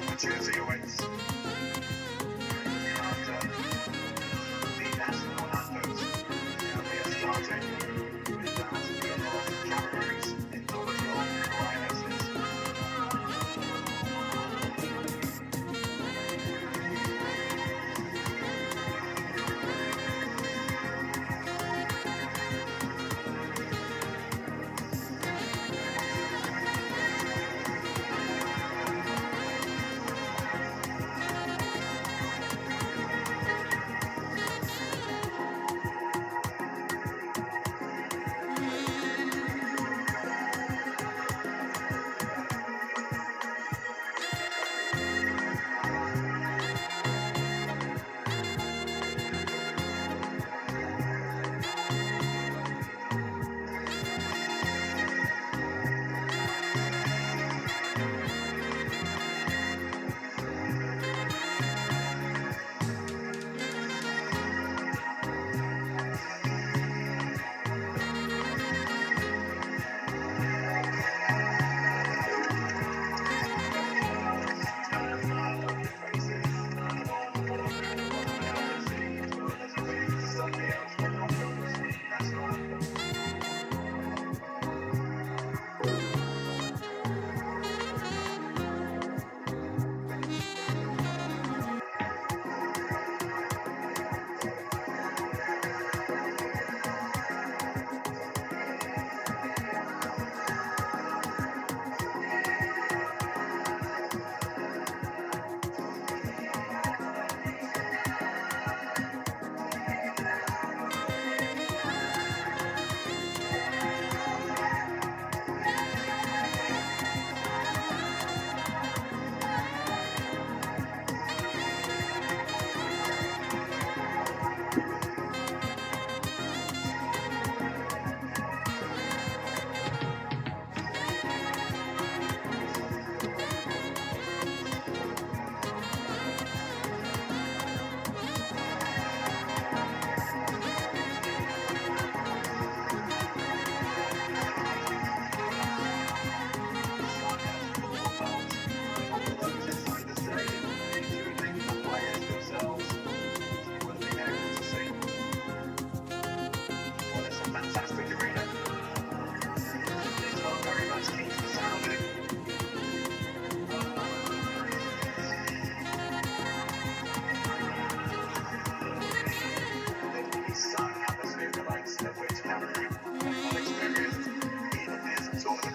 Opportunity awaits. After the national anthems, we are starting with that of Cameroon's indomitable lionesses.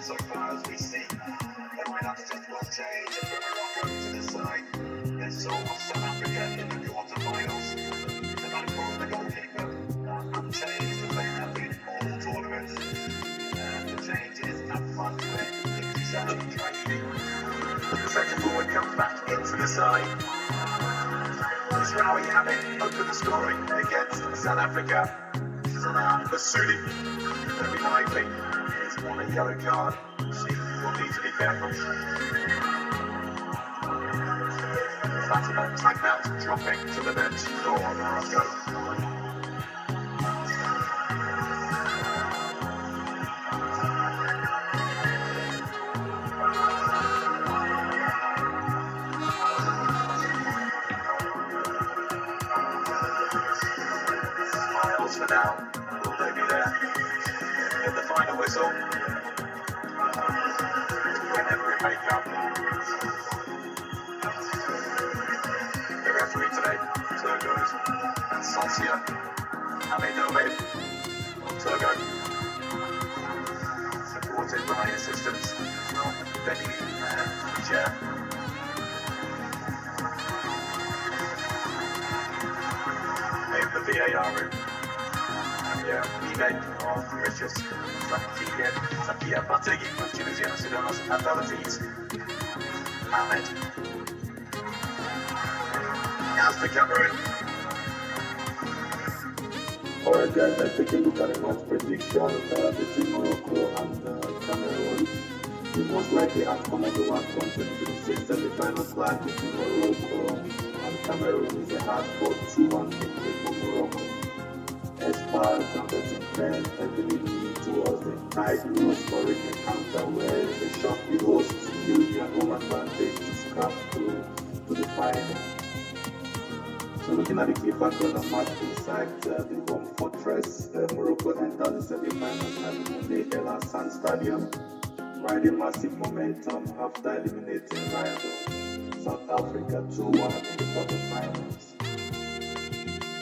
So far as we see, the lineups just will change from Morocco to the side. There's so much South Africa in the quarterfinals. The man called the goalkeeper, unchanged as they have been all tournaments. And the change is up front with 57 training. The second forward comes back into the side. Israeli Hamid opened the scoring against South Africa. Masudi, very lively. On a yellow card, so you will need to be careful. Fatima timeout dropping to the bench for Morocco. Smiles for now, will they be there in the final whistle? Whenever it may come. The referee today, Turgos and Salsia, Hamid Togo, supported by assistants from Benny and Niger. In the VAR room, and Niger, Niger, Mauritius, Zambia, partaking with Tunisia, Sudan's fatalities. Ahmed. As for Cameroon. Alright guys, let's take a look at the match prediction between Morocco and Cameroon. The most likely outcome of the Wafcon 2026 semi-final clash between Morocco and Cameroon is a hard-fought 2-1 victory for Morocco. Experts and betting fans heavily lean towards the tight low-scoring encounter where the shocky hosts use their home advantage to scrap through to the final. So looking at the key factors of match inside the home fortress, Morocco entered the semi-finals at the Monday El Hassan Stadium, riding massive momentum after eliminating rival South Africa 2-1 in the quarterfinals.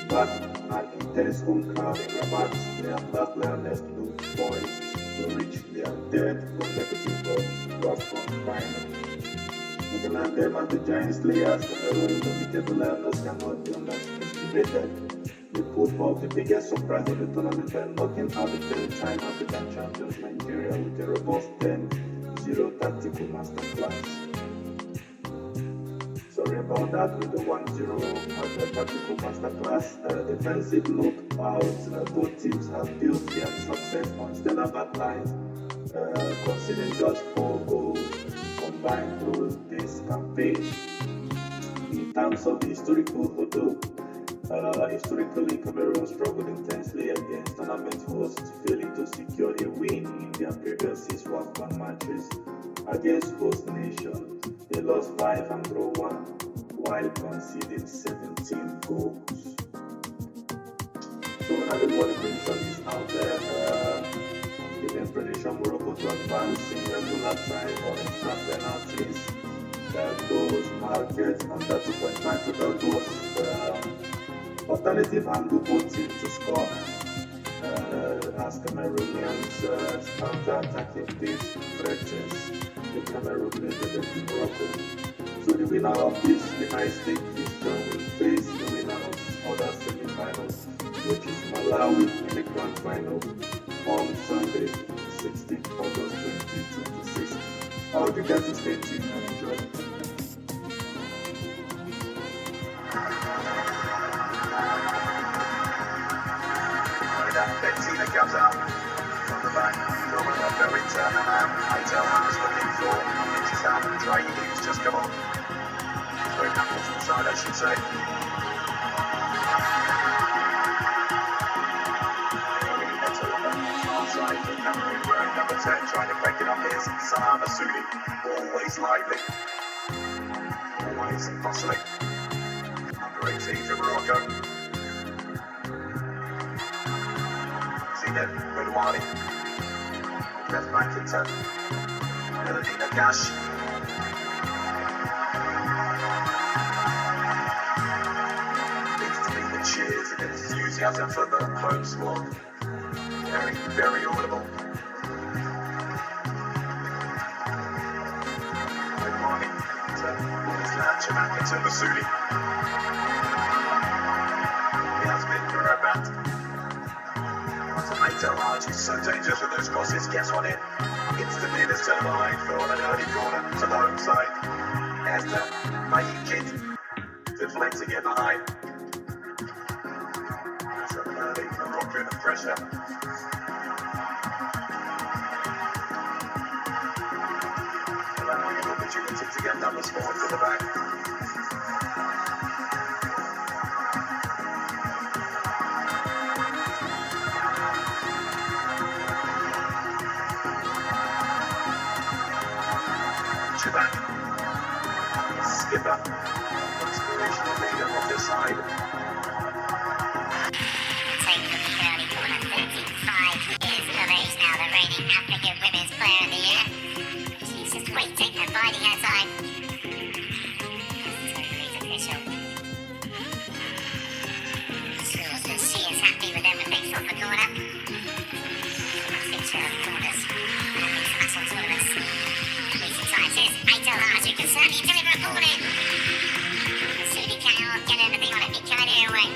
But an intense home crowd in Rabat, their Black Lioness looked poised to reach their third consecutive Wafcon final. Looking at them as the giant slayers, Cameroon's unbeatable Lioness cannot be underestimated. They pulled off the biggest surprise of the tournament by knocking out the 10-time African champions Nigeria with a robust 10-0 tactical masterclass. Sorry about that, with the 1-0 tactical masterclass. Defensive look-out, both teams have built their success on stellar backlines, conceding just 4 goals combined through this campaign. In terms of the historical photo, historically Cameroon struggled intensely against tournament hosts, failing to secure a win in their previous 6 Wafcon matches against host nation. They lost 5 and drew 1 while conceding 17 goals. So now the body prediction is out there. Giving prediction Morocco to advance in regular time or extra penalties. Goals market under 2.5 total goals. Alternative angle both teams to score. As Cameroonians counter-attacking these threats, the Cameroon in Morocco. So the winner of this high-stake fixture will face the winner of other semi-finals, which is Malawi in the grand final on Sunday, 16th August 2026. I hope you guys stay tuned and enjoy. Benzina comes out from the back, Roman very turn around. I tell him he's looking for inches out and try he's just come on. He's very back to the side, I should say. Outside for Cameroon, wearing number 10, trying to break it up here. Salah Masudi, always lively, always possibly. Number 18 for Morocco. Redwani, left back into Melodina Cash. Needs to be the cheers and enthusiasm for the home squad. Very, very audible. Redwani to Islam Chamak into Masudi. He has been for Rabat. He's so dangerous with those crosses, gets on it. Instantly this turn line for an early corner to the home side. There's the Mahi kid deflecting it behind. That's an early Moroccan pressure. Allowing an opportunity to get numbers forward to the back. Skipper, inspirational leader of this side. Take the early corner, 35 years of age now, the reigning African Women's Player of the Year. She's just waiting and biding her time. Totally official. Sure that she is happy with everything from the corner. Feature of corners. These muscle tournaments. Recent times is Aitel Hart, who can certainly deliver a ball in. Masudi cannot get anything on it, he carried it away.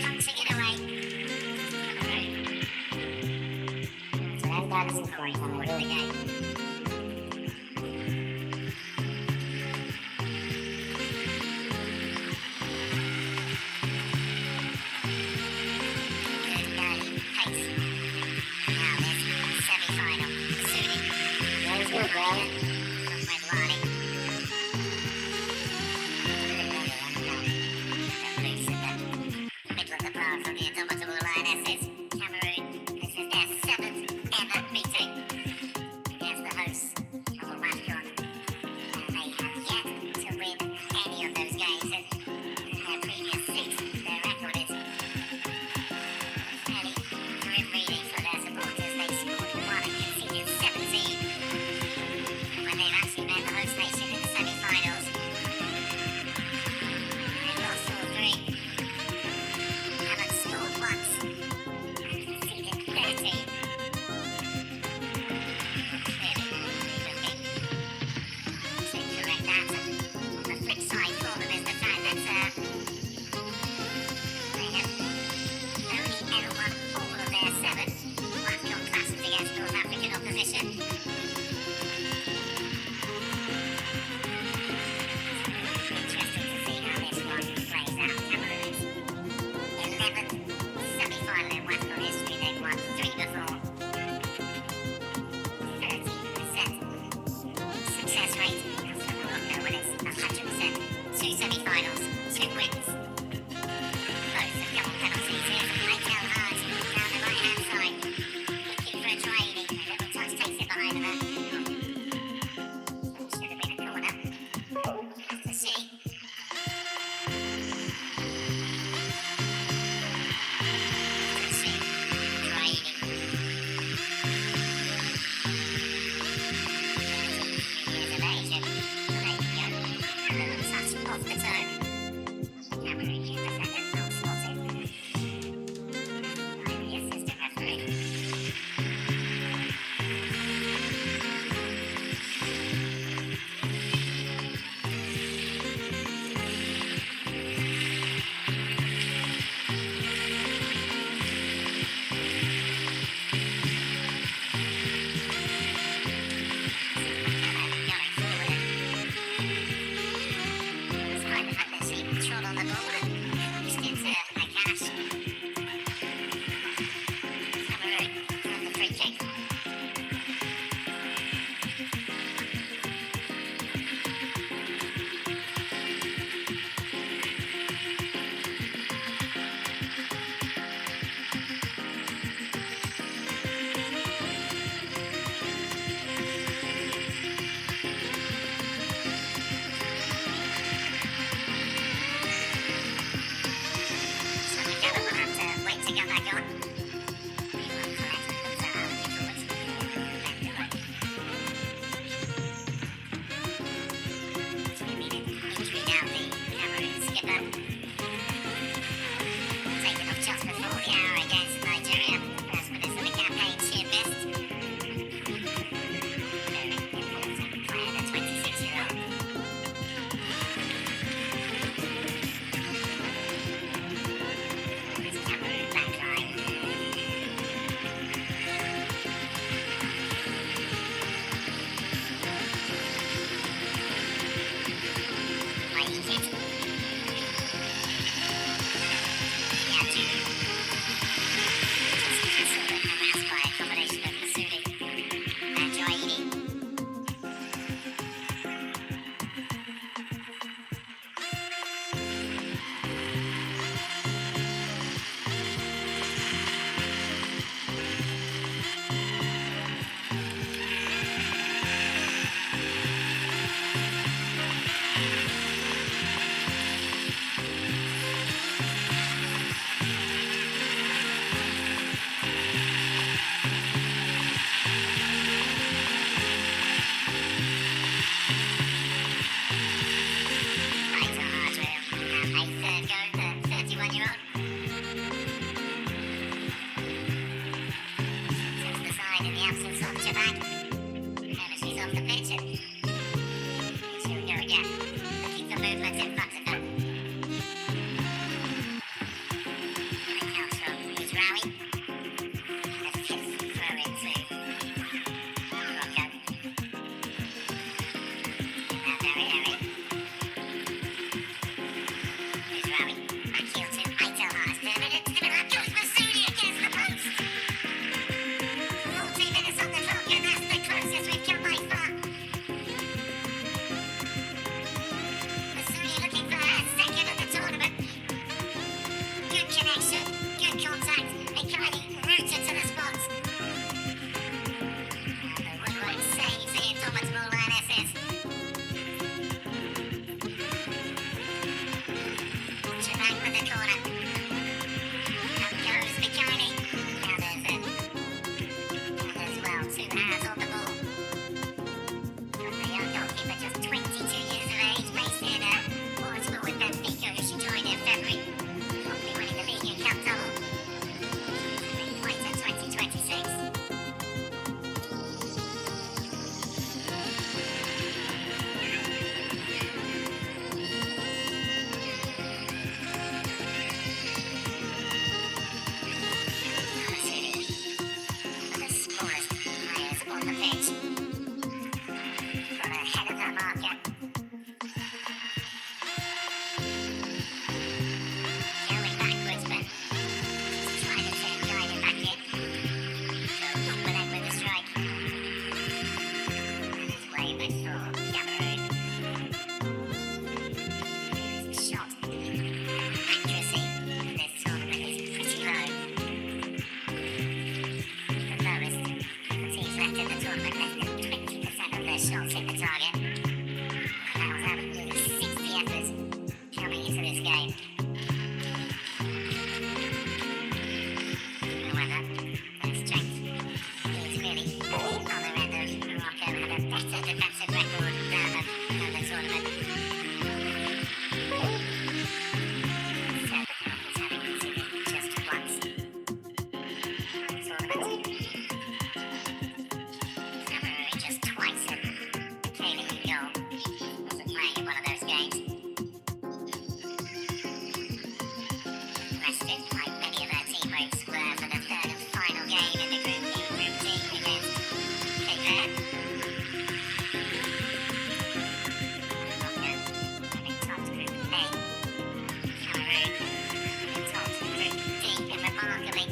Punching it away. best prize on the game. Good early pace. Now this semi-final. Sudi. That's good, Riley. With Lani. Loose in the middle of the bar from the indomitable Lionesses. Cameroon. This is their 7th ever meeting against the hosts of the Wafcon. They have yet to win any of those games in their previous 6. Their record is fairly grim reading for their supporters. They scored 1 and conceded 17 when they've actually met the host nation in the semi-finals. They've lost all 3, haven't scored once, and conceded 13. Clearly, looking to correct that. On the flip side for them is the fact that they have only ever won all of their 7 Wafcon clashes against North African opposition. Interesting to see how this one plays out. Cameroon's 11th semi-final in Wafcon history. They've won 3 before. 30% success rate. That's for Morocco when it's 100%. 2 semi-finals, 2 wins. Both have come on penalties. Here's Michael Hart down the right-hand side. Looking for a try. A little touch takes it behind her. Should have been a corner. Have to see. Let's see. Try. Years of age, and there you go. A little touch off the toe. Cameroon use the second, not spotted. By the assistant referee. Going forward. Despite the fact that she trod on the ball and pushed into a cash. Cameroon have the free kick. So the Ghana will have to wait to get back on. Meanwhile, Colette comes out looking forward. It's an immediate injury now, the Cameroon skipper. Taken off just before the hour against Nigeria. As for this other campaign she had missed. Very important player, the 26-year-old. This Cameroon back line. Why he kicked. Yeah, two. Just castled and harassed by a combination of Sudi and Joaidi. Right to hard rail. And a third go, the 31-year-old. Sits the side in the absence of Jabag. Whenever she's off the pitch, and she'll go again. Looking for movement in front of her. And it comes from Israeli. And a fifth throw into good contact. Mikhaili routed to the spot. And the woodwork saves the indomitable lionesses. Chirac with the corner. Up goes Mikhaili. Now there's well 2 hands on the ball. From the young goalkeeper, just 22 years of age, based in Portugal with Benfica, who she joined in February. Probably winning the league and cup double. Quite a 2026. The smallest players on the pitch. Got ahead of that marker. Going backwards, but trying to guide it back in. So Wafcon with the strike. And it's way back for Cameroon. His shot accuracy in this tournament is pretty low. The lowest the teams left in the tournament, less than 20% of their shots hit the target. And that was out of nearly 60 efforts coming into this game. However, their strength is really the other end of Morocco had a better defensive record than the tournament. So the Moroccans having conceded just once. Tournament. Cameroon just twice and Mikhaili in goal. Wasn't playing in one of those games. Rested like many of their teammates were for the third and final game in the Group E Group D against Cape Verde. Morocco having topped Group A. Cameroon having topped Group D, and remarkably,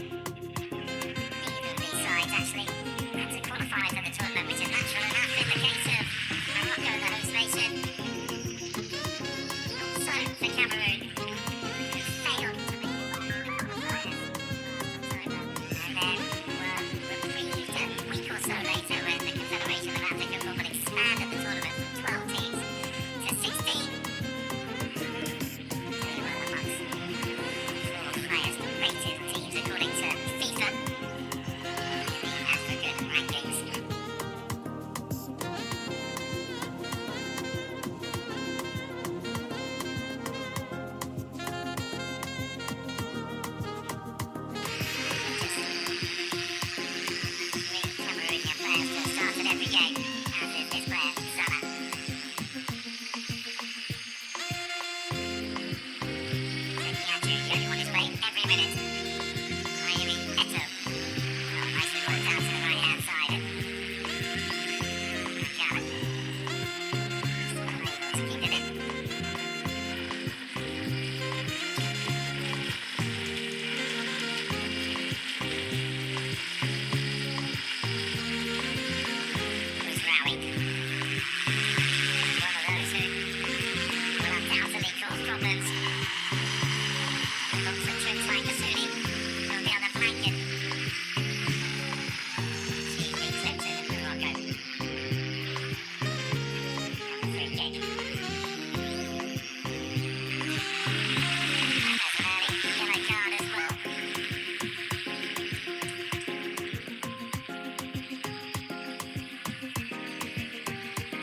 neither of these sides actually had to qualify for the tournament, which is natural enough in the case of Morocco, the host nation. So for Cameroon, who failed to make qualifiers and then were reprieved a week or so later when the Confederation of African Football expanded the tournament from 12 teams to 16. They were amongst the 4 highest rated teams according to FIFA in the African rankings. Three Cameroonian players to have started every game, as is this player, Salah. Taking the only one who's played every minute. Naomi Eto. Well, nicely worked out to the right-hand side. Makala. Still able to keep it in. Was Rowie. One of those who will undoubtedly cause problems. Looks at trips like Kasuni on the other flank. She beats it to Morocco. And the free kick. And there's an early yellow card as well.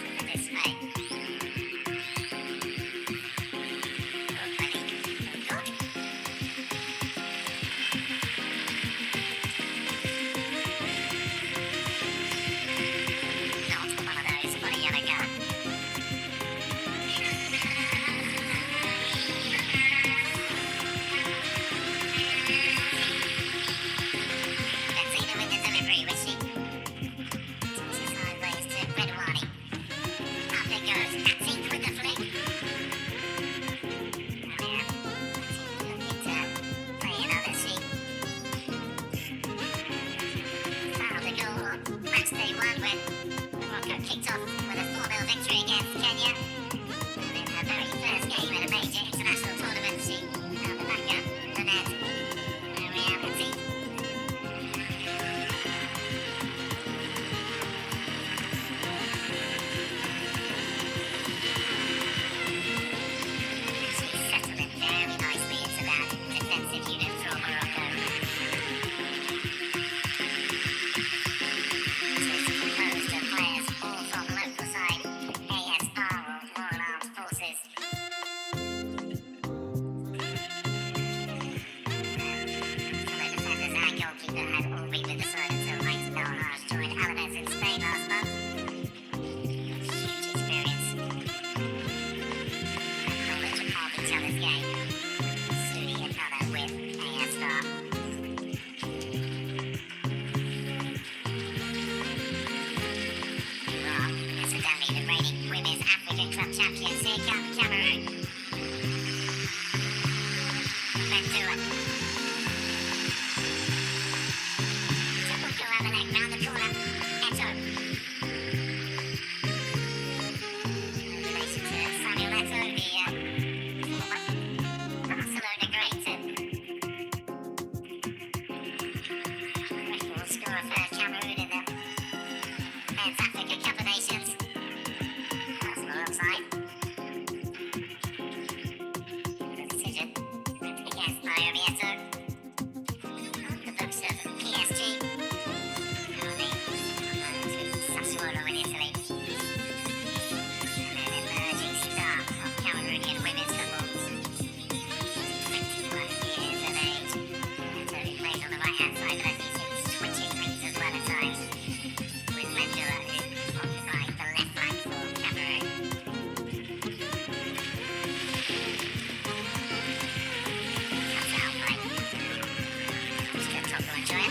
Look at this play. Good running. Good. Not one of those for a yellow card. Benzino with the delivery, which she tosses sideways to Redouani. Up it goes, Atik with the flick. Oh yeah, looking to play another sheet. Fouled the goal on match day 1 when Morocco kicked off with a 4-0 victory against Kenya. And in her very first game in a major international tournament, she found the back up the net. There we club champions. Here come Cameroon. Let's do it. Go over leg round the corner. Eto. Relation to Samuel Eto, the former Barcelona great. Record scorer for Cameroon in the men's Africa Cup of Nations. Arsenal offside. The decision against Naomi Eto. On the books of PSG. Sassuolo in Italy. And an emerging star of Cameroonian women's football. 21 years of age. And so he plays on the right hand side, but as you see, switching wings as well at times. With Mendela, who occupies the left flank for Cameroon. Comes out by Toko and Joya.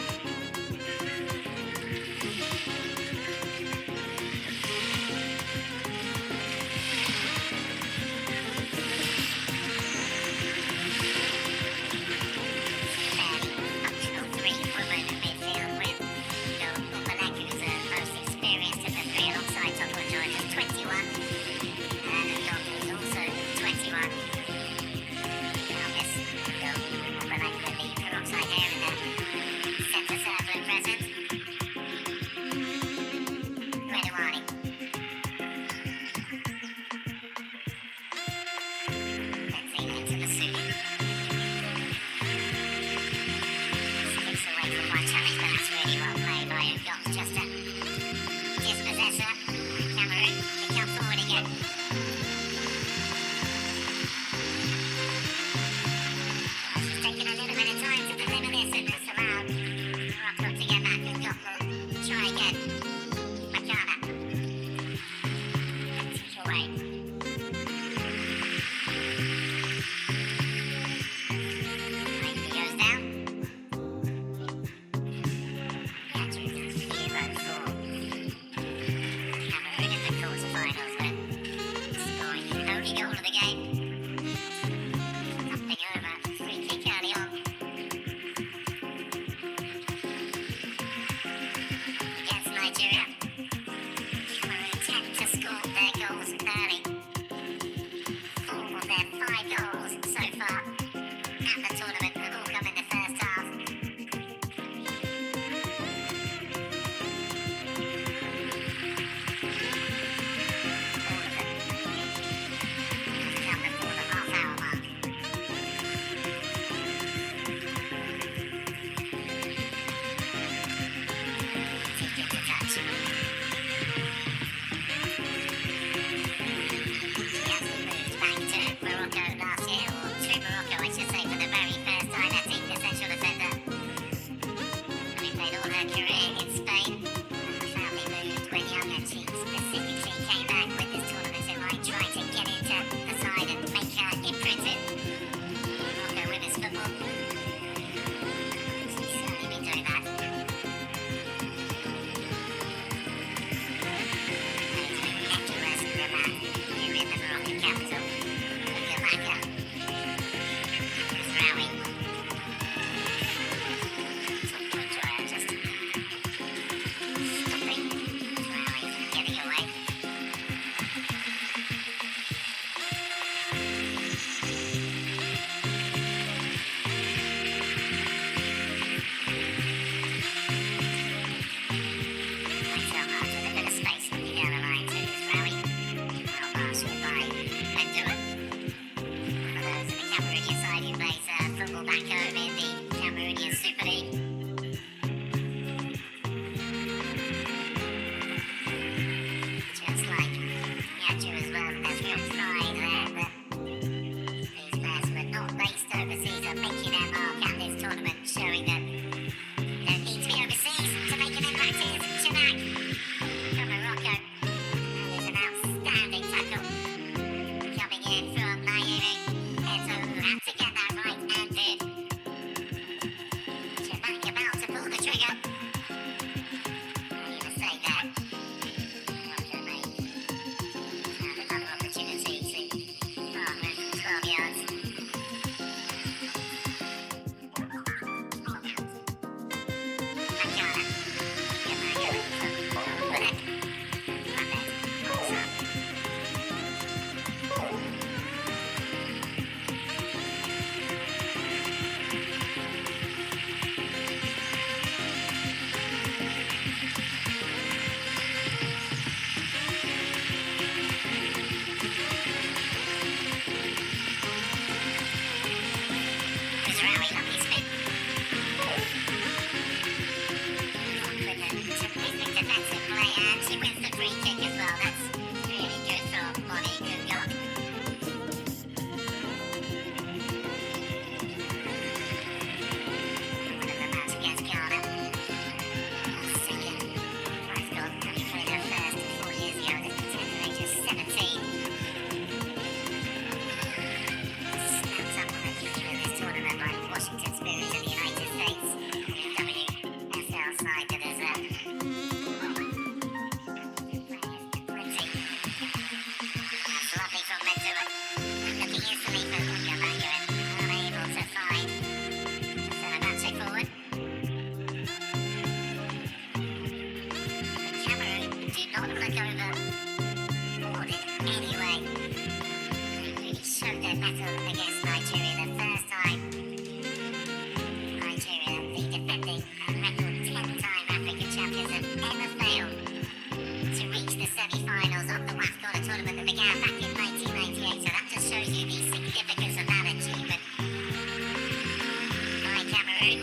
in from Naomi Eto, had to get that right. Sharawi, lovely spin. With a terrific defensive play, and she wins the free kick as well. That's really good from Bonnie Gugok. One of the match against Ghana. Second, Wafcon, having played her first 4 years ago at the tender age of 17. Snapped up on the future of this tournament by Washington Spirit of the United States. WSL side that is plenty. That's lovely from Mendoza. Looking instantly for Ungamango and unable to find Fenerbahce forward. The Cameroon do not look overboard in any way. They really showed their mettle against Nigeria the first time. Nigeria, the defending record 10-time African champions, have ever failed to reach the semi-finals of the Wafcon, a tournament that began back in 1998. So that just shows you the significance of that achievement by Cameroon.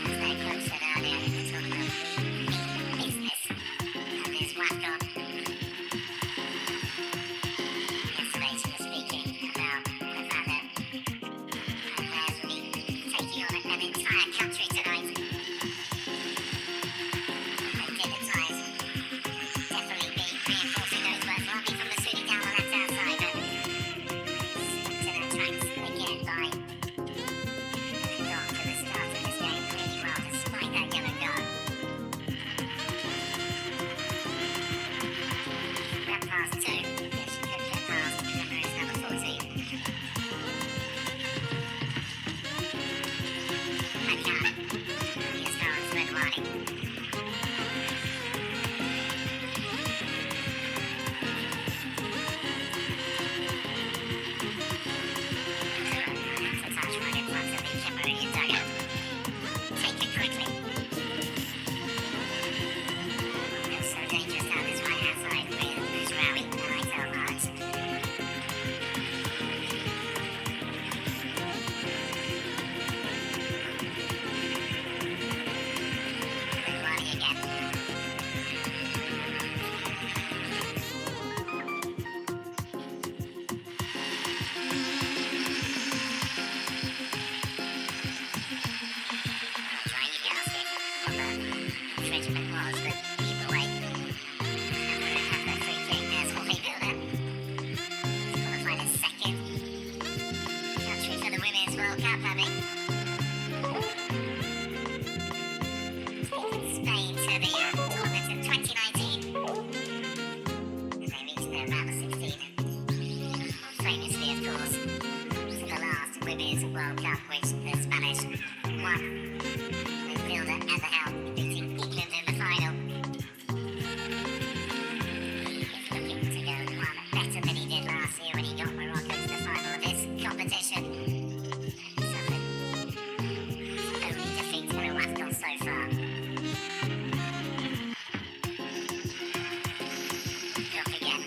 As they approached it earlier in the tournament, business of this Wafcon. Yesterday she was speaking about the fact that players will be taking on an entire country tonight. They did at times definitely be reinforcing those words. Lovely from the Sudi down the left-hand side, but stuck to their tracks again by got to the start of this game really well despite that yellow card. Red pass 2. Yes, she could get past Cameroon's number 14. Makana. He has gone to red warning. That's a touch right in front of the Cameroonian dugout. Take it quickly. It's so dangerous down this right-hand side with Sharawi and Aitel March. Red warning again. Trying to get us here what the infringement was, but either way, Cameroon have their free kick. There's Jorge Vilda. He's got to find a second country for the Women's World Cup, having taken Spain to the tournament in 2019. And they reached their round of 16. Famously, of course, to the last Women's World Cup, which the Spanish won. With Vilda at the helm, beating England in the final. He's looking to go one better than he did last year when he got Morocco to the final of this competition. He suffered only defeat at a Wafcon so far. Drop again.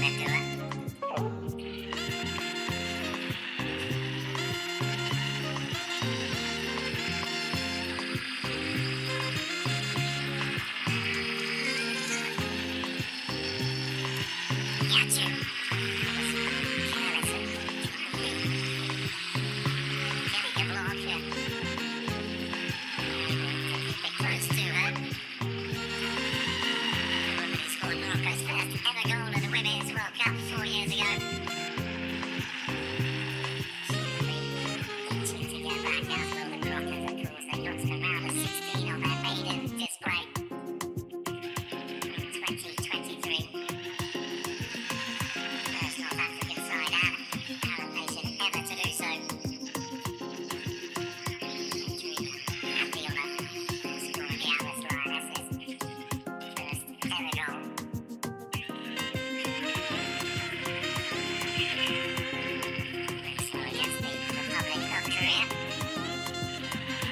then do it. Gotcha. Close to her. The woman who scored Morocco's first ever goal in the Women's World Cup 4 years ago. She will be itching to get back out for the Moroccans, of course. They got to the round of 16 on their maiden display. 2023. First North African side and Arab nation ever to do so. Happy on that. Scoring the Alice Lionesses. First ever goal. So against the Republic of Korea.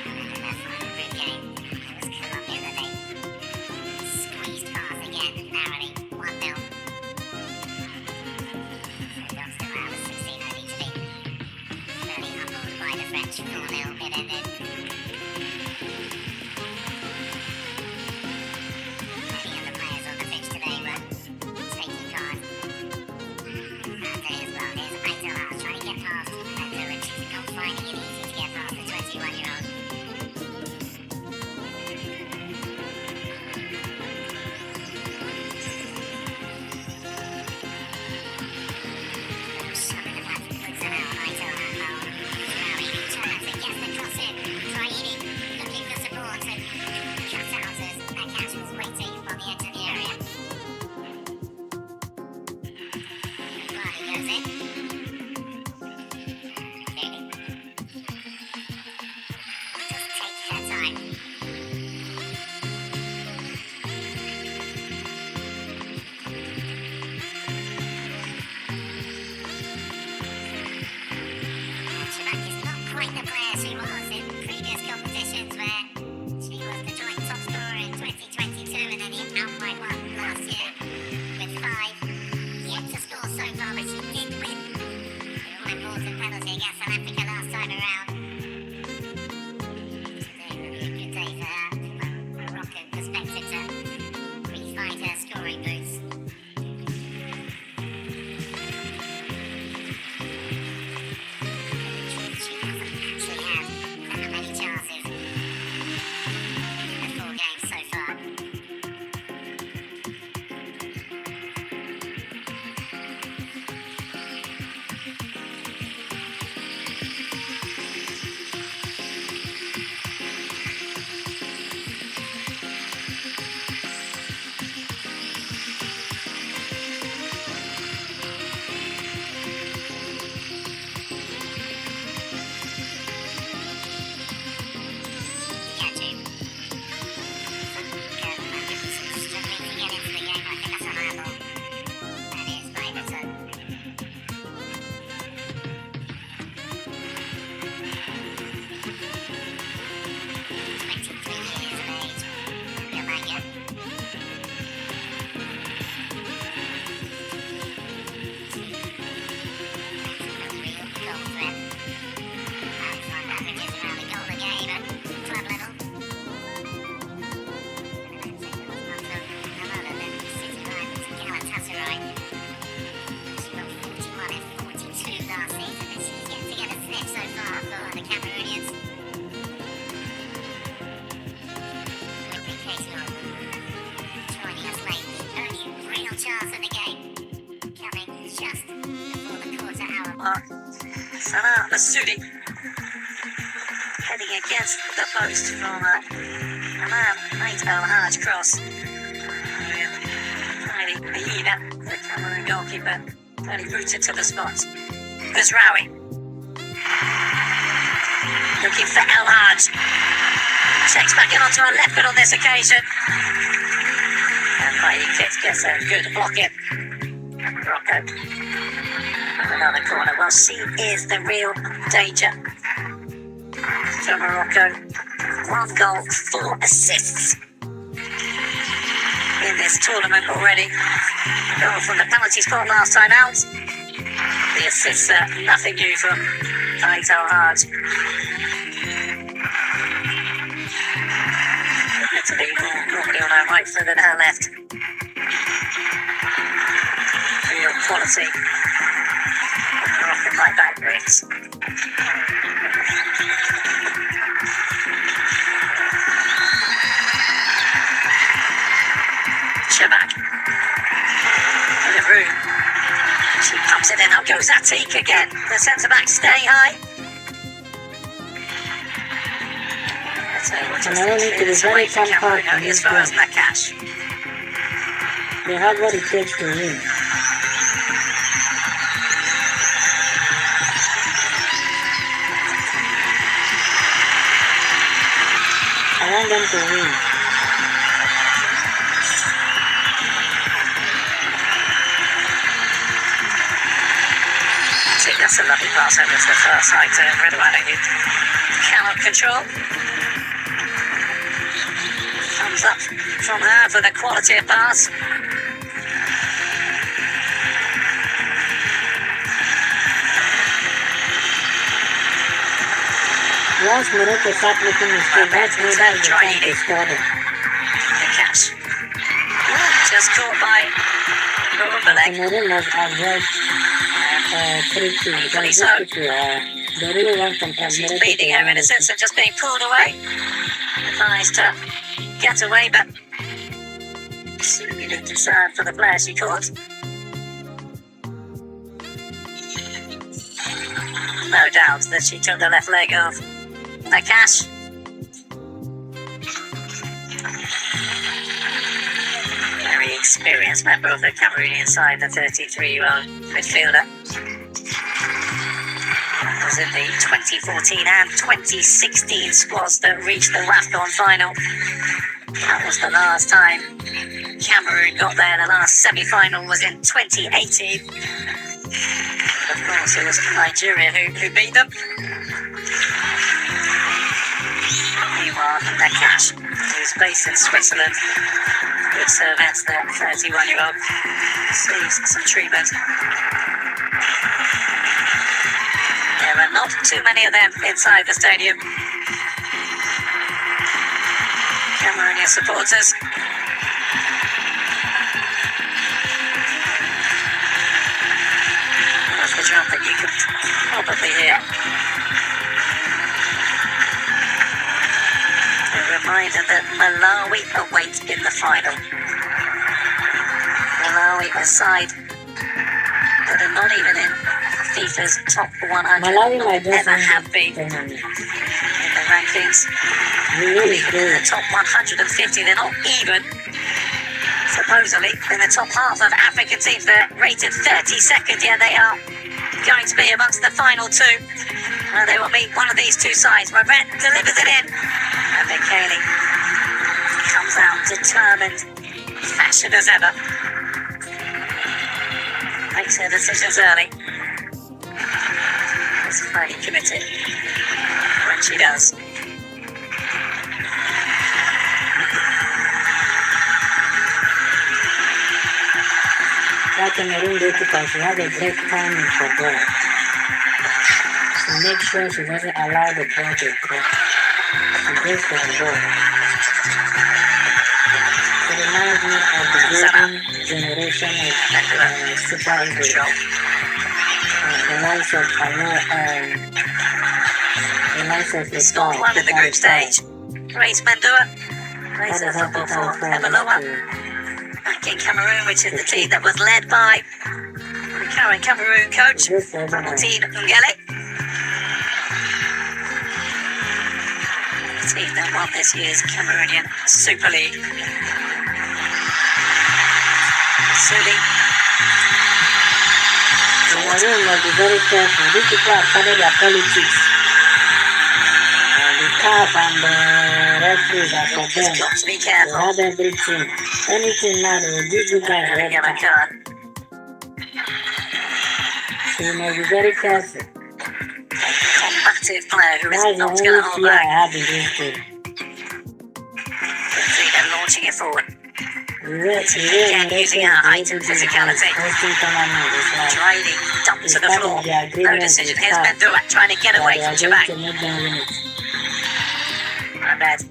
And then their final group game, it was Colombia that they squeezed past again, narrowly, 1-0. So don't still out of 16, only to be fairly humbled by the French 4-0 it ended. Many of the players on the pitch today were taking part. That day as well, here's Aitel Haas trying to get past Durant. She's not finding it easy to get past the 21-year-old. Little shove in the back, puts it out, Aitel Haas. Now eating turns and gets the cross in. Traini looking for support and cuts out as that catch was waiting on the edge of the area. Vardy goes in. Daly. Just take her time. Chirac is not quite the player she was in previous competitions where she was the joint top scorer in 2022 and then the outright one last year with 5. Yet to score so far, but she did win the all-important penalty against South Africa last time around. Today will be a good day for her from a Moroccan perspective to re-find her scoring boots. She hasn't actually had that many chances in the 4 games so far. Salah Masudi heading against the post from Imam Aitel Haas cross. Finally, Aida, the Cameroon goalkeeper, fairly rooted to the spot. Gazraoui looking for El Haj. Checks back in onto our left foot on this occasion. And Heidi Kitts gets a good block in. Morocco. Another corner. Well, she is the real danger for Morocco. 1 goal, 4 assists in in this tournament already. Goal from the penalty spot last time out. The assists are nothing new from Alex Hart. Italy normally on her right foot and her left. Real quality. Moroccan right back brings. Shabak. In the room. She pumps it in. Up goes Atik again. The centre back stay high. Cameroon need to be very compact in this as far as game. Nakash. They have what it takes to win. I want them to win. See, that's a lovely pass over to the far side to Redouane. You cannot control. Thumbs up from her for the quality of pass. Once Morocco start making mistakes, that's when that's the time to start it. The catch. Just caught by the leg. Cameroon must avoid 3-2. Equally so. They really want some She's Morocco bleeding her to innocence and just being pulled away. Advised to get away, but seemingly concerned for the player she caught. No doubt that she took the left leg of Nakash. Very experienced member of the Cameroonian side, the 33-year-old midfielder. Was in the 2014 and 2016 squads that reached the Wafcon final. That was the last time Cameroon got there. The last semi-final was in 2018. Of course, it was Nigeria who beat them. Meanwhile, Nakash, who's based in Switzerland, good serve against the 31-year-old, receives some treatment. There are not too many of them inside the stadium. Cameroonian supporters. That's the drum that you can probably hear. A reminder that Malawi await in the final. Malawi, a side that are not even in FIFA's top 100, Malawi might just ever have been win in the rankings. really Even in good. the top 150, they're not even, supposedly, in the top half of African teams. They're rated 32nd, yeah, they are going to be amongst the final two. And they will meet one of these two sides. Red delivers it in. And Michele comes out determined, fashion as ever. Makes her decisions early. Is very committed when she does. That Cameroon goalkeeper, she has a great timing for ball. She makes sure she doesn't allow the ball to drop. She goes for the ball. It reminds me of the golden generation of Super Eagles. The likes of the likes of the Scored one in the group stage. Grace Mandua plays her football for Emaloa. Back in Cameroon, which is the team that was led by the current Cameroon coach, Martin Ngele. The team that won this year's Cameroonian Super League. Suli. Cameroon must be very careful. These people have started their politics. The CAF and the referees are for them. Just got to be They careful. have everything. Anything now, they will give you guys a red Yellow card. card. So you must be very careful. Combative player who That's is the not only going to hold fear I back. have in this game. See them launching it forward. Again, using her height and physicality. Riley dumped to the floor. No decision. Here's Mendua trying to get away from Jabak. Ahmed.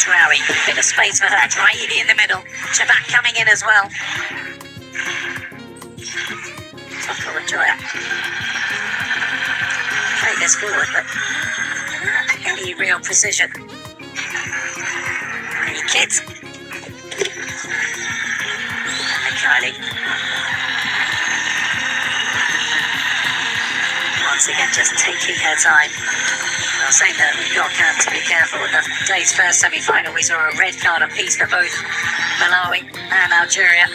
Rowie. Bit of space for her. Riley in the middle. Jabak coming in as well. Tucker and Joya. Play this forward, but any real precision. Any kids. And Kylie. Once again, just taking her time. I was saying that we've got to be careful. In the day's first semi-final, we saw a red card apiece for both Malawi and Algeria.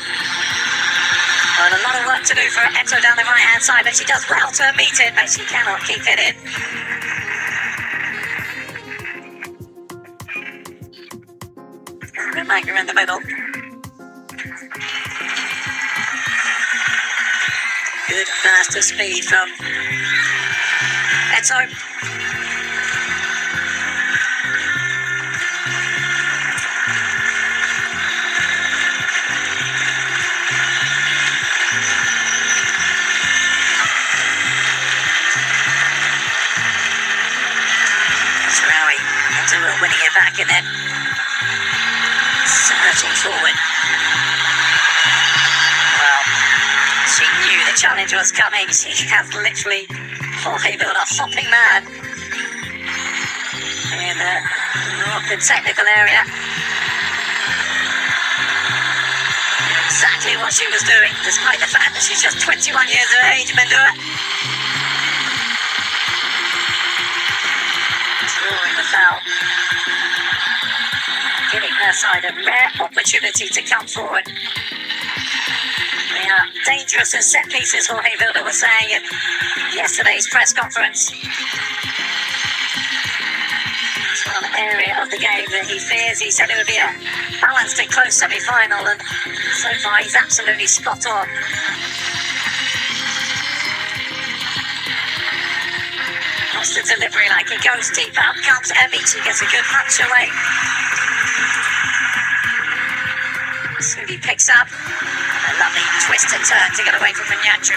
Well, a lot of work to do for Eto down the right-hand side, but she does well to meet it, but she cannot keep it in. Manga in the middle. Good burst of speed from Eto. Winning it back and then surging forward. Well, she knew the challenge was coming. She has literally built a hopping man in the Moroccan technical area. Exactly what she was doing, despite the fact that she's just 21 years of age, Mendua. Drawing the foul. Giving her side a rare opportunity to come forward. They are dangerous as set pieces, Jorge Vilda was saying in yesterday's press conference. It's one area of the game that he fears. He said it would be a balanced and close semi-final, and so far he's absolutely spot on. Lost the delivery like he goes deep out, comes Amici, gets a good punch away. Sudi picks up a lovely twist and turn to get away from Manyachu.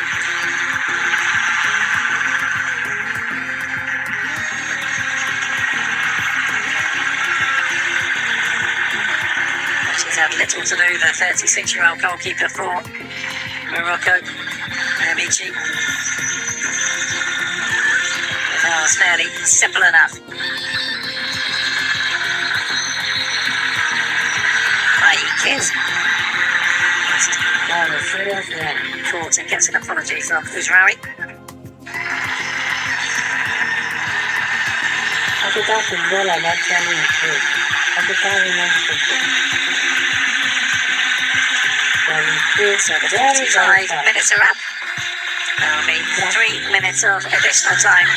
She's had little to do, the 36-year-old goalkeeper for Morocco, Amici. That was fairly simple enough. Kids. Caught and gets an apology from Uzrawi. So the 45 minutes are up. There'll be 3 minutes of additional time.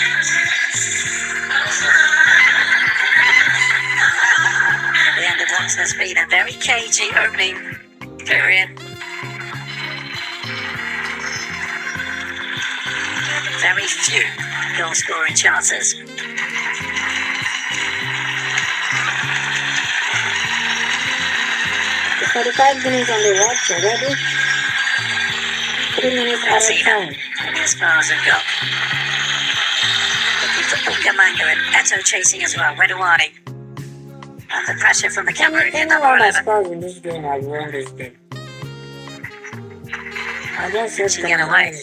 The end of what has been a very cagey opening period. Very few goal scoring chances. The 45 minutes on the watch already. 3 minutes out of time. As far as it got. Looking for Ugamanga and Eto chasing as well. Wedouani. Under pressure from the Cameroon in number 11. In this game, I won this game. I just said to get away.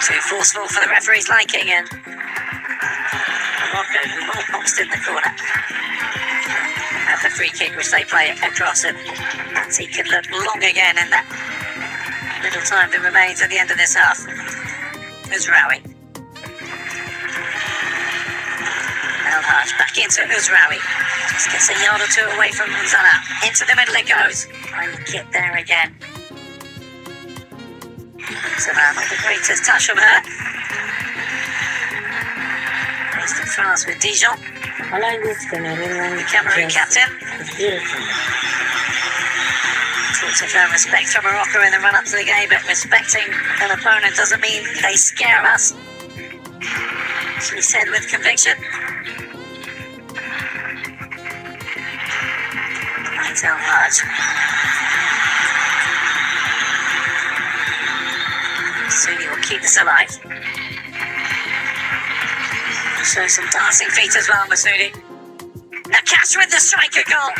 Too forceful for the referee's liking, and Morocco, who all boxed in the corner, have the free kick which they play across, and he could look long again in that little time that remains at the end of this half. Uzrawi. Elhaj back into Uzrawi. Just gets a yard or two away from Zana. Into the middle it goes. Free kick there again. So not the greatest touch from her. Based in France with Dijon. I like this Cameroonian Cameroon dress. captain. It's beautiful. Talks of respect from Morocco in the run-up to the game, but respecting an opponent doesn't mean they scare us. She said with conviction. I tell Raj. Suni will keep this alive. Show some dancing feet as well, Masudi. Nakash with the striker goal.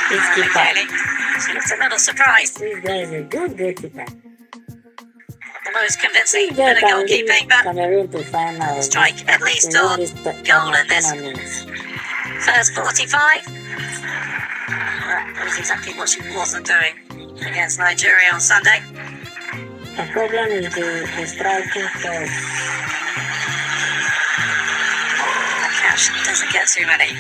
This keeper. Michele, she looks a little surprised. This guy is a good goalkeeper. The most convincing This bit guy of can lead goalkeeping, but Cameroon to final. strike at least to win on this goal in this tournament. first 45. That was exactly what she wasn't doing against Nigeria on Sunday. The problem is the striking force. Cash doesn't get too many.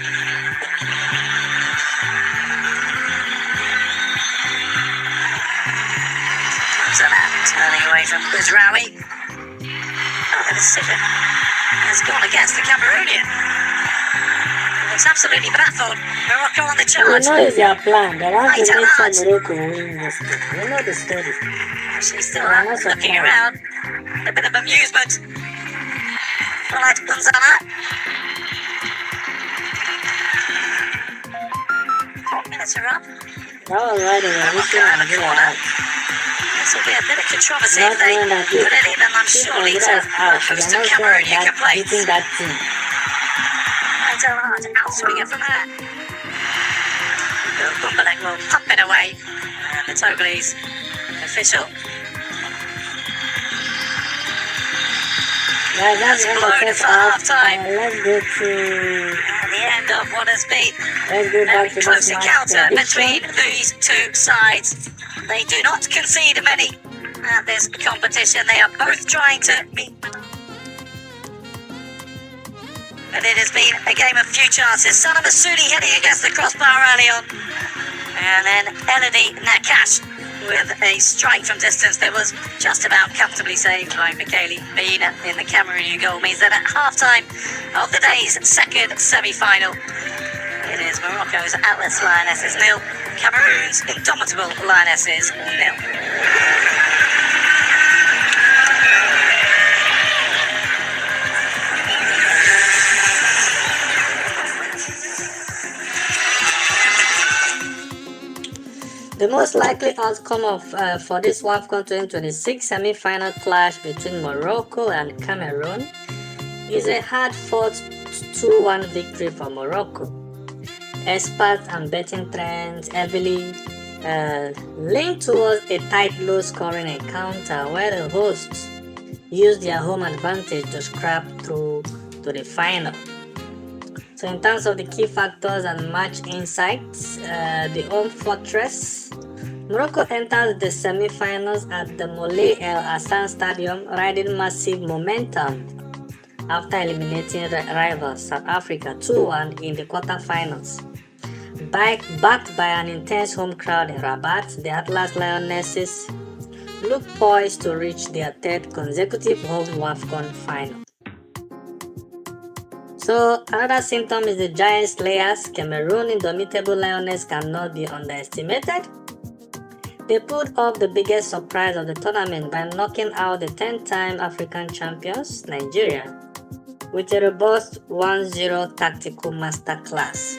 Turning away from Buzraoui. Oh, the decision has gone against the Cameroonian. It's absolutely baffled. Morocco on the You charge. know it's their plan. They want to Right, make Alaj. Morocco win this game. You know the story. She's still Well, I'm not looking surprised. around. A bit of amusement. Right, Gonzala. 4 minutes are up. That was right in the weekend and they were out. This will be a bit of controversy Not if they knowing that put it in, and I'm this sure Nigeria later is out. host They're of not sure Cameroonian that complaints. beating that team. Right, Alaj, outswing it from there. Bumbalang will pump it away. And the Togolese official. Right, that's the end of blown first for half. half-time. Let's go to At the end of what has been let's go a very back to close this match encounter between prediction. these two sides. They do not concede many at this competition. They are both trying to beat. And it has been a game of few chances. Sana Masudi heading against the crossbar early on. And then Elodie Nakash with a strike from distance that was just about comfortably saved by Michele Beina in the Cameroonian goal. Means that at half-time of the day's second semi-final, it is Morocco's Atlas Lionesses 0, Cameroon's Indomitable Lionesses 0. The most likely outcome of for this Wafcon 2026 semi-final clash between Morocco and Cameroon is a hard-fought 2-1 victory for Morocco. Experts and betting trends heavily lean towards a tight, low-scoring encounter where the hosts use their home advantage to scrap through to the final. So in terms of the key factors and match insights, the home fortress, Morocco enters the semi-finals at the Moulay El Hassan Stadium riding massive momentum after eliminating rivals South Africa 2-1 in the quarterfinals. Backed by an intense home crowd in Rabat, the Atlas Lionesses look poised to reach their third consecutive home Wafcon final. So another symptom is the giant slayers. Cameroon Indomitable Lioness cannot be underestimated. They pulled off the biggest surprise of the tournament by knocking out the 10-time African champions, Nigeria, with a robust 1-0 tactical masterclass.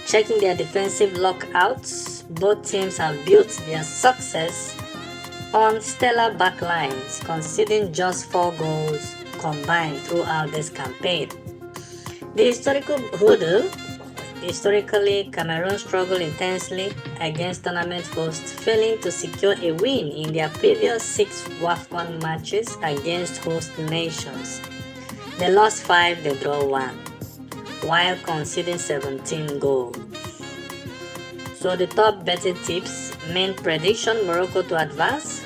Checking their defensive lockouts, both teams have built their success on stellar backlines, conceding just 4 goals combined throughout this campaign. The historically, Cameroon struggled intensely against tournament hosts, failing to secure a win in their previous 6 Wafcon matches against host nations. They lost 5, they drew 1, while conceding 17 goals. So the top betting tips: main prediction, Morocco to advance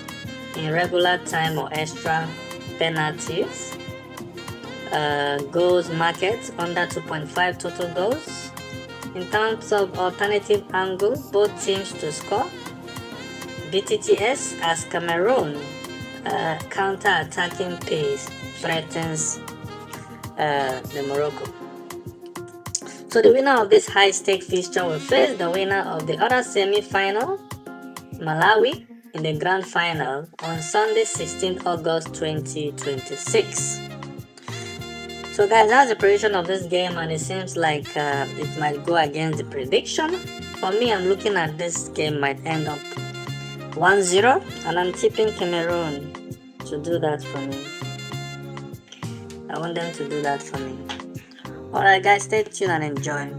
in regular time or extra penalties. Goals market under 2.5 total goals. In terms of alternative angle, both teams to score. BTTS as Cameroon counter-attacking pace threatens the Morocco. So the winner of this high-stake fixture will face the winner of the other semi-final, Malawi, in the grand final on Sunday, 16th August 2026. So guys, that's the prediction of this game, and it seems like it might go against the prediction. For me, I'm looking at this game might end up 1-0, and I'm tipping Cameroon to do that for me. I want them to do that for me. Alright guys, stay tuned and enjoy.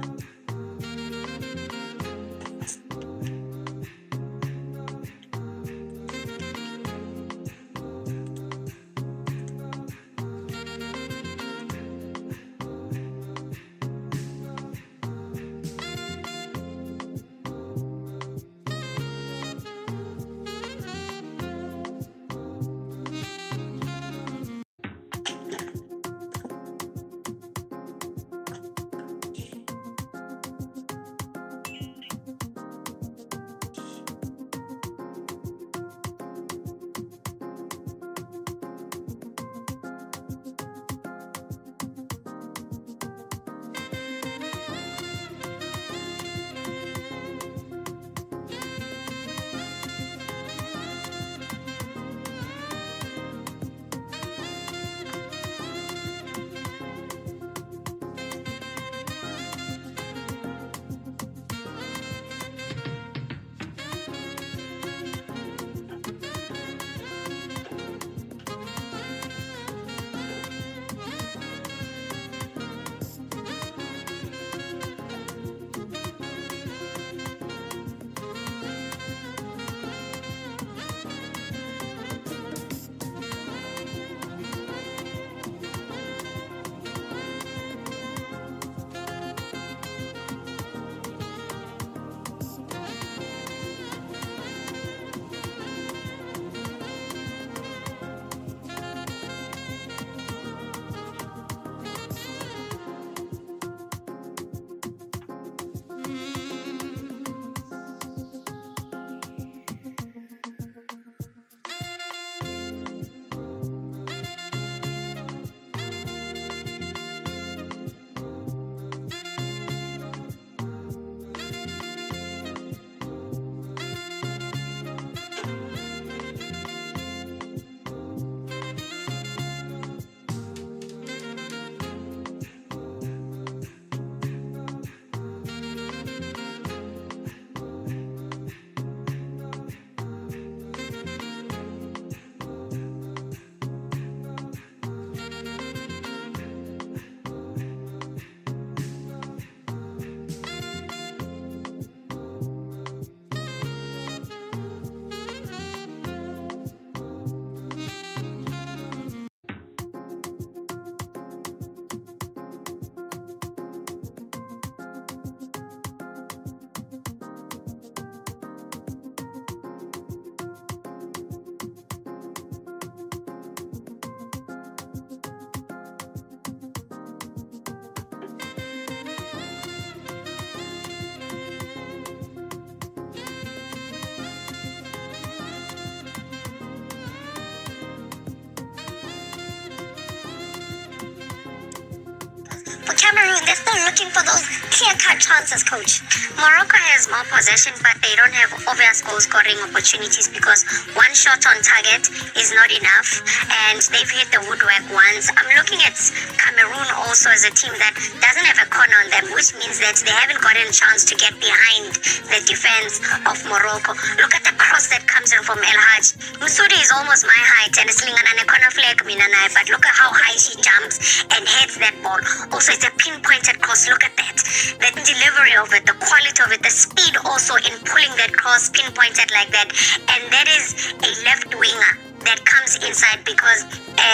For Cameroon, they're still looking for those clear-cut chances, coach. Morocco has more possession, but they don't have obvious goal-scoring opportunities because one shot on target is not enough, and they've hit the woodwork once. I'm looking at Cameroon also as a team that doesn't have a corner on them, which means that they haven't gotten a chance to get behind the defense of Morocco. Look at the cross that comes in from El Haj. Musudi is almost my height, and it's Lingana corner flag, but look at how high she jumps and heads that ball. Also, it's a pinpointed cross. Look at that. The delivery of it, the quality of it, the speed also in pulling that cross pinpointed like that. And that is a left winger that comes inside because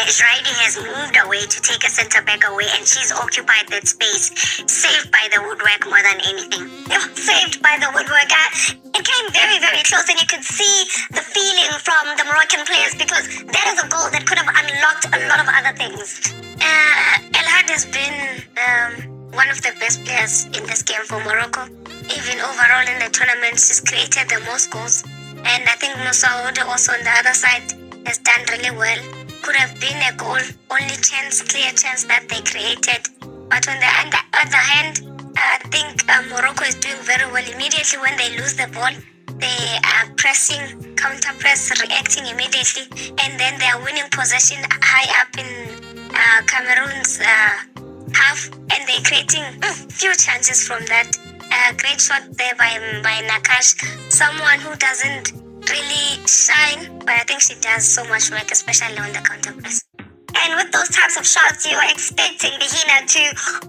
Israeli has moved away to take a centre back away, and she's occupied that space. Saved by the woodwork more than anything. Saved by the woodwork. It came very, very close, and you could see the feeling from the Moroccan players because that is a goal that could have unlocked a lot of other things. El Had has been one of the best players in this game for Morocco. Even overall in the tournament, she's created the most goals. And I think Musa Ode also on the other side has done really well. could have been a goal, only clear chance that they created. But on the other hand, I think Morocco is doing very well. Immediately when they lose the ball, they are pressing, counter press, reacting immediately, and then they are winning possession high up in Cameroon's half, and they're creating few chances from that. Great shot there by Nakash, someone who doesn't really shine, but I think she does so much work, especially on the counter press. And with those types of shots, you're expecting Behina to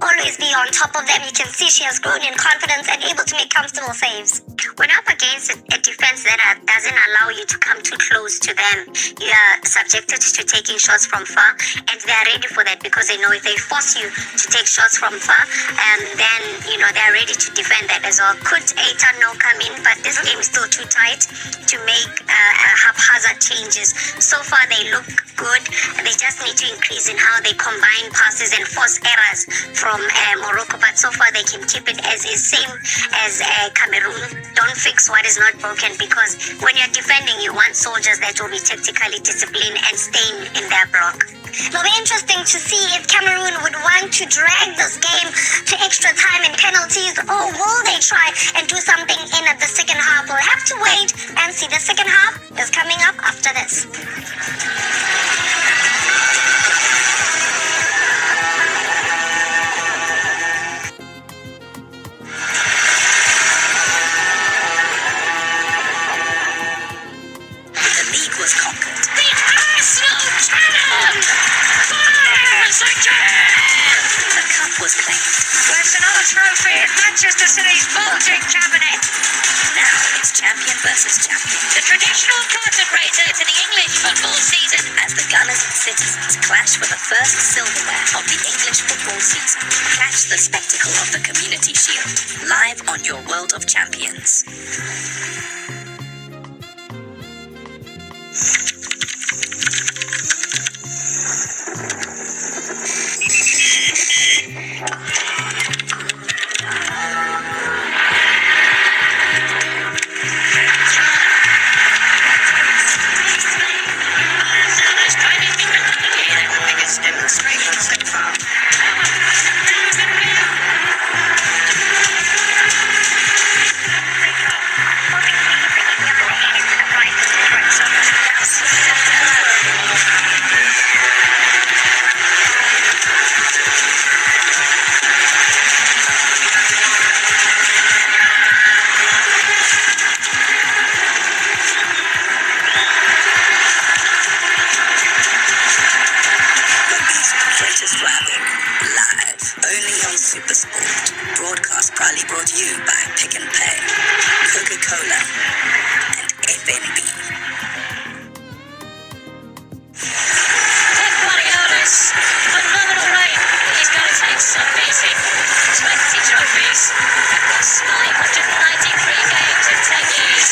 always be on top of them. You can see she has grown in confidence and able to make comfortable saves. When up against a defense that doesn't allow you to come too close to them, you are subjected to taking shots from far, and they are ready for that because they know if they force you to take shots from far, then they are ready to defend that as well. Could a tunnel come in, but this game is still too tight to make haphazard changes. So far they look good. They just need to increase in how they combine passes and force errors from Morocco, but so far they can keep it as is, same as Cameroon. Don't fix what is not broken, because when you're defending, you want soldiers that will be tactically disciplined and staying in their block. It'll be interesting to see if Cameroon would want to drag this game to extra time and penalties, or will they try and do something in the second half? We'll have to wait and see. The second half is coming up after this. Manchester City's bulging cabinet. Now it's champion versus champion. The traditional curtain raiser to the English football season as the Gunners and Citizens clash for the first silverware of the English football season. Catch the spectacle of the Community Shield live on your World of Champions. Broadcast proudly brought to you by Pick and Pay, Coca-Cola, and FNB. Guardiola's phenomenal reign. He's going to take some easy. 20 trophies across 993 games in 10 years.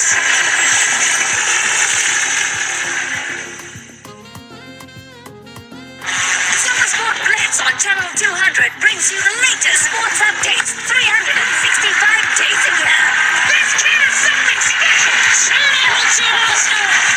Sport Blitz on Channel 200 brings you the latest sports updates 365 days a year. Let's get something special.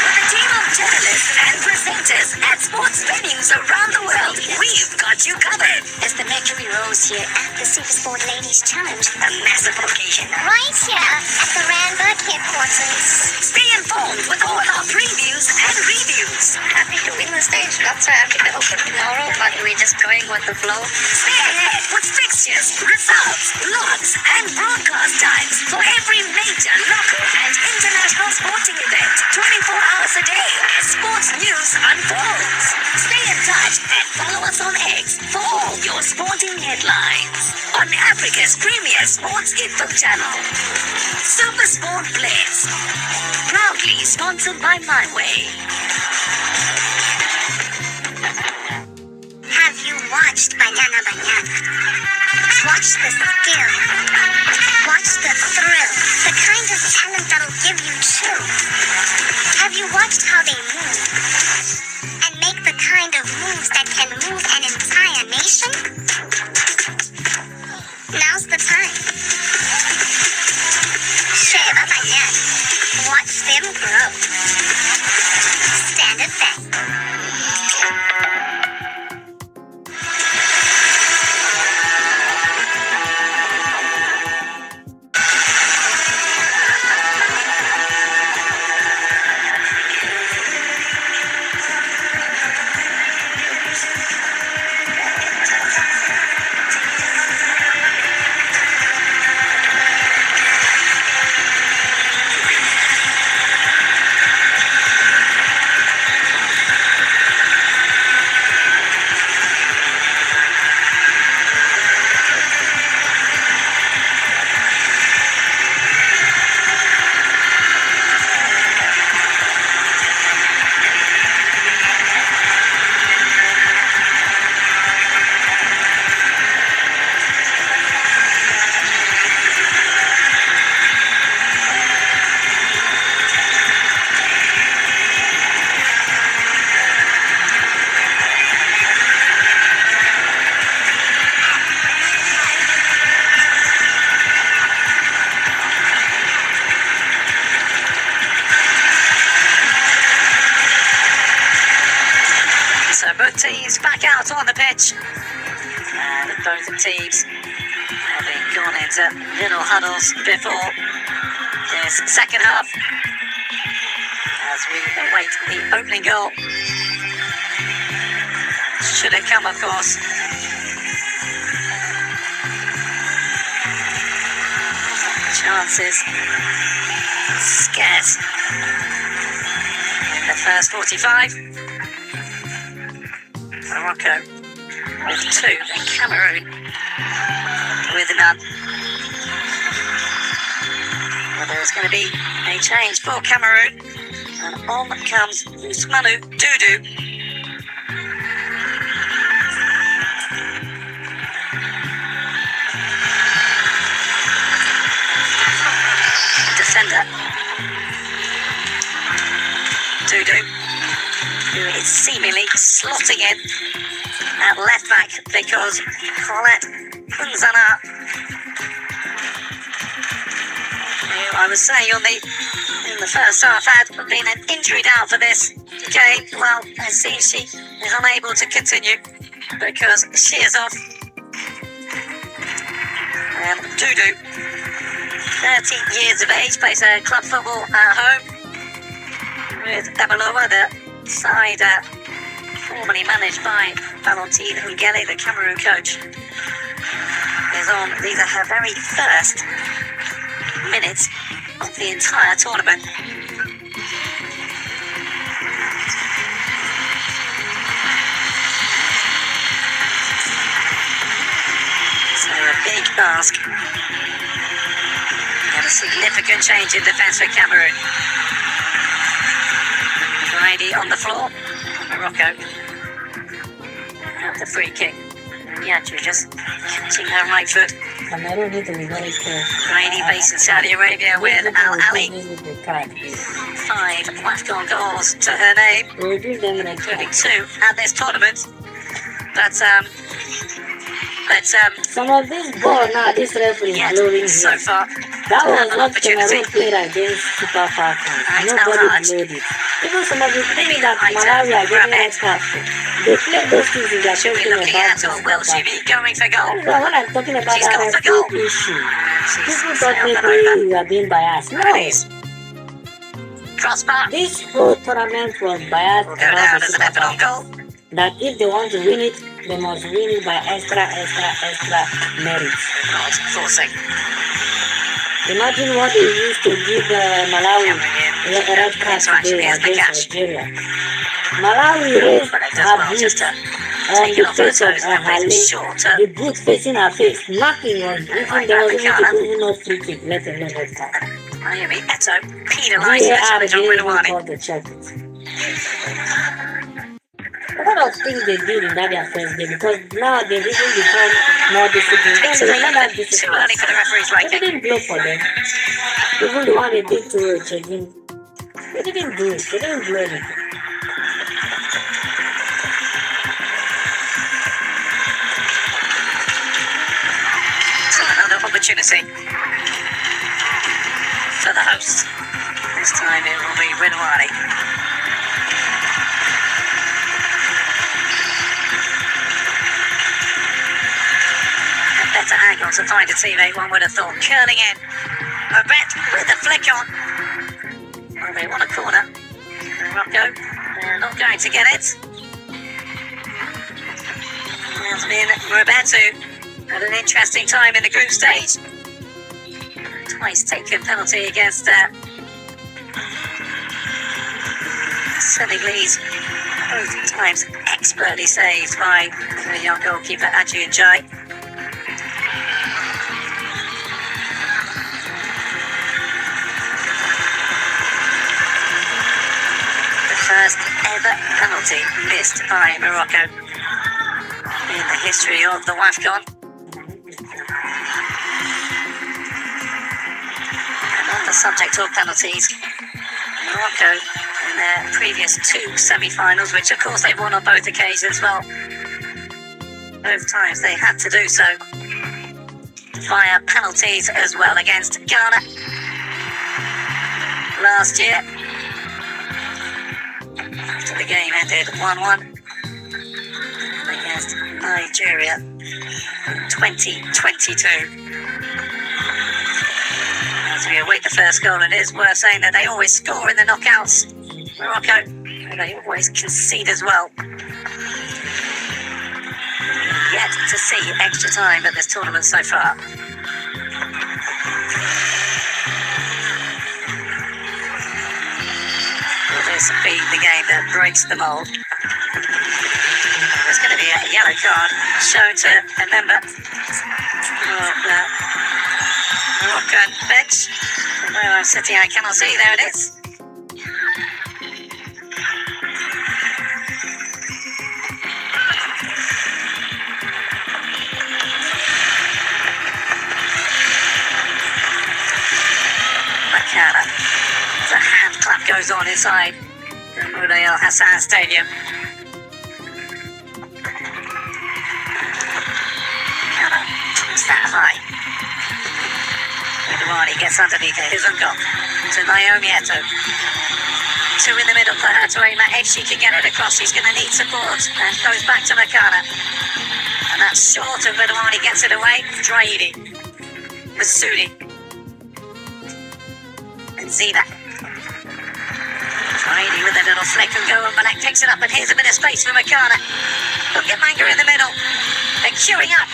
With a team of journalists and presenters at sports venues around the world, we've got you covered. As the Mercury rose here at the Supersport Ladies Challenge, A massive occasion. right here at the Randburg headquarters. Stay informed with all our previews and reviews. Happy to win the stage. Not so happy to open tomorrow, but we're just going with the flow. Stay ahead with fixtures, results, logs, and broadcast times for every major local and international sporting event 24 hours a day as sports news unfolds. Stay in touch and follow us on X for all your sporting headlines on Africa's premier sports info channel, Super Sport Blitz. Proudly sponsored by My Way. Have you watched Banyana Banyana? Watch the skill. Watch the thrill. The kind of talent that'll give you chill. Have you watched how they move? And make the kind of moves that can move an entire nation? Now's the time. Share Banyana. Watch them grow. Stand it back. pitch. And both teams having gone into little huddles before this second half as we await the opening goal. Should it come, of course. Chances scarce in the first 45. Morocco with 2, and Cameroon with none. Well, there's going to be a change for Cameroon, and on comes Ousmane Doudou. Defender Doudou, who is seemingly slotting in at left back because Colette Punzana, who I was saying in the first half had been an injury down for this game, well, it seems she is unable to continue because she is off. And Doudou, 13 years of age, plays her club football at home with Emaloa, the side formerly managed by Valentine Ungele, the Cameroon coach, is on. These are her very first minutes of the entire tournament. So a big ask and a significant change in defence for Cameroon. Brady on the floor. Morocco. Have the free kick. Yadju just catching her right foot. Cameroon need to be very careful. Brady facing Saudi Arabia with Al Ali. 5 5 Wafcon goals to her name, We'll give them an including extra. 2 at this tournament. But Some of this ball now, this referee is blowing yet so here. far, That was an what opportunity. Cameroon played against Super Falcons. Right, Nobody Al-Haj. played it. Even some of the things that Right, Malawi are getting Rabbit. red cards for. They played those things in their Should be talking looking about at, or will she be going for goal? When I'm talking about She's that gone for goal. referee issue, And she's people thought sailed it maybe over. we are being biased. No, Please. Crossbar. this whole tournament was biased Will go about down the as an Super effort on Falcons. goal. That if they want to win it, they must win it by extra merit. Not forcing. Imagine what they used to give Malawi a red card today against Nigeria. Malawi raised But it does her well boot just to on take the it off her face of toes and her with leg, shorter. the boot facing her face. Nothing was even there was even no free kick, let alone red card. Miami Eto penalised the VAR challenge on didn't even Rinawani. call to check it. A lot of things they did in that their first game because now they've even become more disciplined. Then they were not that Too disciplined. early for the referee's right They kick. didn't blow for them. Even the one they did to Chegin, they didn't do it. They didn't blow anything. So another opportunity for the hosts. This time it will be Rinawani. A better angle to find a teammate, one would have thought. Curling in. A bet with the flick on. Well, they want a corner. Morocco, they're not going to get it. There's been Roberto at an interesting time in the group stage. Twice taken penalty against Senegalese. Both times expertly saved by the young goalkeeper Adju Njai. The first ever penalty missed by Morocco in the history of the Wafcon. And on the subject of penalties, Morocco in their previous 2 semi-finals, which of course they won on both occasions, well, both times they had to do so via penalties as well against Ghana last year. After the game ended 1-1. They against Nigeria in 2022. As we await the first goal, it is worth saying that they always score in the knockouts. Morocco, and they always concede as well. Yet to see extra time at this tournament so far. Will this be the game that breaks the mould? There's going to be a yellow card shown to a member of the Moroccan bench. Where I'm sitting, I cannot see. There it is. The hand clap goes on inside the Moulay El Hassan Stadium. It's that high. Edouard gets underneath it. His uncle to Naomi Eto'o. Two in the middle for her to aim at. If she can get it across, she's going to need support. And goes back to Makana. And that's short of Edouard. Gets it away. Draidi. Masudi. Zina. Draidi with a little flick and go, and Malek picks it up, and here's a bit of space for Makana. Look at Manga in the middle. They're queuing up.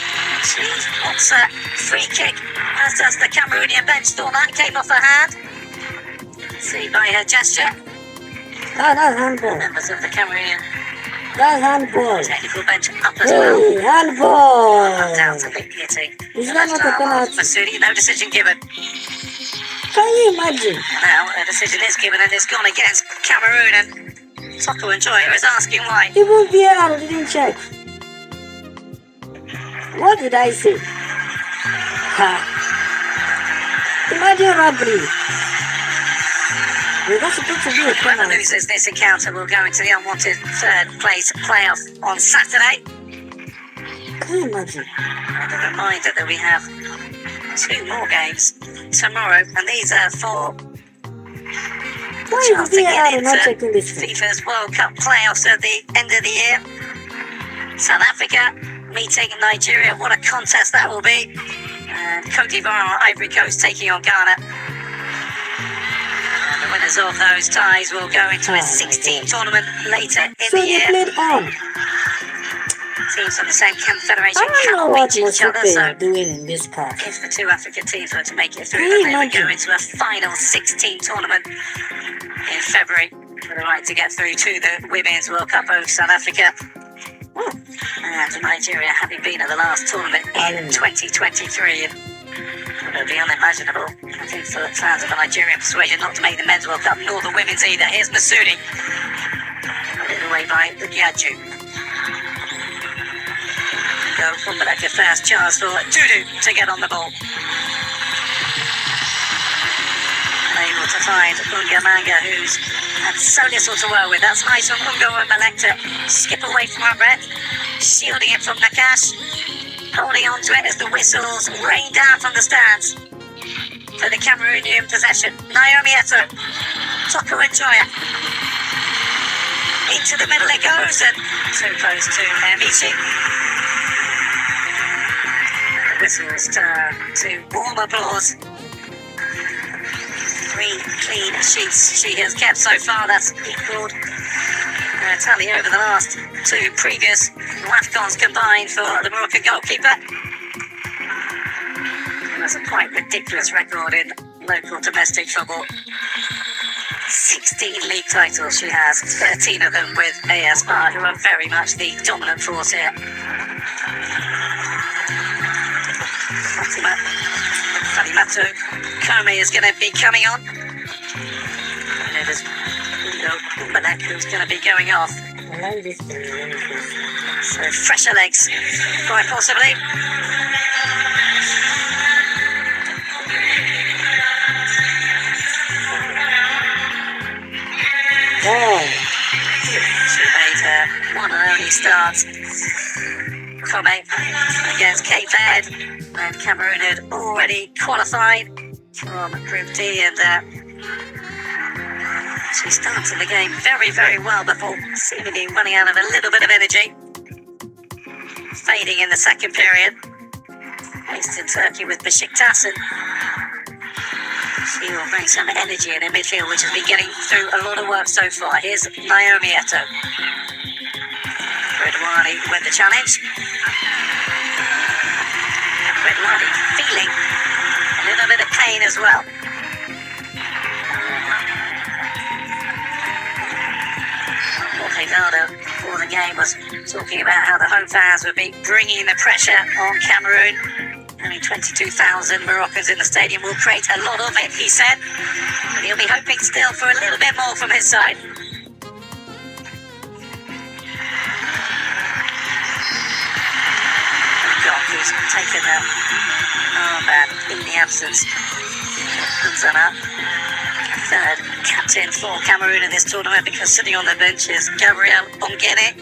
She wants a free kick, as does the Cameroonian bench. Thought that came off her hand. See by her gesture. Oh, that's handball. Members of the Cameroonian That's handball. technical bench up as well. Hey, handball. Down to Big Kitty. Is that not a penalty? Masudi, no decision given. Can you imagine? Now a decision is given, and it's gone against Cameroon, and Toko Enjoyer is asking why. Even VR didn't check. What did I say? Ha. Imagine robbery. We're not supposed to be a Whoever penalty. loses this encounter will go into the unwanted third place playoff on Saturday. Can you imagine? And a reminder that we have 2 more games tomorrow, and these are for Why chance is to get VR not into checking this thing? FIFA's World Cup playoffs at the end of the year. South Africa meeting Nigeria. What a contest that will be. And Cote d'Ivoire, Ivory Coast taking on Ghana. And the winners of those ties will go into a 16 tournament later in So the they year. played on. Teams from the same confederation I don't know cannot what reach each other, Mosupe so are doing in this part. if the 2 African teams were to make it through, Can then you they would go imagine? into a final 16 tournament in February for the right to get through to the Women's World Cup of South Africa. And Nigeria having been at the last tournament in 2023. It would be unimaginable, I think, for fans of the Nigerian persuasion not to make the Men's World Cup nor the Women's either. Here's Masudi. Put away by Yaju. Go from the first chance for Dudu to get on the ball. Able to find Unga Manga, who's had so little to work with. That's nice from Unga and Malek to skip away from her breath, shielding it from Nakash, holding on to it as the whistles rain down from the stands for the Cameroonian possession. Naomi Eto'o, Toko Enjoyer. Into the middle it goes, and too close to Amici. Whistles turn to warm applause. 3 clean sheets she has kept so far. That's equalled her tally over the last 2 previous Wafcons combined for the Moroccan goalkeeper. And that's a quite ridiculous record in local domestic football. 16 league titles she has, 13 of them with AS Bar, who are very much the dominant force here. Fatimatu Kome is going to be coming on. And it is Malek who's going to be going off. I like this thing. So fresher legs, quite possibly. Oh, She made her one and only start. Kome against Cape Verde, and Cameroon had already qualified from Group D, and she started the game very, very well before seemingly running out of a little bit of energy. fading in the second period. Based in Turkey with Besiktas, and she will bring some energy in her midfield, which has been getting through a lot of work so far. Here's Naomi Eto. Redouane with the challenge. Redouane feeling a little bit of pain as well. Jorge before the game was talking about how the home fans would be bringing the pressure on Cameroon. Only 22,000 Moroccans in the stadium will create a lot of it, he said. But he'll be hoping still for a little bit more from his side. Who's taken the armband in the absence of Kunzana. Third captain for Cameroon in this tournament, because sitting on the bench is Gabriel Ongene,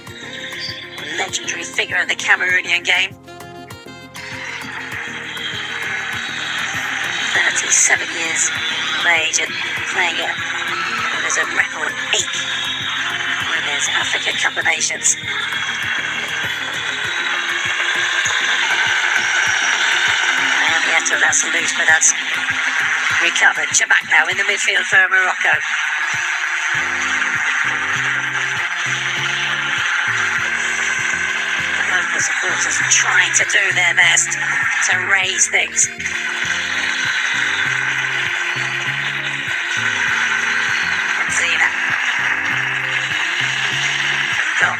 legendary figure of the Cameroonian game. 37 years of age and playing it. There's a record 8 Women's Africa Cup of Nations. That's loose, but that's recovered. Chabak now in the midfield for Morocco. The local supporters trying to do their best to raise things. Zina. Got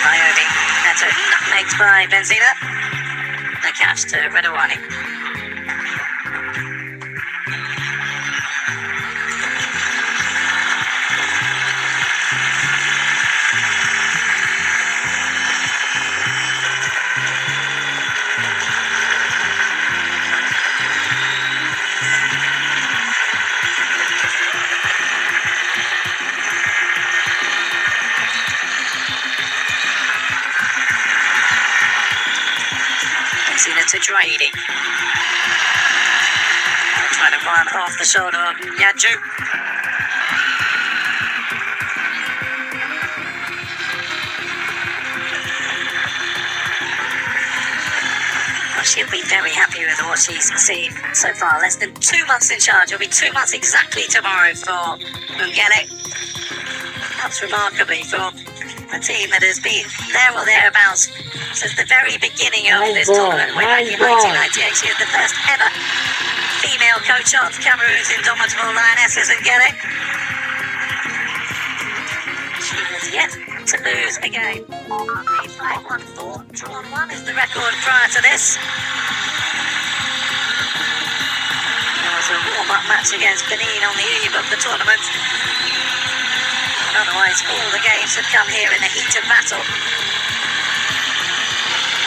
Naomi Eto, nutmegged by Benzina. The catch to Redouane. To Draidi. Trying to run off the shoulder of Yadju. Well, she'll be very happy with what she's seen so far. Less than 2 months in charge. It'll be 2 months exactly tomorrow for Ungele. That's remarkably for a team that has been there or thereabouts since the very beginning of this tournament. Way back in 1998, she is the first ever female coach of Cameroon's indomitable Lionesses and Gele. She has yet to lose a game. 5-1-4, drawn 1 is the record prior to this. There was a warm-up match against Benin on the eve of the tournament. Otherwise, all the games had come here in the heat of battle.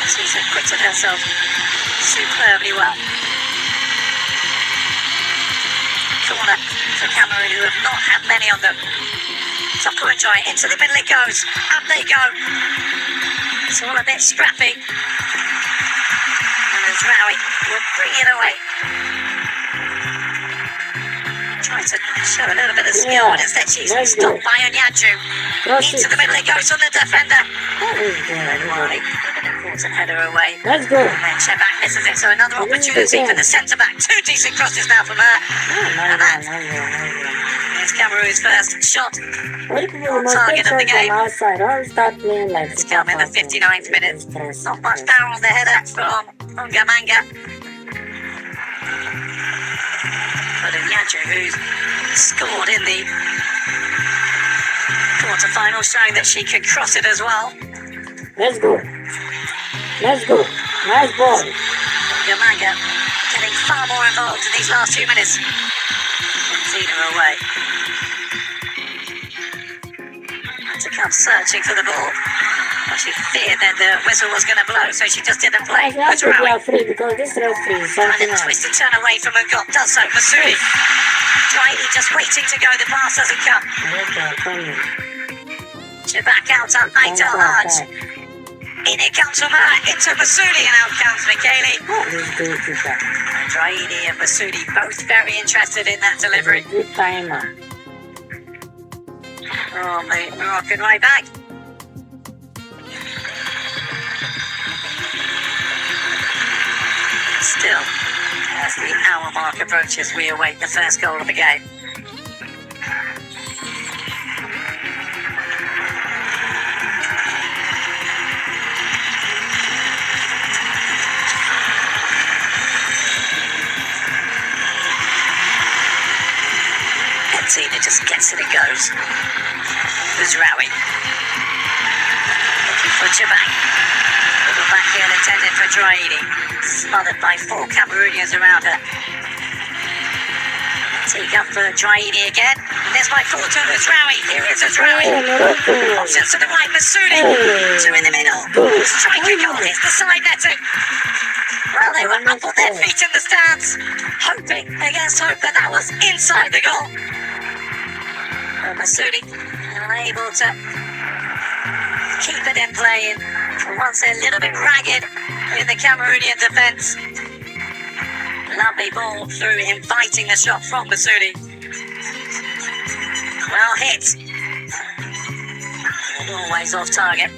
She's acquitted herself superbly well. Corner for Cameroon, who have not had many of them. Toko and Joy into the middle it goes. Up they go. It's all a bit scrappy. And Azraoui will bring it away. Trying to show a little bit of skill, but instead she's stopped by Onyadju. Into the middle it goes on the defender. Redouane with an important header away. Let's go. And then Chebak misses it, so another opportunity for the centre-back. 2 decent crosses now from her. And that is Cameroon's first shot on target of the game. It's come in the 59th minute. Not much power on the header from Ongamanga. But Onyadju, who's scored in the quarter-final, showing that she can cross it as well. Let's go. Let's go. Nice ball. Ongamanga getting far more involved in these last few minutes. Zina away. Had to come searching for the ball. But she feared that the whistle was going to blow, so she just didn't play. That's we are free because this referee is something else. Twisted turn away from Ngot, does so. Masudi. Draidi just waiting to go, the pass doesn't come. Chebak out on Aitel Haj. In it comes from her, into Masudi, and out comes Michele. Draidi and Masudi both very interested in that delivery. Good timer. on the Moroccan right back. Still, as the hour mark approaches, we await the first goal of the game. It just gets it and goes. Uzraoui. Looking for Chibang. Little backheel intended for Draidi. Smothered by 4 Cameroonians around her. Take up for Draidi again. And there's my full to Uzraoui. Here is Uzraoui. Options to the right, Masudi. 2 in the middle. Striking goal. It's the side netting. Well, they were up on their feet in the stands. Hoping against hope that was inside the goal. Masudi unable to keep it in play. For once, a little bit ragged in the Cameroonian defence. Lovely ball through, inviting the shot from Masudi. Well hit. Always off target.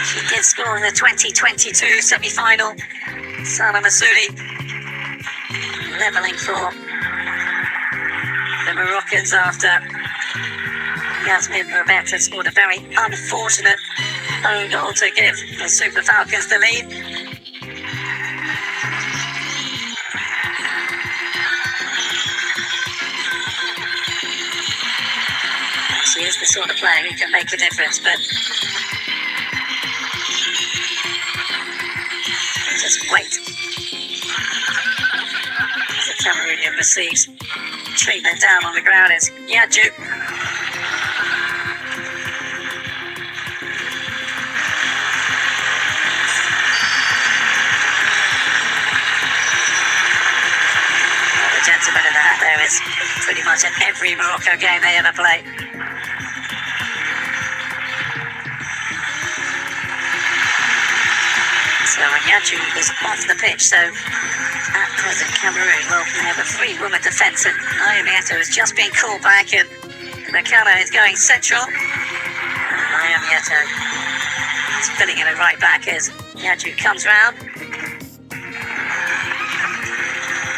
She did score in the 2022 semi-final. Sana Masudi levelling for the Moroccans after Yasmin Roberta scored a very unfortunate own goal to give the Super Falcons the lead. She is the sort of player who can make a difference, but just wait. The Cameroonian receives treatment down on the ground is Yaju. The gentleman in the hat there is pretty much in every Morocco game they ever play. So Yaju is off the pitch, so at present Cameroon will have a 3-woman defence, and Naomi Eto'o has just been called back, and Nakano is going central. Naomi Eto'o is filling in a right back as Yaju comes round.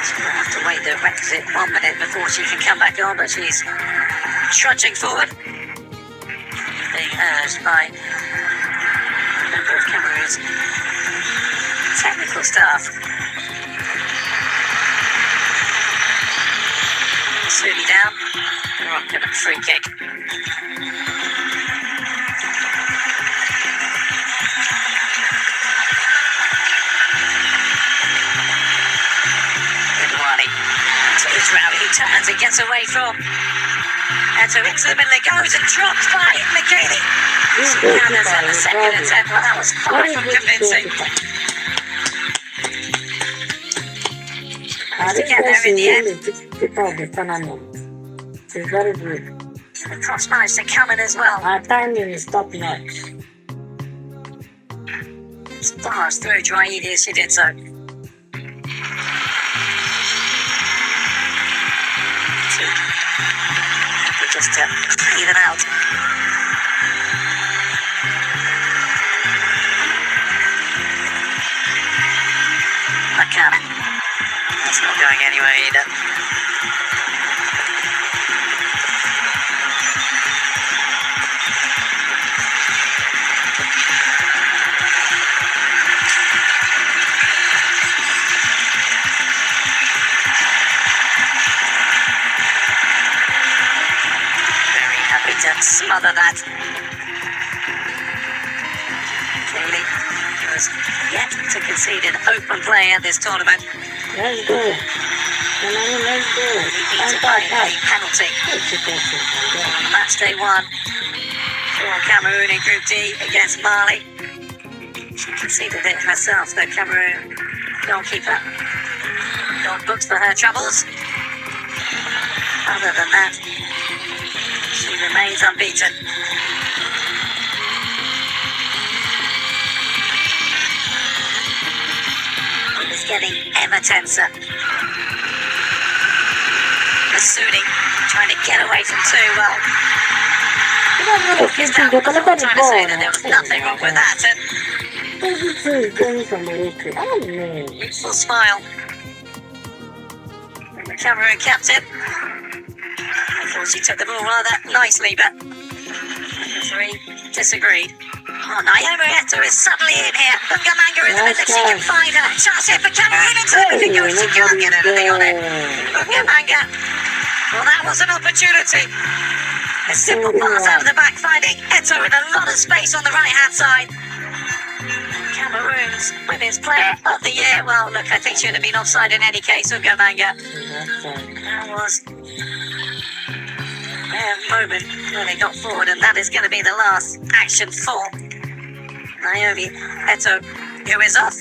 She'll have to wait the requisite 1 minute before she can come back on, but she's trudging forward, being urged by a member of Cameroon's technical staff. Masudi down. Morocco free kick. Idwani to Uzraoui, who turns and gets away from Eto'o into the middle. It goes and drops by Mikeli. Gathers at the second attempt, but that was far from convincing. To get there in the end. It's very good. The cross managed to come in as well. Our timing is top notch. Stars through Draidi as she did so. Just to even out. McCann. That's not going anywhere either. To smother that. Kaylee was yet to concede an open play at this tournament. Let's go. Let's go. Needs to play a penalty on match day 1 for Cameroon in Group D against Mali. She conceded it herself, the Cameroon goalkeeper. God books for her troubles. Other than that, she remains unbeaten. It is getting ever tenser. Masudi trying to get away from two. Well, He's now trying to trying to say that there was nothing wrong with that. And going from Morocco. I don't know. youthful smile from the Cameroon captain. I thought she took the ball rather nicely, but the three disagreed. Oh, Naomi Eto is suddenly in here. Bungamanga in the middle. She can find her. Chance here for Cameroon. It's everything goes. She can't get anything on it. Bungamanga. Well, that was an opportunity. A simple pass out of the back, finding Eto with a lot of space on the right-hand side. Cameroon's Women's Player of the Year. Well, look, I think she would have been offside in any case. Bungamanga. That was their moment when they got forward, and that is going to be the last action for Naomi Eto, who is off.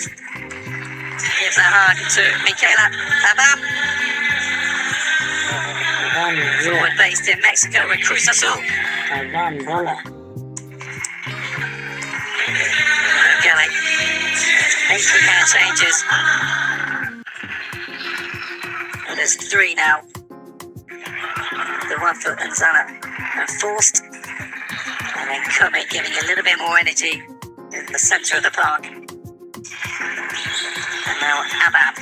Gives a hug to Michaela Abam. Forward based in Mexico with Cruz Azul. Kelly. 8 man changes. And there's 3 now. The one for Zana and forced. And then Kome giving a little bit more energy in the centre of the park. And now Abab.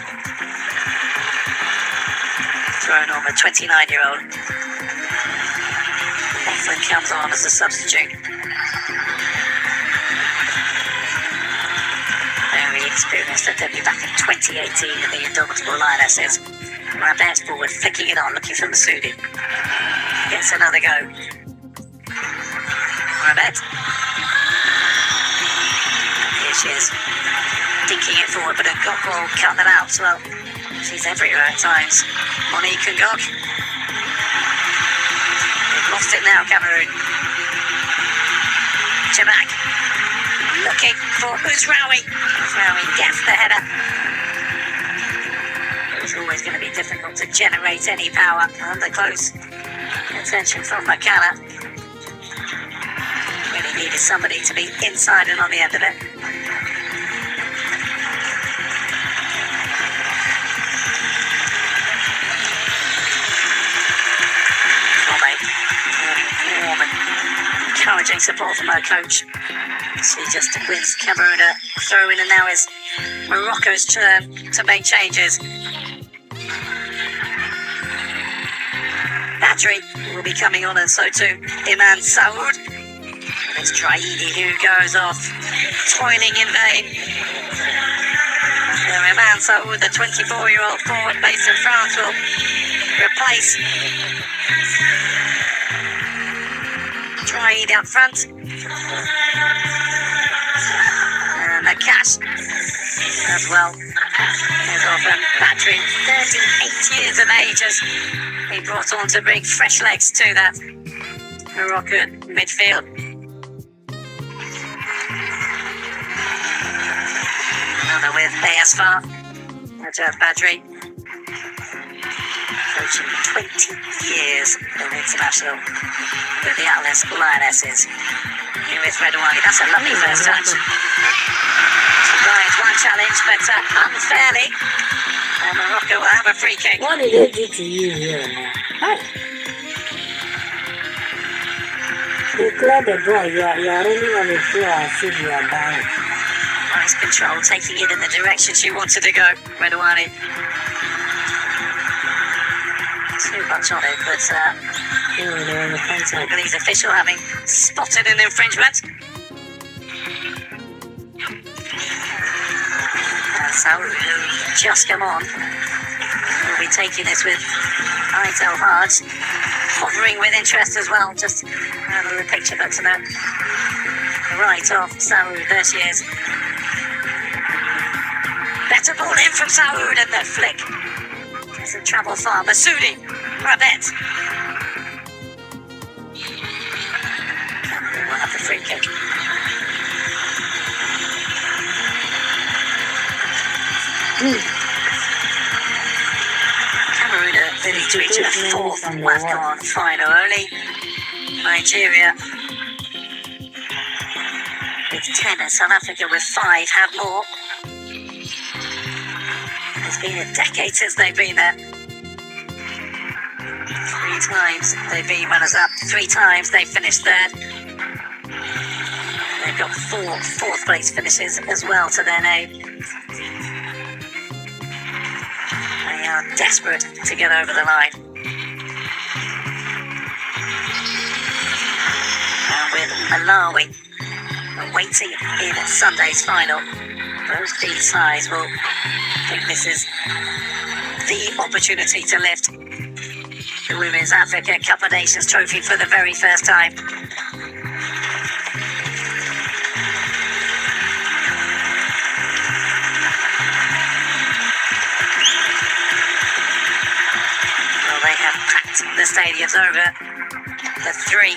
Thrown on the 29-year-old. Laughlin comes on as a substitute. Very experienced at debut back in 2018 in the Indomitable Lionesses. Rabet forward, flicking it on, looking for Masudi. Gets another go. Rabet. Here she is. Dinking it forward, but a got ball cut that out. Well, she's everywhere at times. Monique Ngok. They've lost it now, Cameroon. Chabak. Looking for Uzraoui. Uzraoui gets the header. It's always going to be difficult to generate any power under close attention from Makala. Really needed somebody to be inside and on the end of it. Warm and encouraging support from her coach. She just wins Cameroon a throw in, and now is Morocco's turn to make changes. Badri will be coming on, and so too Iman Saoud. It's Traidi who goes off, toiling in vain. Iman Saoud, the 24-year-old forward based in France, will replace Traidi up front. And the cash as well is off, and Badri, 38 years of age, has been brought on to bring fresh legs to that Moroccan midfield. Another with Bayasfar. Najat Badri. Coaching 20 years of international with the Atlas Lionesses. Here with Redouane. That's a lovely first touch. Right, one challenge, but unfairly. And Morocco will have a free kick. What did they do to you here, man? Hi. They clear the ball. You are running on the floor as if you are down. Nice control, taking it in the direction she wanted to go. Redouane. Too much on it, but Congolese official having spotted an infringement. And Saoud, who just come on, will be taking this with Aitel Hard, hovering with interest as well. Just another picture, but to the right of Saoud. There she is. Better ball in from Saoud, and the flick doesn't travel far. Masudi, Rabet. Cameroon will have the free kick. Cameroon are ready to reach a 4th Wafcon final. Only Nigeria with 10 and South Africa with 5 have more. It's been a decade since they've been there. 3 times they've been runners-up. 3 times they've finished third. They've got 4 fourth-place finishes as well to their name. They are desperate to get over the line. And with Malawi waiting in Sunday's final, those these sides will think this is the opportunity to lift the Women's Africa Cup of Nations trophy for the very first time. Well, they have packed the stadiums over the 3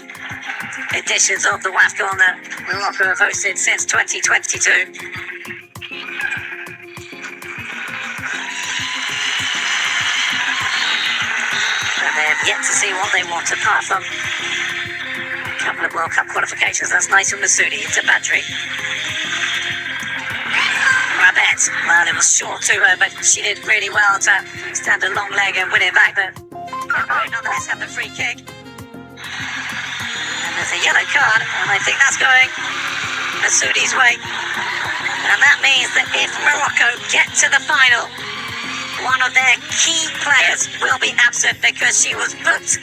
editions of the Wafcon that Morocco have hosted since 2022. And they have yet to see what they want apart from a couple of World Cup qualifications. That's nice from Masudi to Badri. Rabet, well, it was short to her, but she did really well to stand a long leg and win it back. But nonetheless, have the free kick. And there's a yellow card, and I think that's going Masudi's way. And that means that if Morocco get to the final, one of their key players will be absent because she was booked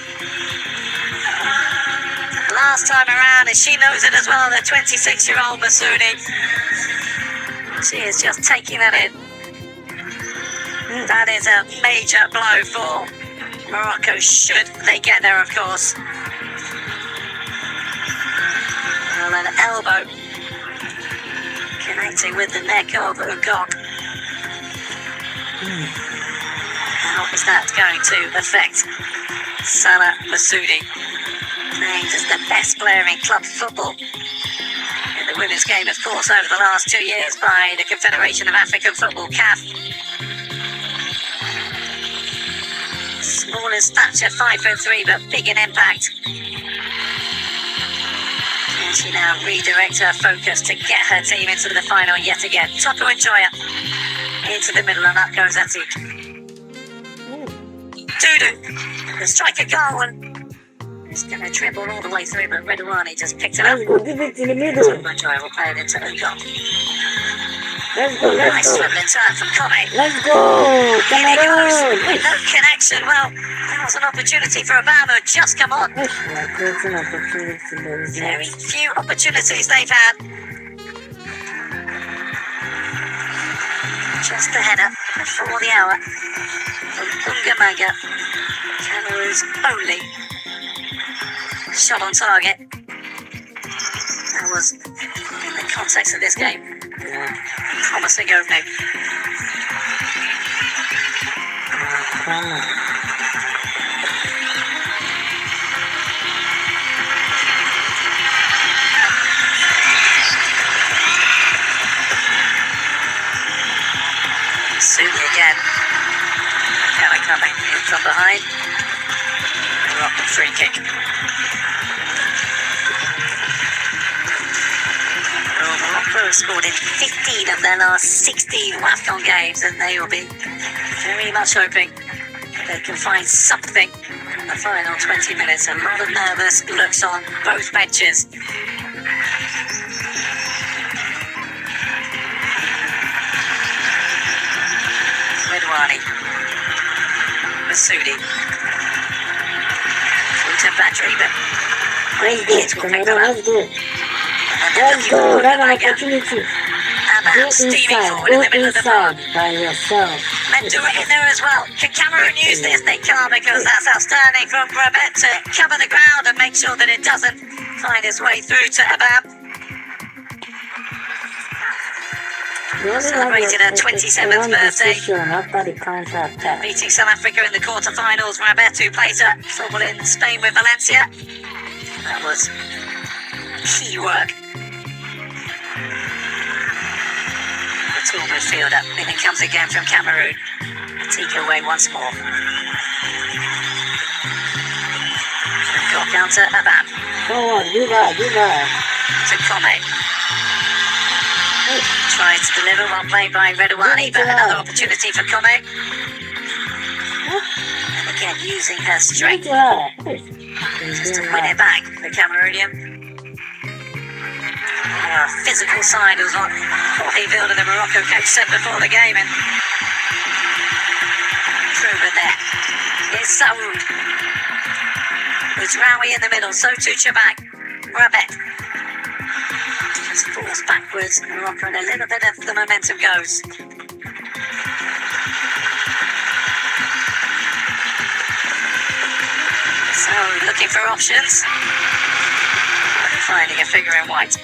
last time around, and she knows it as well, the 26-year-old Masudi. She is just taking that in. That is a major blow for Morocco, should they get there, of course. Well, an elbow connecting with the neck of Ugok. How is that going to affect Salah Masudi, named as the best player in club football in the women's game, of course, over the last 2 years by the Confederation of African Football, CAF. Small in stature, 5'3", but big in impact. Can she now redirect her focus to get her team into the final yet again? Toko and Joya into the middle, and up goes Atik. Dudu, the striker goal, and it's going to dribble all the way through, but Redouane just picked it up. Let's go, give it in the middle. Toko and Joya will play it into Ugok. Let's go, let's Nice go. swiveling turn from Kone. Let's go, Cameroon. No connection. Well, that was an opportunity for Obama just come on. That's an opportunity, but it's Very not. few opportunities they've had. Just the header for the hour from Ungamanga, Cameroon's only shot on target. That was, in the context of this game, promising opening. Come on. Sudi again. Kelly coming in from behind. Morocco free kick. Well, Morocco have scored in 15 of their last 16 Wafcon games, and they will be very much hoping they can find something in the final 20 minutes. A lot of nervous looks on both benches. Redouane, Masudi, through to Badri, but Let's kids go, will pick Cameroon, them up. let's go. And then Let's looking go, forward have an at Manga. opportunity. About Go steaming inside, forward in go the middle of the park. inside by yourself. Meant to it in there as well. Can Cameroon use this? They can't, because that's outstanding from Rabet to cover the ground and make sure that it doesn't find its way through to Abab. They only Celebrated her have 27th one birthday. decision after the counter attack. Beating South Africa in the quarterfinals. Rabet, who plays at football in Spain with Valencia. That was key work. The tall midfielder. And it comes again from Cameroon. Tika away once more. Got down to Abab. Go on, do that, do that. To Kone. Tries to deliver, well played by Redouane, but another opportunity for Kone. And again, using her strength Look at her. just to win it back, the Cameroonian. Physical side was what he built in the Morocco coach said before the game, and proven there. Here's Saoud. With Rawi in the middle, so too Chabak. Rabet. Just falls backwards, Morocco, and a little bit of the momentum goes. So, looking for options. Finding a figure in white. So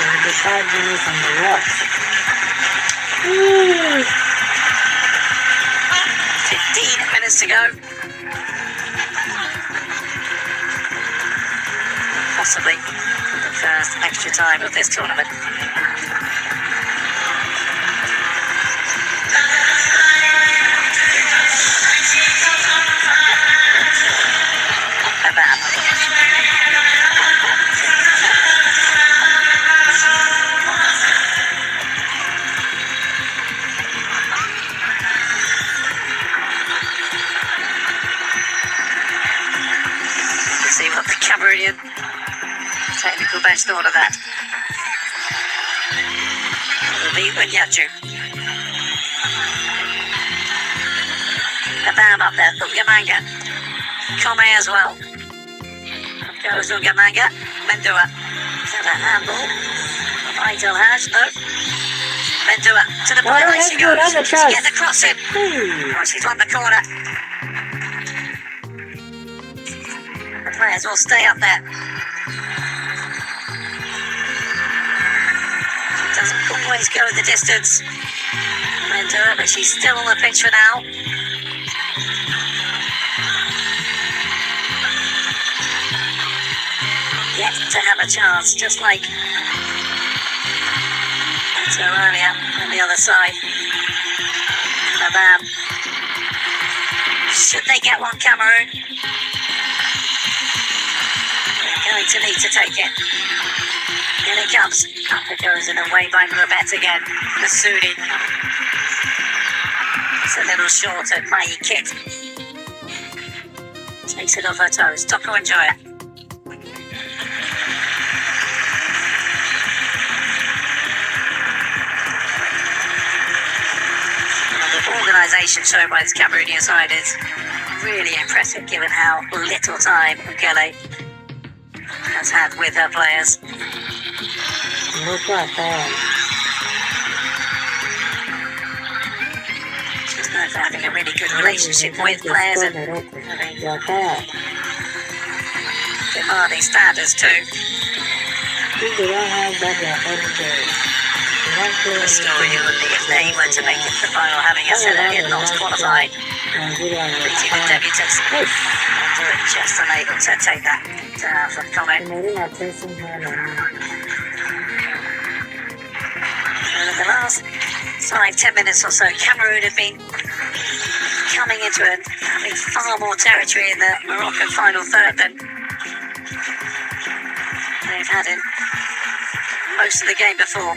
the 5 minutes on the watch. 15 minutes to go. Possibly the first extra time of this tournament. See what the Cameroonian technical bench thought of that. It'll be Unyaju. Abam up there, Ungamanga. Kome as well. Goes Ungamanga. Mendua. Is that a handball? Right, El Haj, no. Mendua to the ball. She goes. She's getting the cross in. Oh, she's won the corner. The players will stay up there. Doesn't always go the distance. Mendua, but she's still on the pitch for now. Yet to have a chance, just like so earlier on the other side. Abab. Should they get one, Cameroon? They're going to need to take it. Here it comes. Up it goes and away by Grabet again. Masudi. It's a little shorter. Mai Kit. Takes it off her toes. Toko Enjoyer. The organisation shown by this Cameroonian side is really impressive given how little time Ukele has had with her players. Look at that. She's known for having a really good relationship with players and having demanding standards too. If they don't have that, they're everyday. The story would be if they were to make it to the final, having a said earlier not qualified, beating the debutants, and just unable to take that from comment. And in the last 5-10 minutes or so, Cameroon have been coming into it, having far more territory in the Moroccan final third than they've had in most of the game before.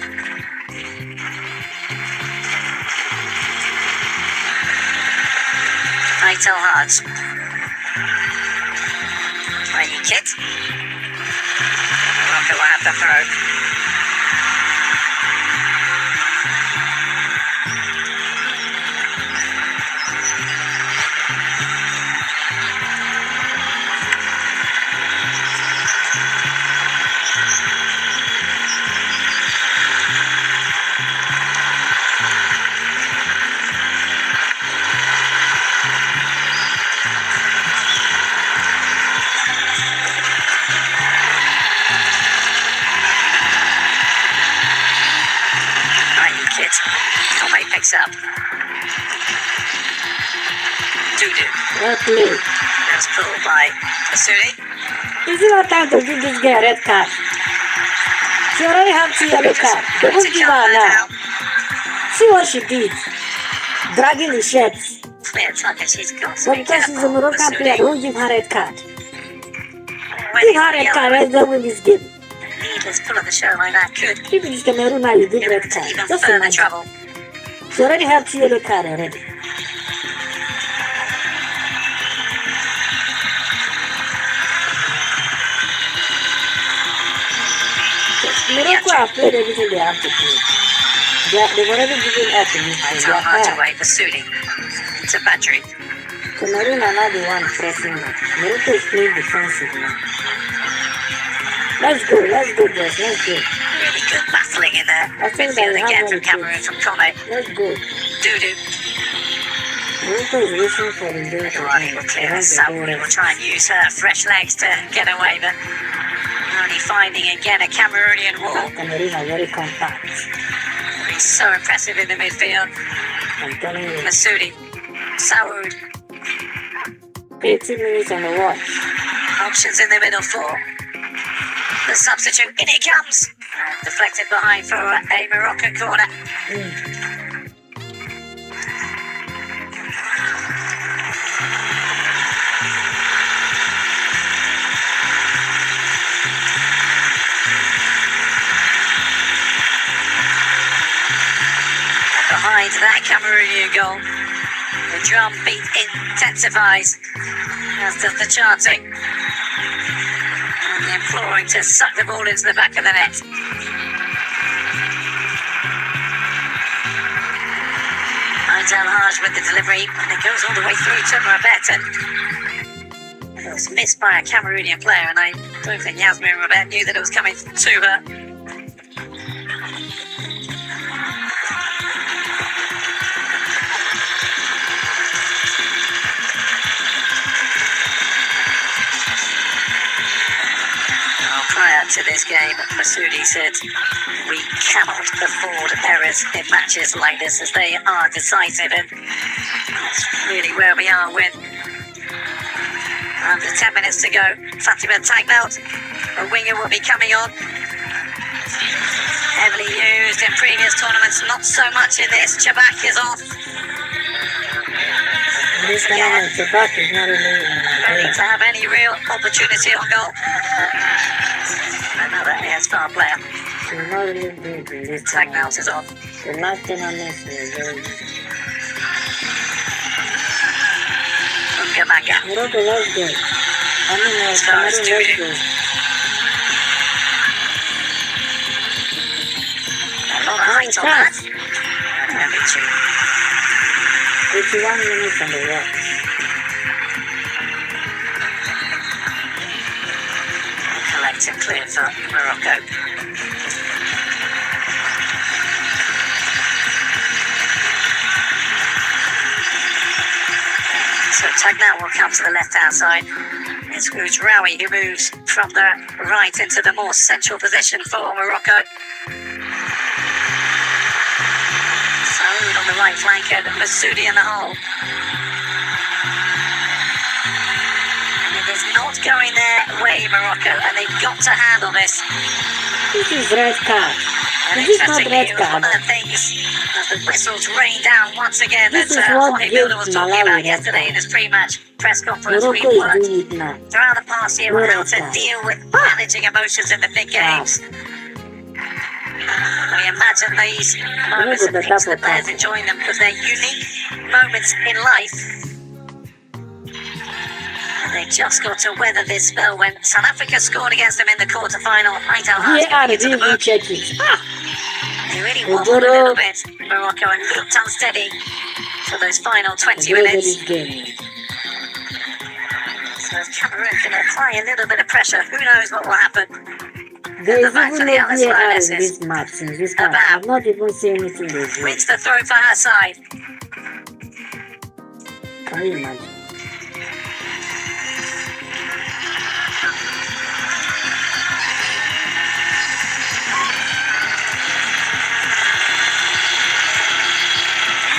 Aitel Hards. Playing Kit. Morocco will have the throw. Picks up. Dudu. That's pulled by Masudi. Is it not time to give this guy a red card? She already has 2 yellow cards. They won't give her now. See what she did. Dragging the shirts. clear target. She's got to be Because she's a careful. Moroccan player, Masudi. don't give her a red card. When Give is her a the red yellow? card, let's go win this game. Needless pull of the show like that could If it's Cameroon now, you give red card. even Just further imagine. trouble. She already have 2 yellow card already. Morocco have played everything they have to play. They've already given up in this game. It's They all are hard tired. away for Sudi. To Badri. Cameroon are not the one pressing them. Morocco is playing defensive now. Let's go, boys, let's go. Really good battling in there. I think that Midfield we have again one from to Cameroon from Kone. Let's go. Dudu. Morocco is wishing for the game to Ronnie will end. clear They us. want the Saudi goal. will try and use her fresh legs to get away, but only finding again a Cameroonian wall. Cameroon are very compact. He's so impressive in the midfield. I'm telling you. Masudi. Saoud. 18 minutes on the watch. Options in the middle for the substitute. In he comes. And deflected behind for a Moroccan corner. Behind that Cameroonian goal, the drum beat intensifies, as does the chanting, and the imploring to suck the ball into the back of the net. Aydel Haj with the delivery, and it goes all the way through to Rabet, and it was missed by a Cameroonian player, and I don't think Yasmin Rabet knew that it was coming to her. Prior to this game, Masudi said, "We cannot afford errors in matches like this as they are decisive," and that's really where we are with under 10 minutes to go. Fatima Tagnelt, a winger, will be coming on. Heavily used in previous tournaments, not so much in this. Chabak is off. This tournament, the back is not really Ready to have any real opportunity on goal. Another AS-star player. She's not really big in this Tagnelt tournament. is off. The last tournament was very good. Gamaga. Morocco, let's go. I mean, Cameroon, let's go. A lot of height on that. And it's 81 minutes on the watch. collective clear for Morocco. So Tagnat will come to the left-hand side. It's Rawi who moves from the right into the more central position for Morocco. Saoud on the right flank and Masudi in the hole. And it is not going their way, Morocco, and they've got to handle this. This is red card. And This is not interestingly, red it was one card. of the things as the whistles rain down once again This that is what Jorge gives Milner was talking Malawi about red yesterday card. in his pre-match press conference. Morocco We is worked doing it now. throughout the past year on Red how to card. deal with managing emotions in the big games. We imagine these moments Look of at the peace, the double players tap. enjoying them because they're unique moments in life. And they just got to weather this spell when South Africa scored against them in the quarter-final. Aydel Haj VAR coming into the didn't even book. check it. They really They wobbled a got little up. bit, Morocco, and looked unsteady for those final 20 Look at minutes. this game. So if Cameroon can apply a little bit of pressure, who knows what will happen. There is back even to the no other VAR side, in this this match since this match. About. I've not even seen anything they do. Wins the throw for her side. Can you imagine?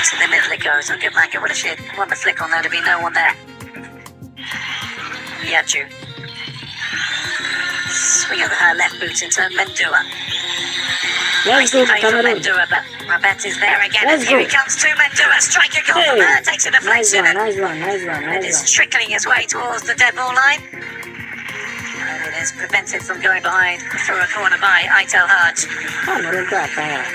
To the middle it goes. I'll give Manga what if she had won the flick on there, there'd be no one there. Yaju. Swing of her left boot into Mendua. Let's go, Nicely played from Cameroon. Mendua, but Rabet is there again. Let's And here go. he comes to Mendua. Striker goal from Hey. her. Takes a Nice deflection. one, And nice one, nice one, it nice is one. trickling its way towards the dead ball line. And it is prevented from going behind through a corner by Aitel Haj. Cameroon to attack.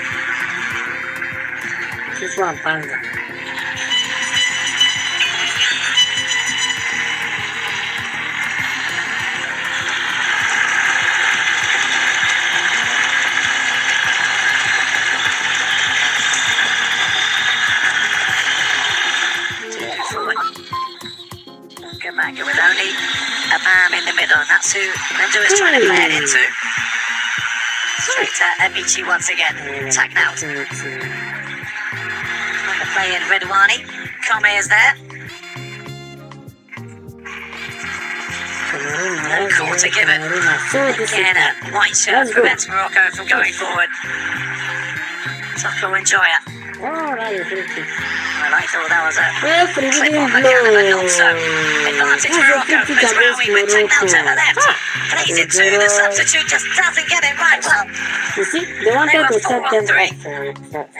This one, Panza. Forward. Gamanga with only a man in the middle, and that's who Mendua is trying to play it into. Straight to Amici once again. Attack now. Trying to play in Redouani. Kome is there. No call to give it. Again, a white shirt prevents Morocco from going forward. Toko Enjoyer. Oh, that is really good. Well, I thought that was a Referee clip didn't on the camera, but not so. blow. Advantage That's a Morocco. good kick It's against Rawi with take now to her Morocco. left. Plays it to the substitute, just doesn't get it right. Well, You see, they wanted to set them up for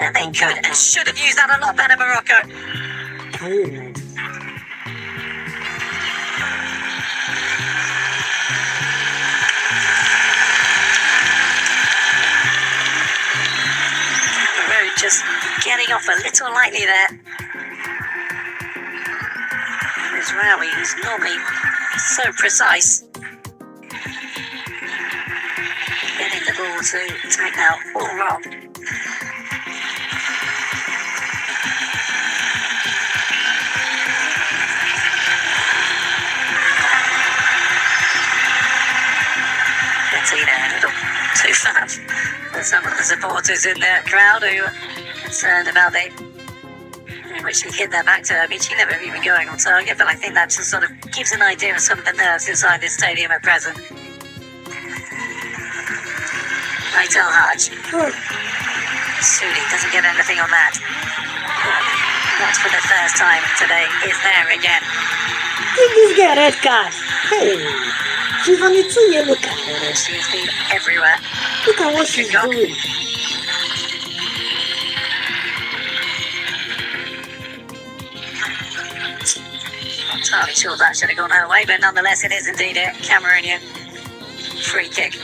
and they could and should have used that a lot better, Morocco. Can you imagine? Cameroon just getting off a little lightly there. There's Rawi, who's normally so precise. Getting the ball to take out all wrong. Bettina, a little too fast for some of the supporters in the crowd who are concerned about the in which he hit their back to her. I mean, she never even going on target, but I think that just sort of gives an idea of some of the nerves inside this stadium at present. Aitel Haj. Sudi doesn't get anything on that. Not for the first time today. Is there again. Did this get a red card? Hey, she's only 2 yellow cards. She's been everywhere. Look at what she's doing. Not entirely sure that should have gone her way, but nonetheless it is indeed a Cameroonian free kick.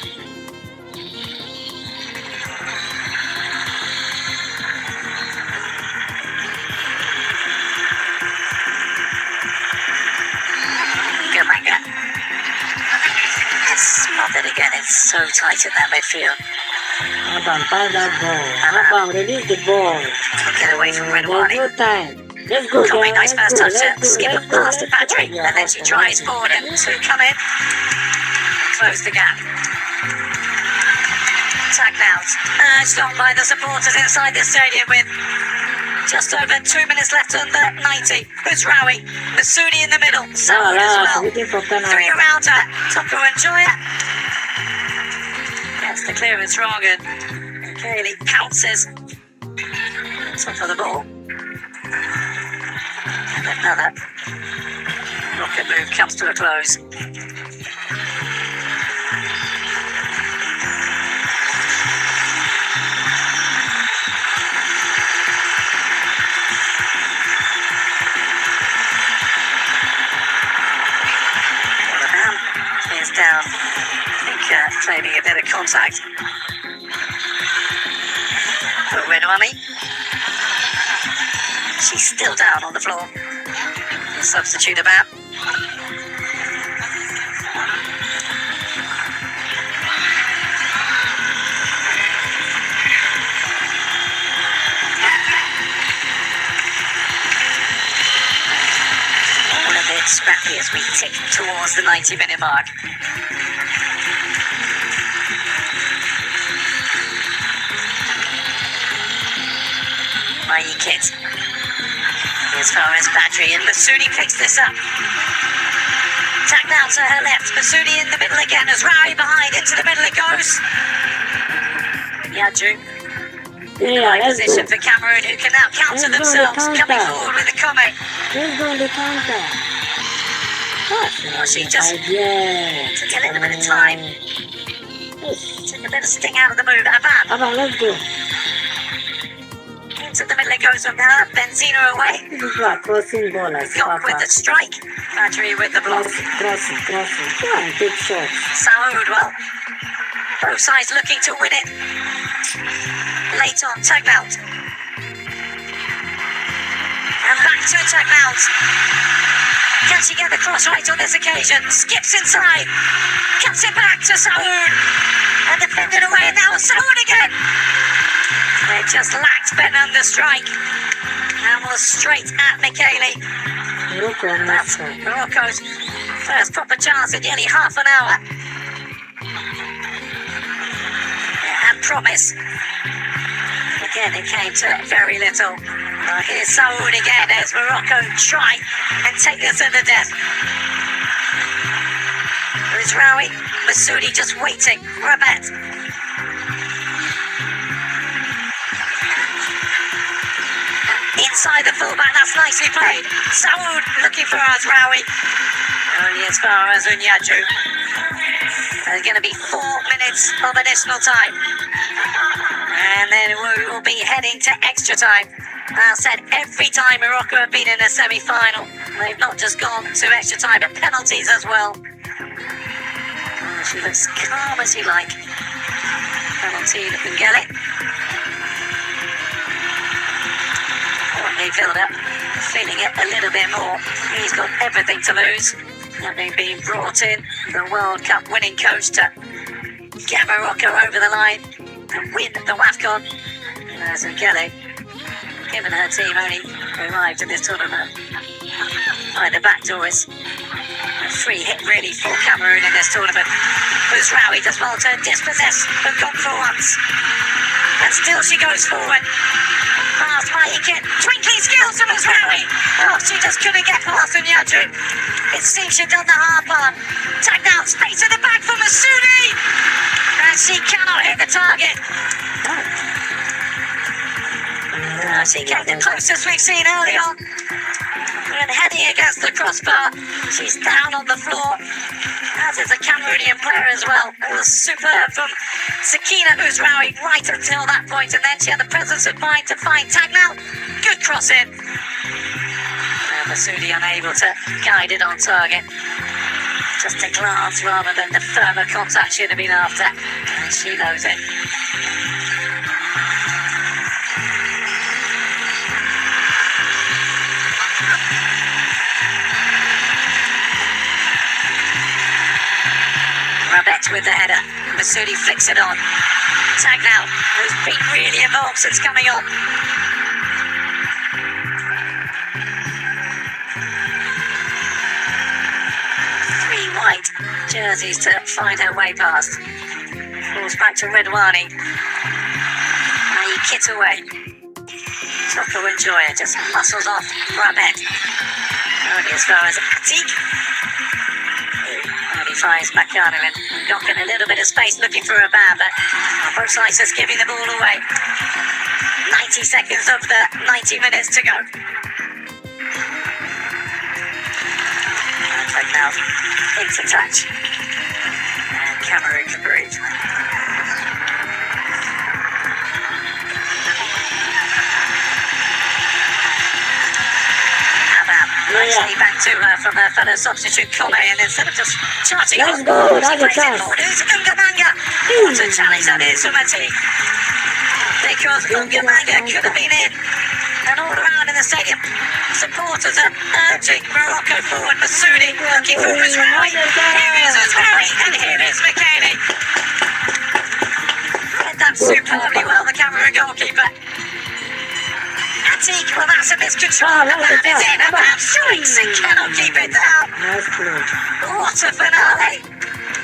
Gamanga. It's smothered again, it's so tight in that midfield. Abam, pass that ball. Abam, release the ball. Get away from There's Redouani. no time. Let's go, Coming, guys. nice first touch to skip let's it go, past to let's go. Patrick, Yeah, and then she okay, tries okay. forward and to come in and close the gap. Tagged out, urged on by the supporters inside the stadium with just over 2 minutes left on the 90. It's Rawi, Masudi in the middle, Samoud as well. Waiting for Three penalty. around her, Toko Enjoyer. Gets the clearance wrong and Kaylee pounces top of the ball. And another rocket move comes to a close. Is down. I think claiming a bit of contact. But Redouani. She's still down on the floor. The substitute about. All a bit scrappy as we tick towards the 90-minute mark. Kit. As far as Badri and Masudi picks this up. Tagged out to her left. Masudi in the middle again as Rawi behind. Into the middle it goes. Yaju. Yeah, let's Position go. for Cameroon, who can now counter Let's go, themselves. the Coming counter. forward with a comment. Let's go on the counter. Well, she just Yeah. took a little bit of time Yes. to a little sting out of the move. Abab. Abba, let's go. Into the middle it goes from there. Benzina away. This is a crossing ball as Gok with the strike. Battery with the block. Crossing. Go and take shots. Saoud, well, both sides looking to win it. Late on, Tagmount. And back to Tagmount. Can she get the cross right on this occasion? Skips inside. Cuts it back to Saoud. And defended away, and now Saoud again. They just lacked Benander's strike. And was straight at Michele. That's Morocco's first proper chance in nearly half an hour. And promise. Again, it came to very little. Here's Saoud again as Morocco try and take this to the death. Rizraoui, Masudi just waiting for a bet. Inside the fullback, that's nicely played. Saoud looking for Rizraoui. Only as far as Unyaju. There's going to be 4 minutes of additional time. And then we will be heading to extra time. As said, every time Morocco have been in a semi-final, they've not just gone to extra time, but penalties as well. Oh, she looks calm as you like. Penalty to Pengele. He filled up, feeling it a little bit more. He's got everything to lose, having been brought in, the World Cup winning coach, to get Morocco over the line and win the Wafcon. As Pengele, given her team only arrived in this tournament by the back doors. A free hit really for Cameroon in this tournament. Rizraoui does well to dispossess the Gok for once. And still she goes forward. Past by Ikin. Twinkling skills from Rizraoui. Oh, she just couldn't get past Unyaju. It seems she'd done the hard part. Tagged out, space in the back for Masudi. And she cannot hit the target. She came the closest we've seen early on. And heading against the crossbar. She's down on the floor. As is a Cameroonian player as well. It was superb from Sakina Rizraoui right until that point, and then she had the presence of mind to find Tagmount. Good cross in. And Masudi unable to guide it on target. Just a glance rather than the firmer contact she'd have been after. And she knows it. Rabet with the header. Masudi flicks it on. Tagmount, who's been really involved since coming on. Three white jerseys to find her way past. Falls back to Redouane. Now you kit away. Toko Enjoyer just muscles off Rabet. Only as far as Atik. Finds McCarnell, Gok in a little bit of space looking for a bad, but both sides just giving the ball away. 90 seconds of the 90 minutes to go. And now into touch. And Cameroon can breathe. Nicely back to her from her fellow substitute Kole, and instead of just charging Let's on, go, that's a she chance. orders Ungamanga. What a challenge that is from her team. Because Ungamanga could have been in. And all around in the stadium, supporters are urging Morocco forward. Masudi looking for Rizraoui. Here is Rizraoui, and here is Michele. Read that superbly well, the Cameroon goalkeeper. Atik, well, that's a miscontrol. Abab is in. Abab strikes and cannot keep it down. Nice play. What a finale.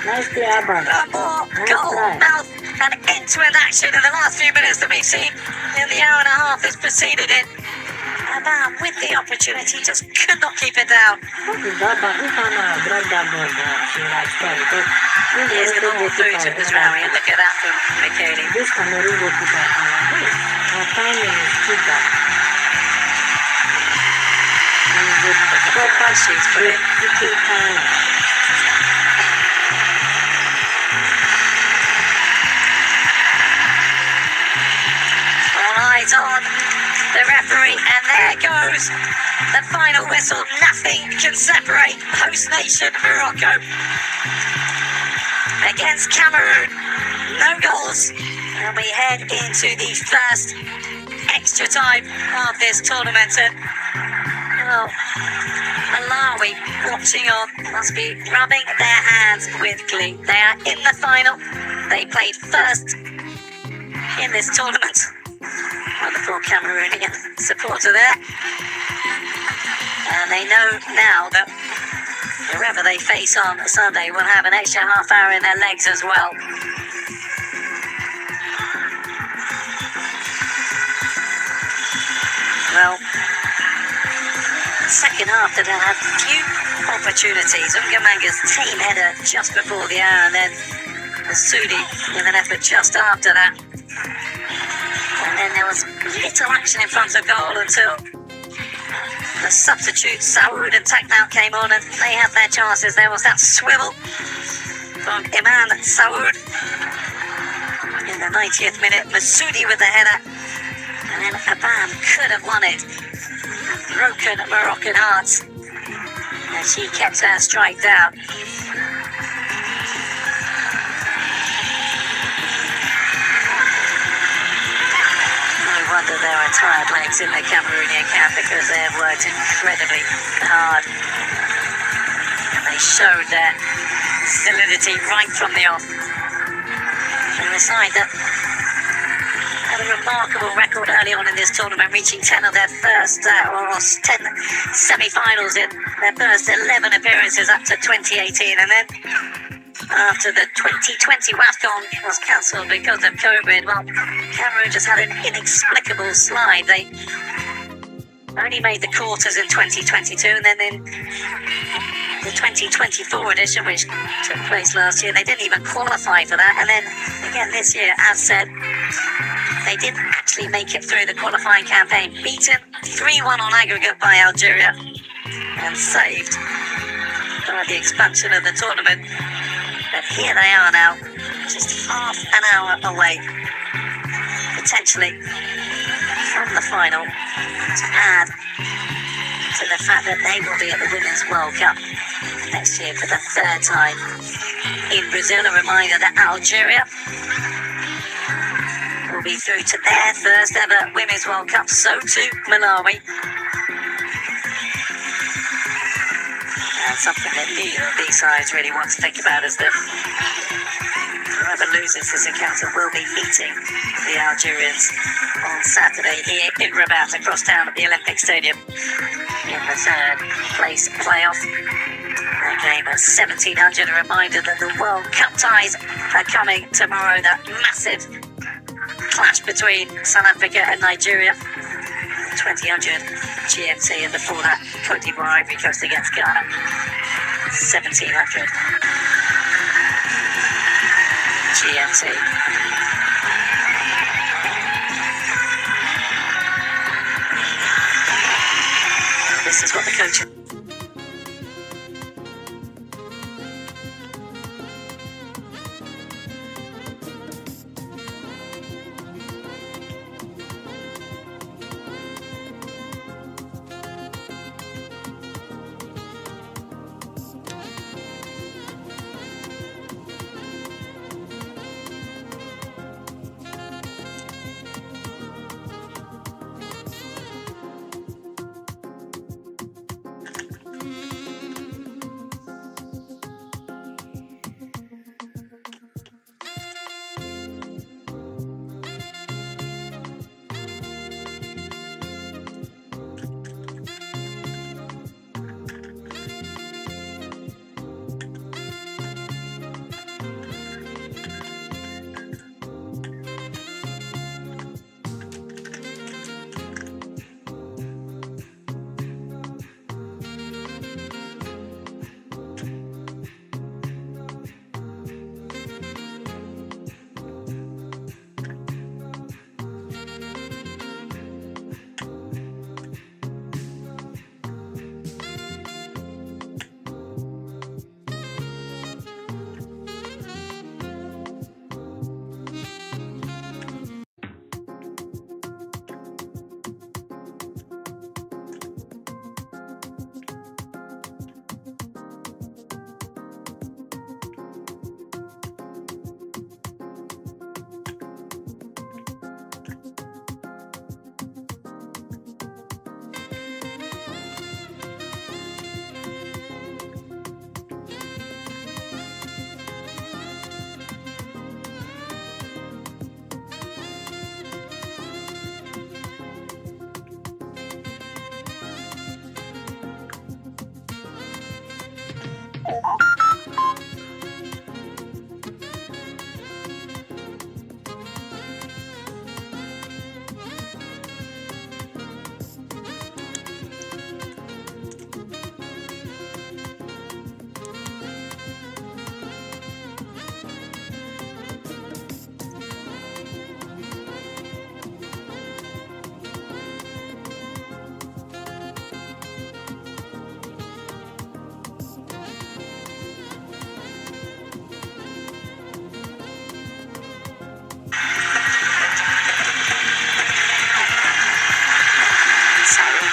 Nice play, Abba. More goal, mouth, and end-to-end action in the last few minutes that we've seen in the hour and a half that's preceded it. Abab with the opportunity just could not keep it down. What is that? But if I'm grab that ball, she like score because Here's the ball through to Rizraoui, and look at that from Michele. this Cameroon goalkeeper, her timing is too bad. Proper she's put it. Ticking time. blows the final whistle. Nothing can separate host nation Morocco against Cameroon. No goals. And we head into the first extra time of this tournament. And, well, Malawi watching on must be rubbing their hands with glee. They are in the final. They played first in this tournament. Wonderful Cameroonian supporter there. And they know now that whoever they face on Sunday will have an extra half hour in their legs as well. Well, second half that had few opportunities. Ungamanga's team header just before the hour, and then Masudi with an effort just after that. And then there was little action in front of goal until the substitutes Saoud and Taknal came on, and they had their chances. There was that swivel from Iman Saoud in the 90th minute. Masudi with the header, and then Aban could have won it. Broken Moroccan hearts, and she kept her strike down. No wonder there are tired legs in the Cameroonian camp, because they have worked incredibly hard. And they showed their solidity right from the off. And the side that had a remarkable record early on in this tournament, reaching 10 of their first, 10 semi-finals in their first 11 appearances up to 2018. And then after the 2020 Wafcon was cancelled because of COVID, well, Cameroon just had an inexplicable slide. They only made the quarters in 2022, and then in the 2024 edition, which took place last year, they didn't even qualify for that. And then again this year, as said, they didn't actually make it through the qualifying campaign, beaten 3-1 on aggregate by Algeria, and saved by the expansion of the tournament. But here they are now, just half an hour away, potentially, from the final, to add to the fact that they will be at the Women's World Cup next year for the third time in Brazil. A reminder that Algeria will be through to their first ever Women's World Cup, so too Malawi. And something that neither of these sides really want to think about is that whoever loses this encounter will be meeting the Algerians on Saturday here in Rabat, across town at the Olympic Stadium, in the third place playoff. A game at 1700. A reminder that the World Cup ties are coming tomorrow. That massive clash between South Africa and Nigeria, 2000 GMT, and before that Cote d'Ivoire, Ivory Coast against Ghana, 1700 GMT. This is what the coach...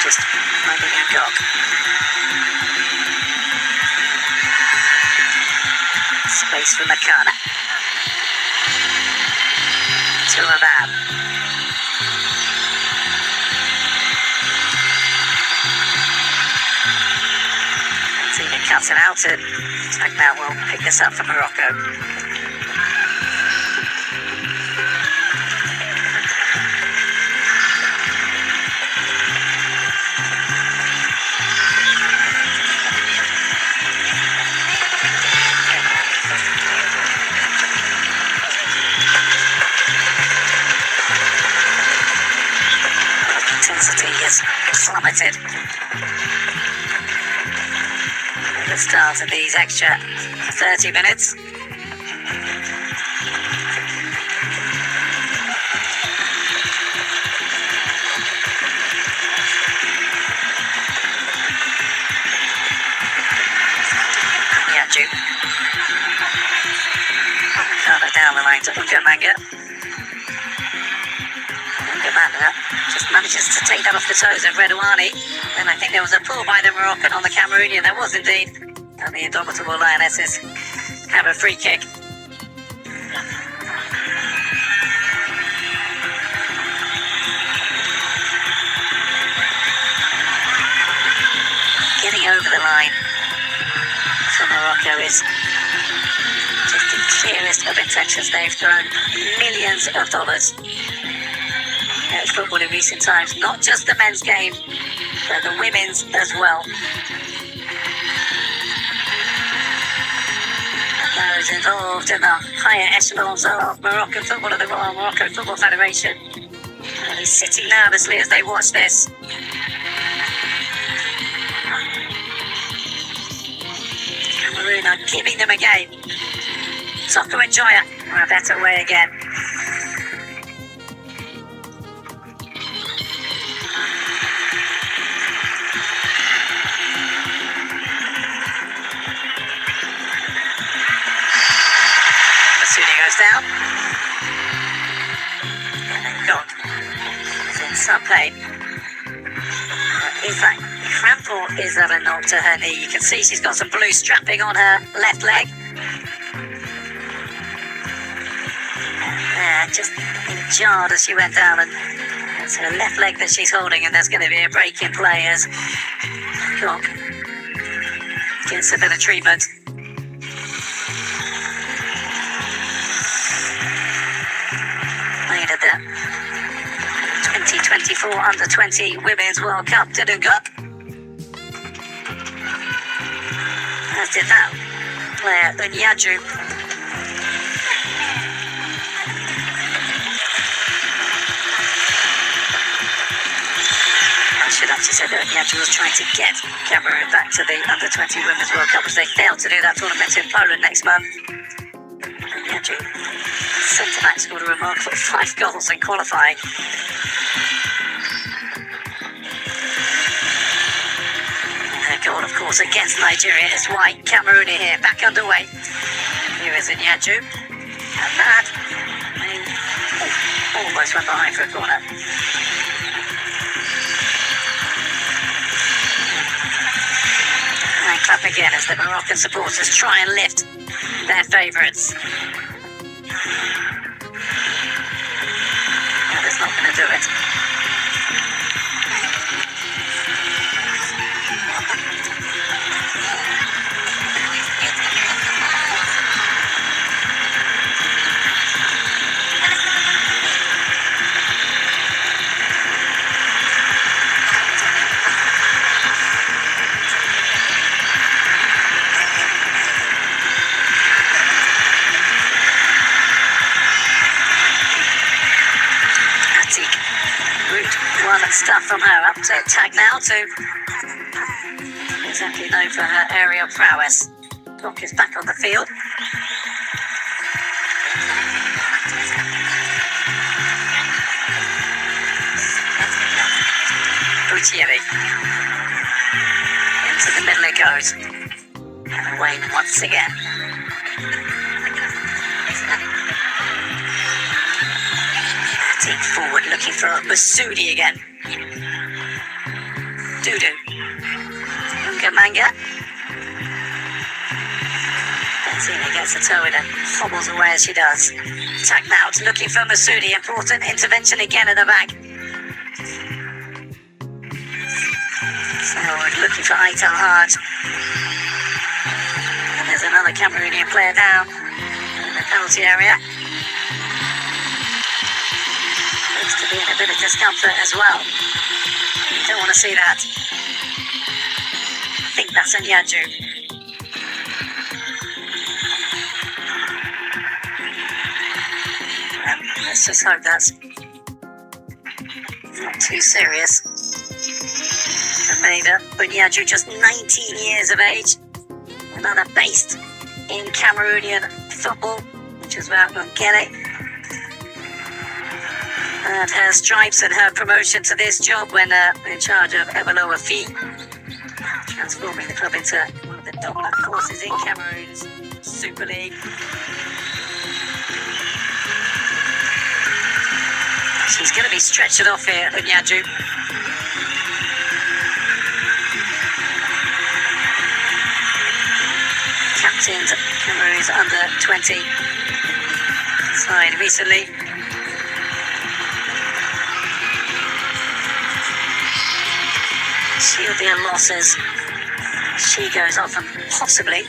Just finding a dog. Space for Makana. To Abab. Tina cuts it out and Tagmel will pick this up for Morocco. Has plummeted at the start of these extra 30 minutes. Yaju. Further down the line to Ugamanga. Just manages to take that off the toes of Redouani. And I think there was a pull by the Moroccan on the Cameroonian. There was indeed. And the indomitable Lionesses have a free kick. Getting over the line for Morocco is just the clearest of intentions. They've thrown millions of dollars at football in recent times, not just the men's game, but the women's as well. And those involved in the higher echelons of Moroccan football and the Royal Morocco Football Federation are sitting nervously as they watch this. Cameroon are giving them a game. Soccer enjoyer, a better way again. Down. And then God is in some pain. In fact, Crample is at a knock to her knee. You can see she's got some blue strapping on her left leg. And just jarred as she went down, and it's her left leg that she's holding, and there's going to be a break in play as God gets a bit of treatment. At the 2024 Under-20 Women's World Cup didn't go. As did that player, Unyaju. I should actually say that Unyaju was trying to get Cameroon back to the Under-20 Women's World Cup, as they failed to do that tournament in Poland next month. Unyaju, centre-back, scored a remarkable 5 goals in qualifying. And her goal, of course, against Nigeria is why Cameroon are here, back underway. Here is Unyaju. And that almost went behind for a corner. And clap again as the Moroccan supporters try and lift their favourites. No, that's not going to do it. Excellent stuff from her. Up to tag now to exactly known for her aerial prowess. Clock is back on the field. Thierry. Into the middle it goes. And away once again. Take forward looking for Masudi again. Dudu. Manga. Benzina gets the toe in and hobbles away as she does. Attack now looking for Masudi. Important intervention again at the back. Looking for Aital Hard. And there's another Cameroonian player down in the penalty area. Looks to be in a bit of discomfort as well. You don't want to see that. I think that's a Nyaju. Let's just hope that's not too serious. Maida Bunyaju, just 19 years of age, another based in Cameroonian football, which is Wafcon. And her stripes and her promotion to this job when in charge of Ebaloa Fee, transforming the club into one of the dominant forces in Cameroon's Super League. She's going to be stretched off here, Bunyaju. Captained Cameroon's under-20 side recently. Shielding losses. She goes off and possibly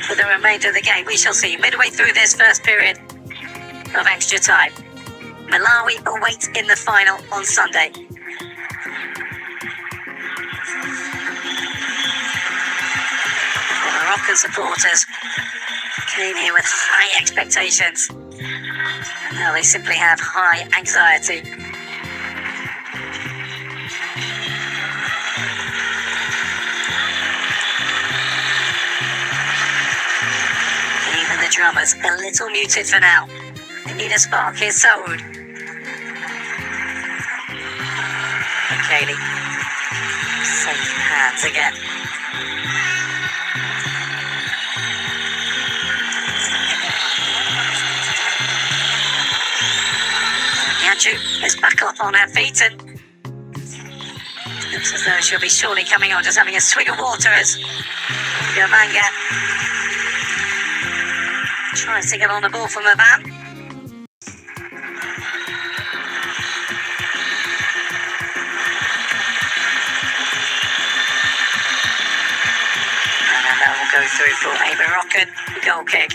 for the remainder of the game. We shall see. Midway through this first period of extra time. Malawi await in the final on Sunday. Moroccan supporters came here with high expectations. Now they simply have high anxiety. Even the drummers a little muted for now. They need a spark here, Saoud. Kaylee. Safe hands again. Is back up on her feet and looks as though she'll be surely coming on, just having a swig of water as Manga tries to get on the ball from the van. And then that will go through for a Moroccan goal kick.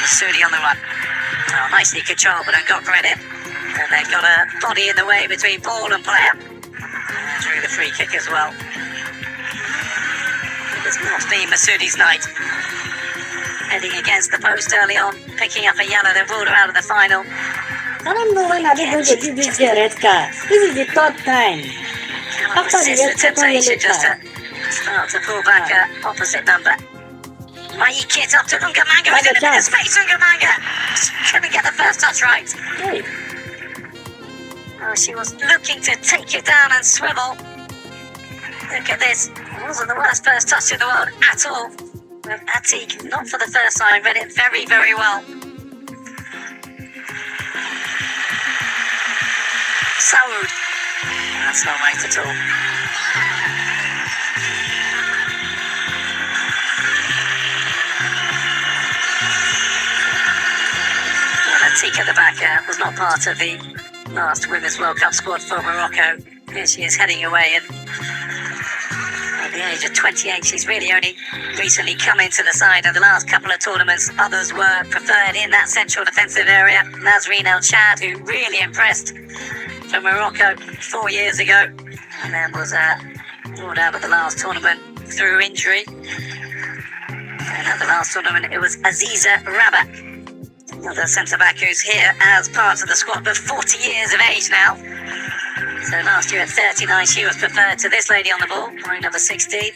Masudi on the run. Oh, nicely controlled, but got credit. And they've got a body in the way between ball and player. And drew the free kick as well. It has not been Masudi's night. Heading against the post early on, picking up a yellow, then ruled her out of the final. I don't know when I did going to give this a red card. This is the third time. Cannot resist the temptation just to start to pull back opposite number. Kit up to Ungamanga, who's in a bit of space. Ungamanga couldn't get the first touch right. Hey. Oh, she was looking to take it down and swivel. Look at this. It wasn't the worst first touch in the world at all. With Atik, not for the first time, read it very, very well. Saoud. That's not right at all. Atik at the back was not part of the last Women's World Cup squad for Morocco. Here she is heading away, and the age of 28. She's really only recently come into the side of the last couple of tournaments. Others were preferred in that central defensive area. Nazreen El Chad, who really impressed for Morocco 4 years ago, and then was ruled out of the last tournament through injury. And at the last tournament, it was Aziza Rabat, another centre-back who's here as part of the squad, but 40 years of age now. So last year at 39, she was preferred to this lady on the ball, wearing number 16.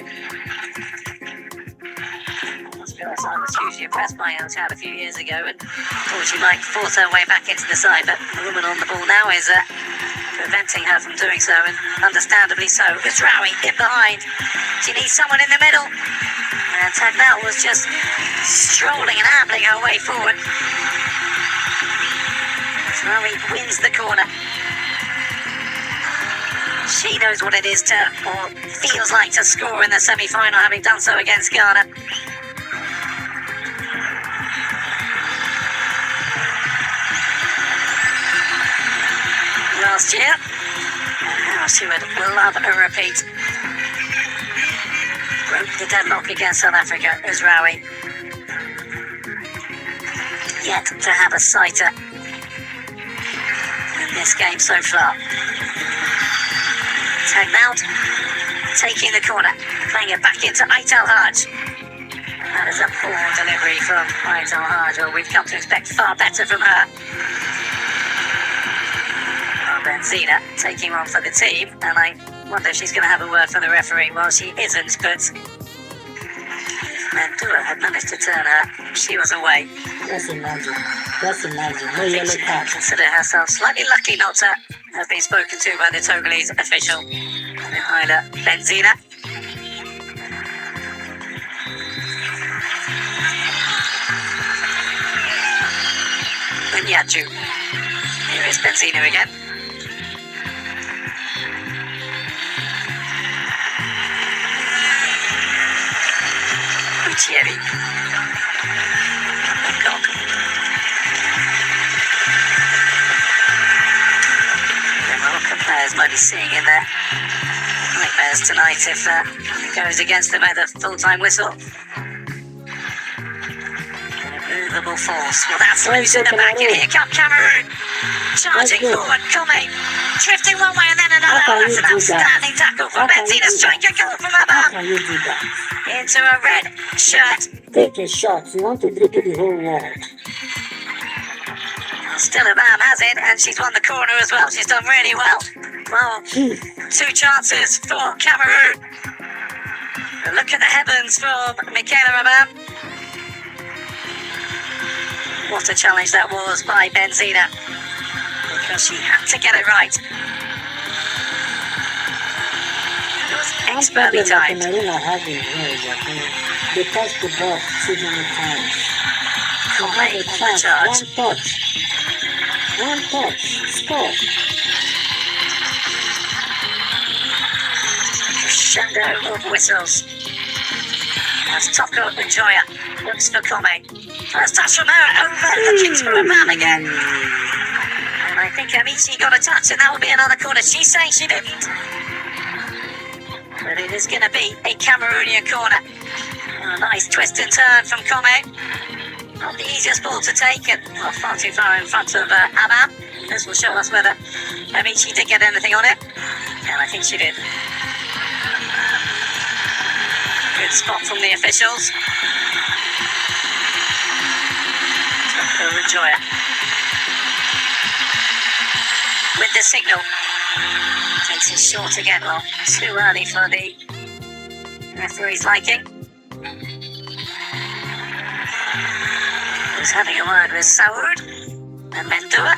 I was hugely impressed by El Chad a few years ago and thought she might force her way back into the side, but the woman on the ball now is preventing her from doing so, and understandably so. Gazraoui in behind. She needs someone in the middle. And Tagnell was just strolling and ambling her way forward. Gazraoui wins the corner. She knows what it is to, or feels like to score in the semi-final, having done so against Ghana. Last year, she would love a repeat. Broke the deadlock against South Africa, Gazraoui. Yet to have a sighter in this game so far. Tagnell taking the corner, playing it back into Ait El Haj. That is a poor delivery from Ait El Haj, or we've come to expect far better from her. Benzina taking one for the team, and I wonder if she's going to have a word from the referee. Well, she isn't, but Mendua had managed to turn her. She was away. Just imagine. No yellow She card. considered herself slightly lucky not to have been spoken to by the Togolese official, Haila Benzina. Bunyaju. Here is Benzina again. Thierry. The Moroccan players might be seeing in their nightmares tonight if it goes against them with a full-time whistle. Immovable force. Well, that's loose in the back, and here come Cameroon. Charging forward, Kome. Drifting one way and then another. That's an outstanding tackle from Benzina. Strike a goal from How above. can you do that? Into a red shirt. Take a shot. You want to dribble the whole world. Still Abam has it, and she's won the corner as well. She's done really well. Well, 2 chances for Cameroon. A look at the heavens from Michaela Abam. What a challenge that was by Benzina, because she had to get it right. It was expertly timed. Cameroon are having here is that they touch the ball too many times. You have a chance. One touch. Score. Crescendo of whistles. As Toko Njoya looks for Kome. First touch from her, over looking for a man again. And I think Amici got a touch, and that will be another corner. She's saying she didn't. But it is going to be a Cameroonian corner. A nice twist and turn from Kome. Not the easiest ball to take, and far too far in front of Abam. This will show us whether Amici did get anything on it. And I think she did. Good spot from the officials. Enjoy it. With the signal. Takes it short again. Well, too early for the referee's liking. Who's having a word with Saoud and Mendua.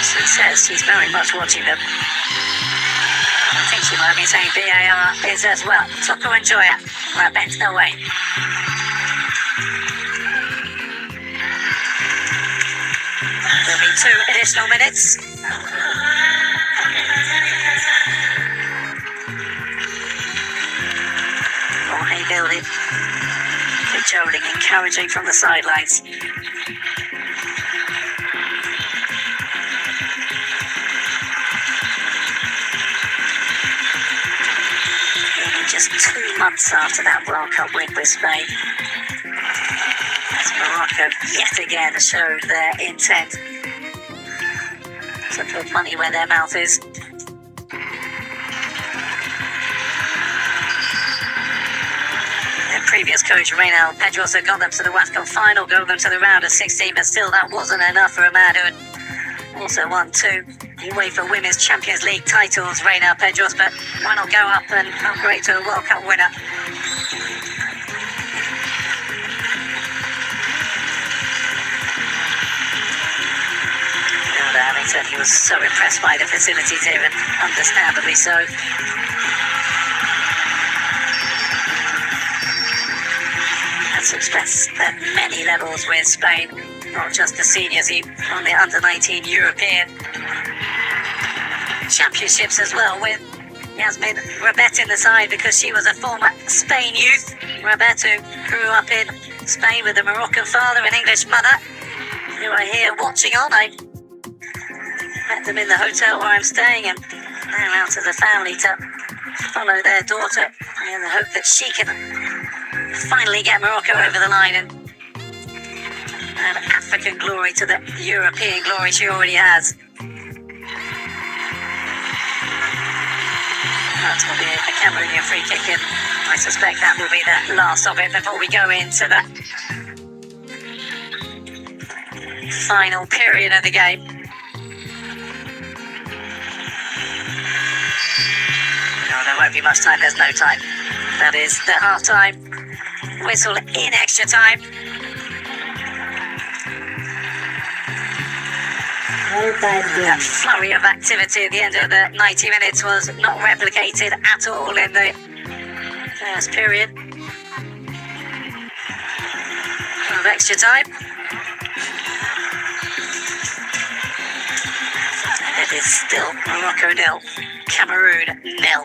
She says she's very much watching them. I think she might be saying VAR is as well. Toko Njoya, bent away. There'll be 2 additional minutes. Jorge building, cajoling, encouraging from the sidelines. months after that World Cup win with Spain, as Morocco yet again showed their intent to put money where their mouth is. Their previous coach Reynal Pedros had got them to the Wafcon final, got them to the round of 16, but still that wasn't enough for a man who had also won 2 UEFA Women's Champions League titles, Reynal Pedros, but why not go up and upgrade to a World Cup winner? Having said he was so impressed by the facilities here, and understandably so. Had success at many levels with Spain, not just the seniors, he won the under-19 European Championships as well, with Yasmin Rabet in the side because she was a former Spain youth. Rabet, who grew up in Spain with a Moroccan father and English mother, who are here watching on. I met them in the hotel where I'm staying, and they're out as a family to follow their daughter in the hope that she can finally get Morocco over the line and add African glory to the European glory she already has. That's going to be a Cameroonian free kick, and I suspect that will be the last of it before we go into the final period of the game. No, there won't be much time, there's no time. That is the half-time whistle in extra time. That flurry of activity at the end of the 90 minutes was not replicated at all in the first period of extra time. It is still Morocco 0, Cameroon 0.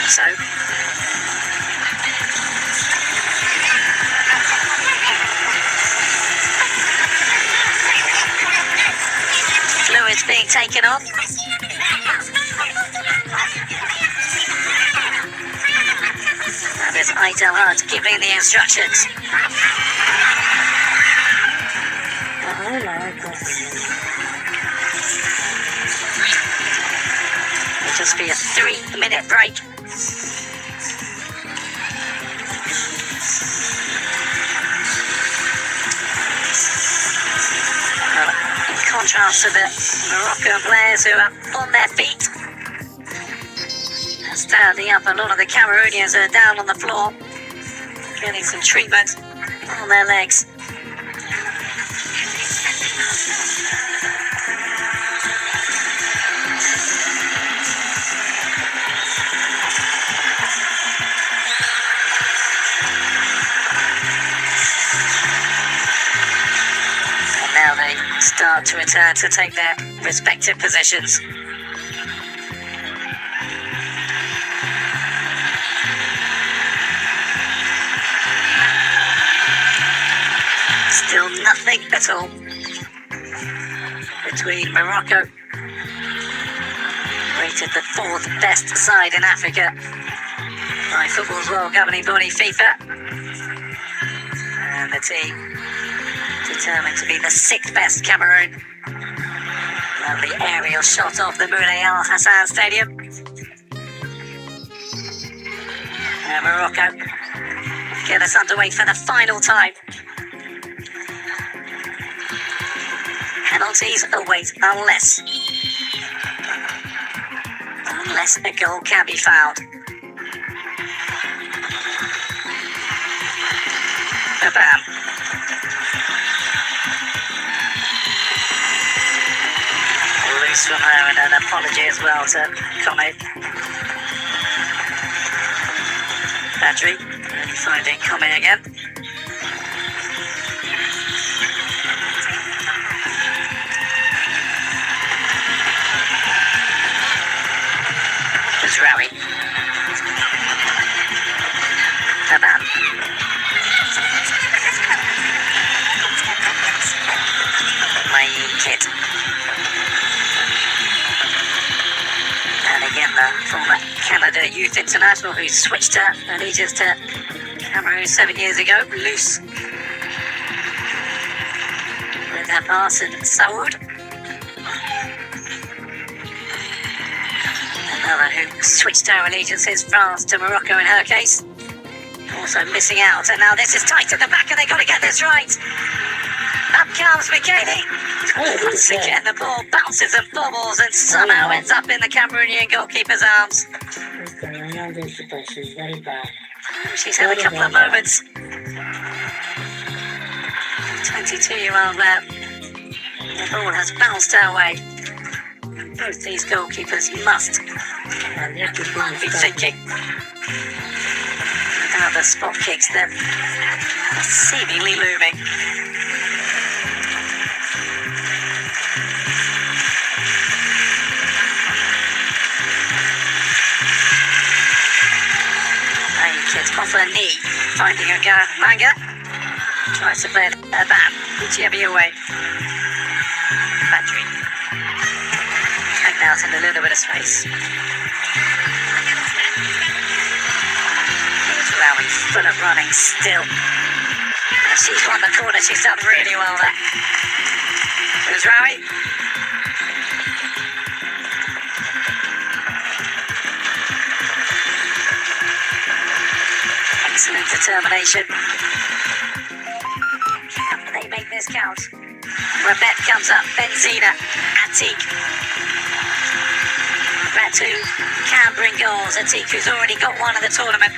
So, fluids being taken off. That is Aitel Hart giving the instructions. Oh my God. It'll just be a 3-minute break. In contrast to the Moroccan players who are on their feet, standing up, a lot of the Cameroonians are down on the floor, getting some treatment on their legs. And now they start to return to take their respective positions. Still nothing at all between Morocco, rated the 4th best side in Africa by football's world governing body FIFA, and the team determined to be the 6th best Cameroon. Lovely aerial shot off the Moulay Al Hassan Stadium. And Morocco get us underway for the final time. Penalties await unless a goal can be found. Bam. Loose from her, and an apology as well to Kone. Badri finding Kone again. Rally. Bam. a youth international who switched her allegiance to Cameroon 7 years ago. Loose with her pass and Saoud. Another who switched her allegiances, France to Morocco in her case. Also missing out, and now this is tight at the back, and they've got to get this right. Up comes Michele. Once again, the ball bounces and bobbles and somehow ends up in the Cameroonian goalkeeper's arms. She's very bad. She's had a couple of moments. 22-year-old there. The ball has bounced her way. Both these goalkeepers must be thinking about the spot kicks that are seemingly looming. Kids off her knee, finding a manga. Tries to play a bam. Whichever away. Battery. And now in a little bit of space. Here's Rowie, full of running still. And she's won the corner. She's done really well there. Here's Rowie. Excellent determination. Can they make this count? Rabet comes up. Benzina. Atik. Ratu can bring goals. Atik, who's already got one in the tournament.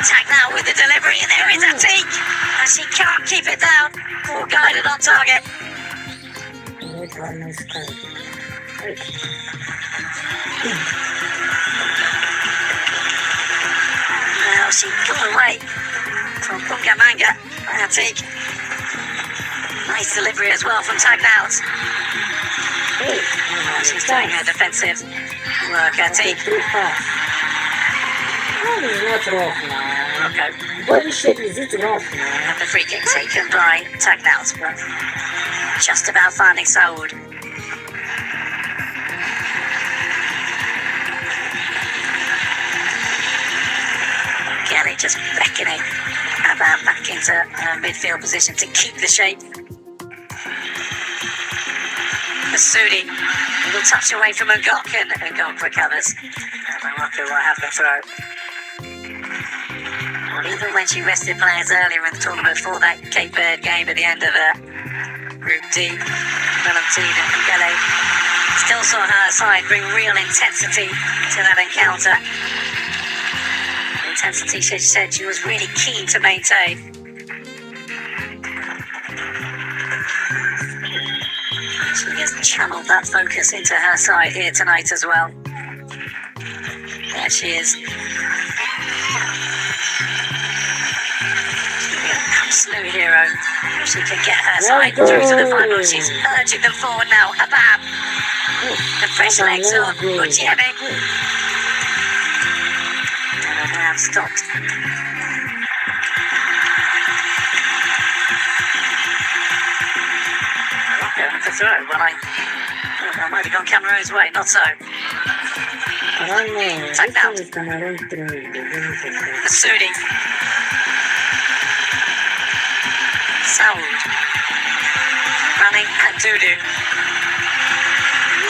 Tag now with the delivery, and there is Atik. And she can't keep it down. All guided on target. Now she got away from Bungamanga. Atik. Nice delivery as well from Tagnout. She's doing her defensive work, Atik. Morocco. The free kick taken by Tagnout, but just about finding Saoud. Kelly just beckoning about back into midfield position to keep the shape. Masudi, a little touch away from Ngok, and Ngok recovers. And Morocco will have the throw. Well, even when she rested players earlier in the tournament for that Cape Verde game at the end of Group D, Valentina and Gele still saw her side bring real intensity to that encounter. Intensity she said she was really keen to maintain. She has channeled that focus into her side here tonight as well. There she is. She'll be an absolute hero if she can get her side through to the final. She's urging them forward now. Habab. The fresh legs of Ujiemi. And they have stopped. The throw. Well, I might have gone Cameroon's way. Not so. Tag out. Masudi. Saoud. Running at Dudu.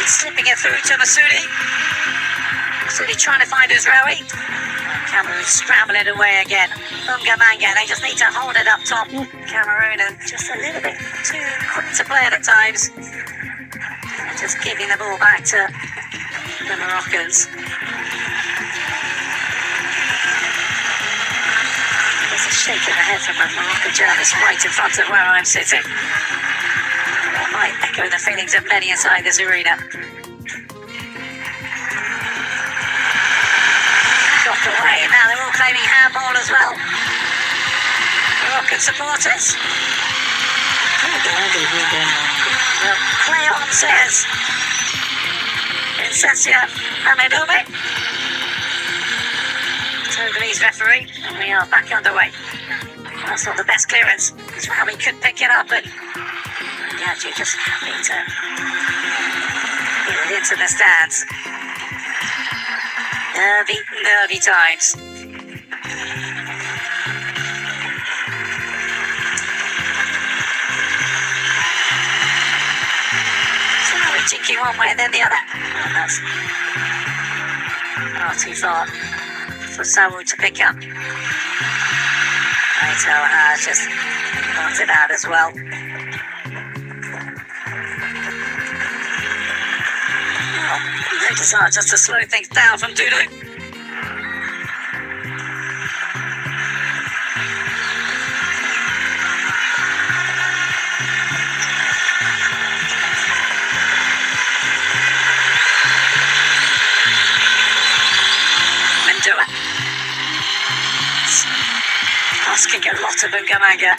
Slipping it through to Masudi. Masudi trying to find Uzraoui. Cameroon scrambling it away again. Bungamanga, they just need to hold it up top. Cameroon are just a little bit too quick to play it at times. Just giving the ball back to the Moroccans. There's a shake of the head from a Moroccan journalist right in front of where I'm sitting. That might echo the feelings of many inside this arena. Got away, and now they're all claiming handball as well. Moroccan supporters. Well, play on, says Insensia Amedome. Togolese referee, and we are back underway. That's not the best clearance. It's how we could pick it up, and yeah, you're just happy to get it into the stands. Nervy times. We're thinking one way and then the other. Oh, that's not too far for Samu to pick up. Naito just wants it out as well. Oh, they decide just to slow things down from Dudu. Asking a lot of Ungamanga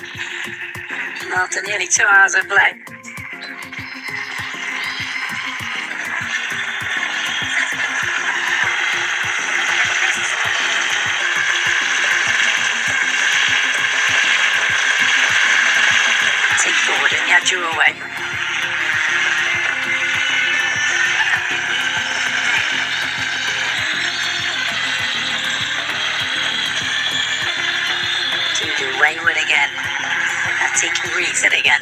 after nearly 2 hours of play. Take forward and Yaju away. Wayward again. Atik reads it again.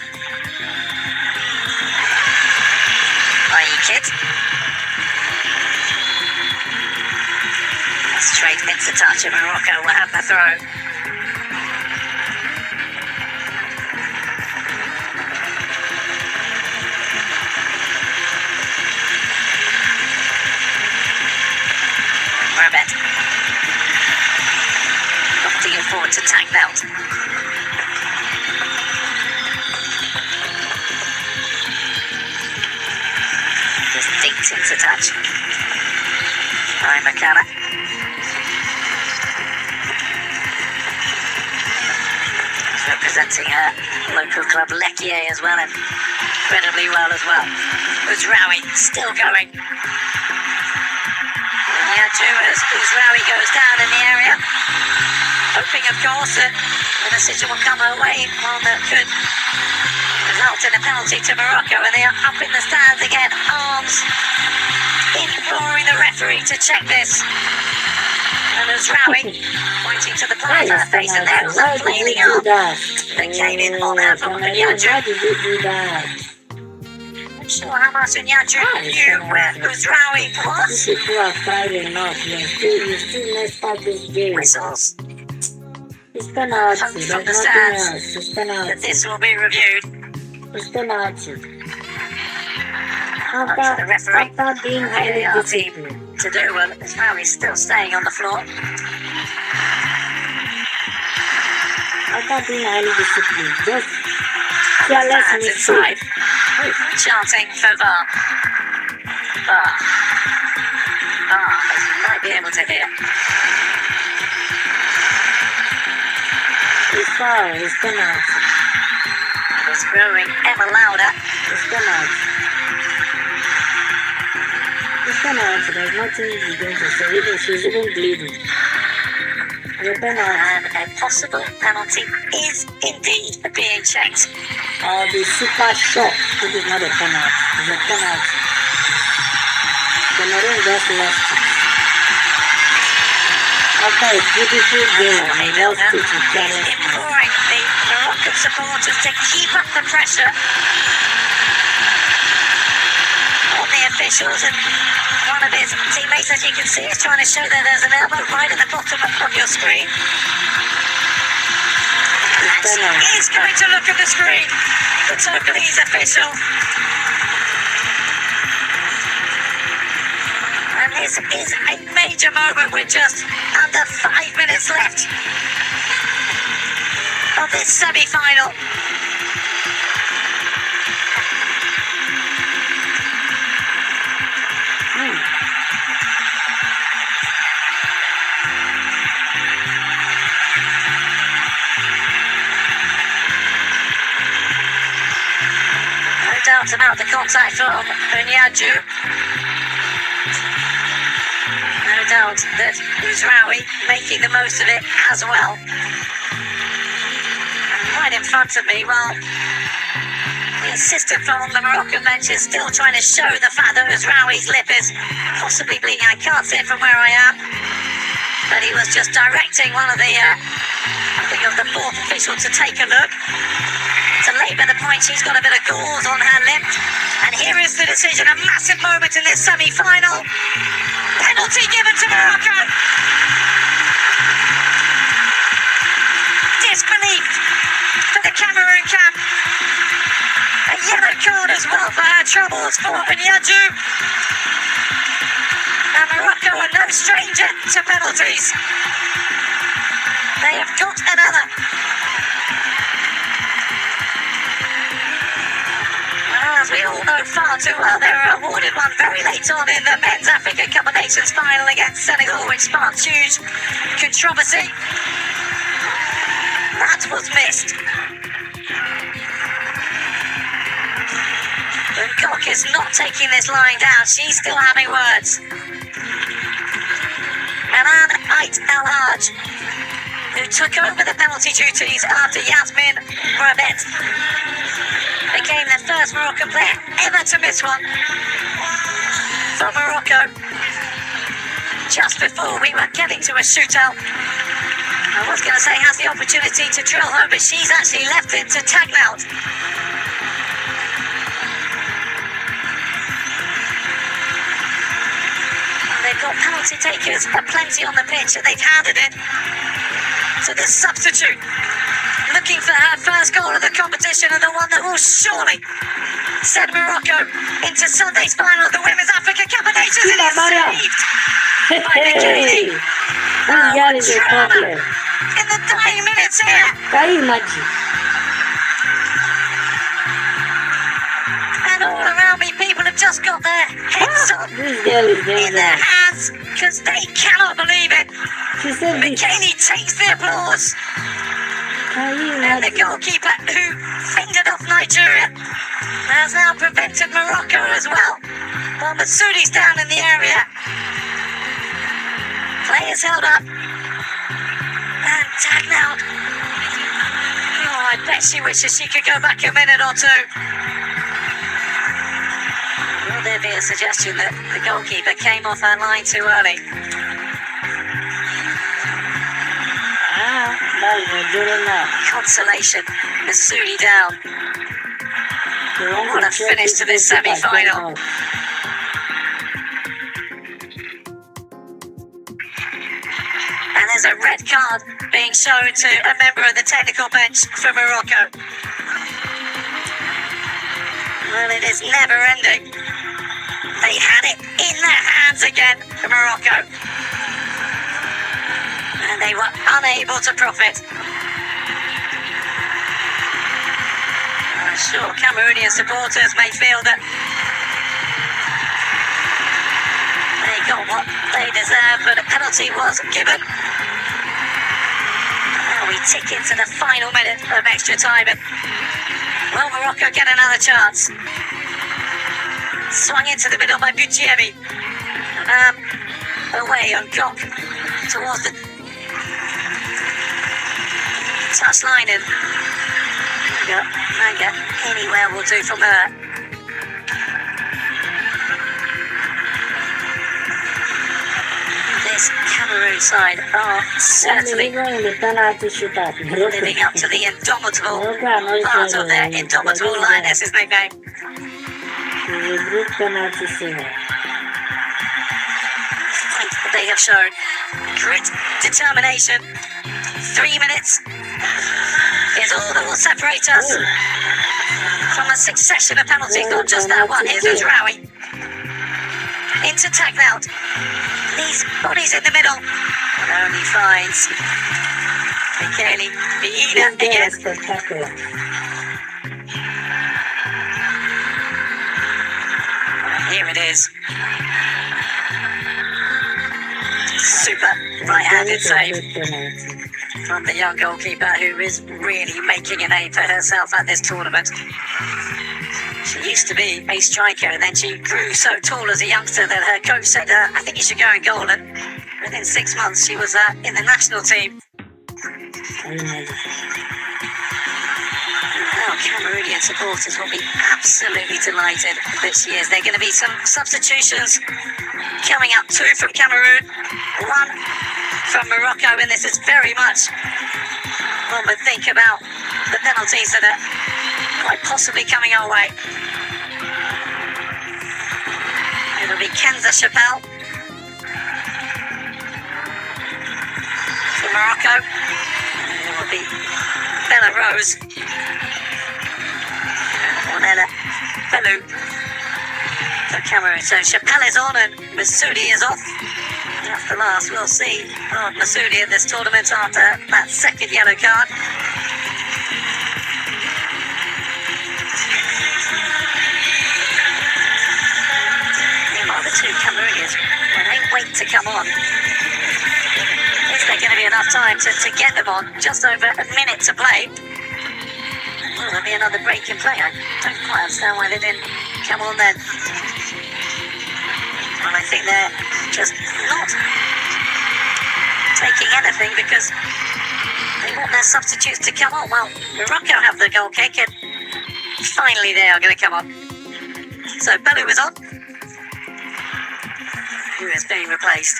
Are you kid? Straight into touch of Morocco will have the throw. Rabbit. Lofting forward to tag belt. Just dinked into touch. Ryan McCann. He's representing her local club Lequier as well, and incredibly well as well. Uzraoui still going. As Uzraoui goes down in the area, hoping of course that a decision will come her way, one that could result in a penalty to Morocco, and they are up in the stands again, arms imploring the referee to check this. And Uzraoui pointing to the player on her face, and there was a flaming arm that came in on her from Unyaju. Why did you do that? I'm sure how much Unyaju knew where Uzraoui was. These people are tried enough. You still messed up this game. Whistles. It's penalty. From There's the nothing stands else. It's that penalty. this will be reviewed. It's penalty. Up to the referee. After being highly Our team disciplined. to do well. Uzraoui's still staying on the floor. After being highly disciplined. Just careless Fans mistake. inside chanting for VAR. VAR. VAR, as you might be able to hear. It's foul. It's penalty. It's growing ever louder. It's penalty. It's penalty. There's nothing you're going to say. Even she's even bleeding. It's a penalty. And a possible penalty is indeed being checked. The super shot. This is not a penalty. It's a penalty. Cameroon just lost it. After a beautiful game, they lost it to careless play. Imploring the Moroccan supporters to keep up the pressure on the officials, and one of his teammates, as you can see, is trying to show that there's an elbow right at the bottom of your screen. He's going to look at the screen. The Togolese official. And this is a major moment with just under 5 minutes left of this semi-final. No doubt about the contact from Unyaju. No doubt that Uzraoui making the most of it as well. And right in front of me, well, assistant from the Moroccan bench is still trying to show the fact that Uzraoui's lip is possibly bleeding. I can't see it from where I am, but he was just directing one of the, I think of the fourth official to take a look. To labour the point, she's got a bit of gauze on her lip. And here is the decision, a massive moment in this semi-final. Penalty given to Morocco. Disbelief for the Cameroon camp. A yellow card as well for her troubles for Yadju. And Morocco are no stranger to penalties. They have got another. As we all know far too well, they were awarded one very late on in the Men's Africa Cup of Nations final against Senegal, which sparked huge controversy. That was missed. But Gok is not taking this line down. She's still having words. Anan Ait El Haj, who took over the penalty duties after Yasmin Rabet, became the first Moroccan player ever to miss one for Morocco. Just before we were getting to a shootout, I was going to say has the opportunity to drill home, but she's actually left it to Tagnout. They've got penalty takers aplenty on the pitch, and they've handed it to the substitute, looking for her first goal of the competition and the one that will surely send Morocco into Sunday's final of the Women's Africa Cup of Nations. And it's saved by Bikini. That is a problem. In the dying minutes here. Can you imagine? And all around me, people have just got their heads up This girl is in their dangerous. hands because they cannot believe it. She said this. Bikini takes the applause. Can you And the imagine? goalkeeper who fingered off Nigeria has now prevented Morocco as well. While Matsoudi's down in the area. Players held up. And tagged out. Oh, I bet she wishes she could go back a minute or two. Will there be a suggestion that the goalkeeper came off her line too early? That's good enough. Consolation. Masudi down. What a finish to this semi-final. And there's a red card being shown to a member of the technical bench for Morocco. Well, it is never ending. They had it in their hands again for Morocco. And they were unable to profit. I'm sure Cameroonian supporters may feel that they got what they deserve, but a penalty was given. Now we tick into the final minute of extra time. And will Morocco get another chance? Swung into the middle by Bujiemi. Away on Gok towards the touchline, and Manga, anywhere will do from her. This Cameroon side are certainly living up to the indomitable part of their indomitable lioness's nickname. They have shown grit, determination. 3 minutes is all that will separate us from a succession of penalties, not just that one. Here's Uzraoui into Tagnout. These bodies in the middle, and only finds Michele Vieira again. Here it is. Super right-handed save from the young goalkeeper, who is really making a name for herself at this tournament. She used to be a striker, and then she grew so tall as a youngster that her coach said, I think you should go in goal, and within 6 months she was in the national team. Now Cameroonian Cameroonian supporters will be absolutely delighted this year. There are going to be some substitutions coming up, 2 from Cameroon, 1 from Morocco, and this is very much one would think about the penalties that are quite possibly coming our way. It'll be Kenza Chappelle for Morocco. It will be Bella Rose. Ornella Bellew for Cameroon. So Chappelle is on and Masudi is off. That's the last we'll see of Masudi at this tournament after that second yellow card. Meanwhile, the 2 Cameroonians, when they wait to come on, is there going to be enough time to get them on? Just over a minute to play. Well, there'll be another break in play. I don't quite understand why they didn't come on then. Well, I think they're just not taking anything because they want their substitutes to come on. Well, Morocco have the goal kick and finally they are going to come on. So Bellew is on, who is being replaced.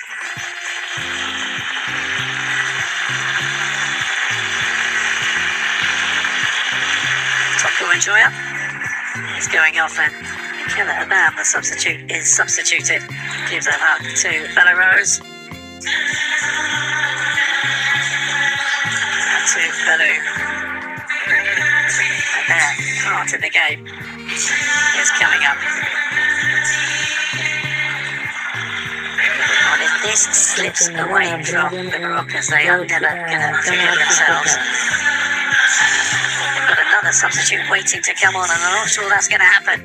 Toko Enjoyer is going off and Killer Abab, the substitute, is substituted. Gives it up to Bella Rose. And to Bellew. And their part in the game is coming up. And if this slips away from the Moroccans, they are never going to forgive themselves. They've got another substitute waiting to come on, and I'm not sure that's going to happen.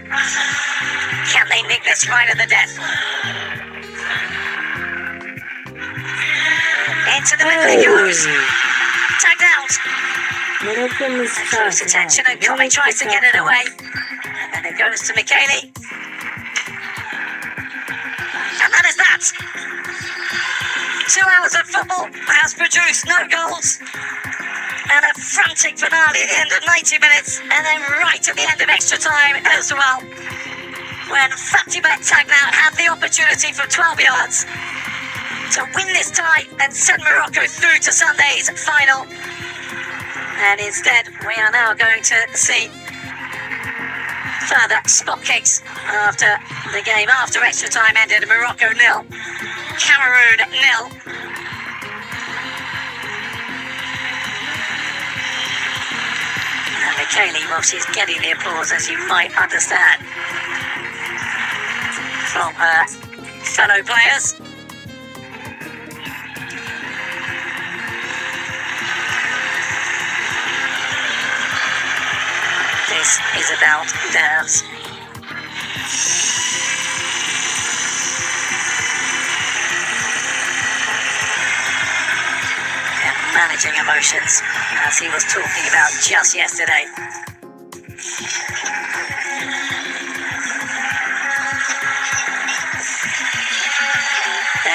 Can they nick this right at the death? Into the middle it goes. Tagged out. And close attention, and Connie tries to get it away. And then it goes to Michele. And that is that. 2 hours of football has produced no goals. And a frantic finale at the end of 90 minutes. And then right at the end of extra time as well, when Fatima Tagnout had the opportunity from 12 yards to win this tie and send Morocco through to Sunday's final. And instead, we are now going to see further spot kicks after the game, after extra time ended. Morocco 0, Cameroon 0. And Michele, well, she's getting the applause, as you might understand, from her fellow players. This is about nerves. And managing emotions, as he was talking about just yesterday.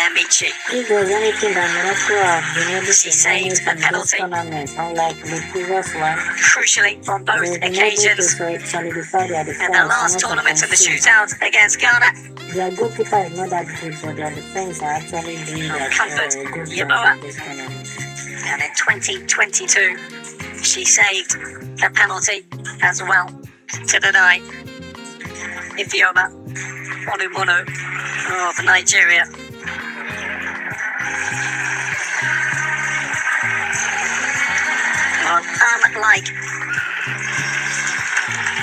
Michi. If there's anything that Morocco have been able She to manage saved a in this penalty. tournament, unlike the previous one, Crucially, on both they've been able to occasions. solidify their defense. And the last not tournament in the concede. shootout against Ghana. Their goalkeeper is not that good, but their defense are actually doing their Comfort, good Yeboah. job in this tournament. And in 2022, she saved a penalty as well to deny Ifeoma Onumonu of Nigeria. Unlike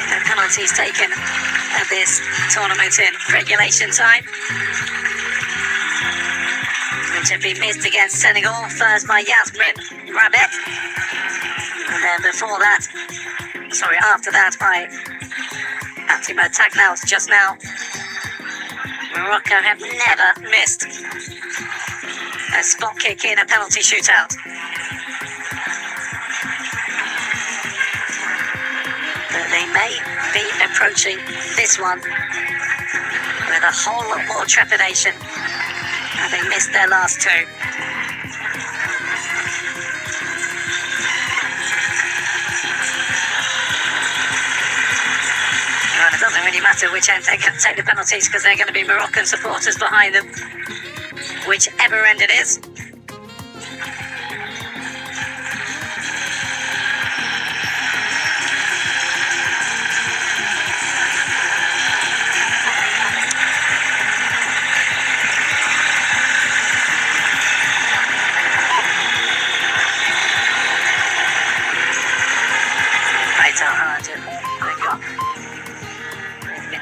the penalties taken at this tournament in regulation time, which have been missed against Senegal, first by Yasmin Rabet, and then after that by Fatima Tagnout just now. Morocco have never missed a spot kick in a penalty shootout. But they may be approaching this one with a whole lot more trepidation, having missed their last two. really matter which end they're going to take the penalties because they're going to be Moroccan supporters behind them, whichever end it is.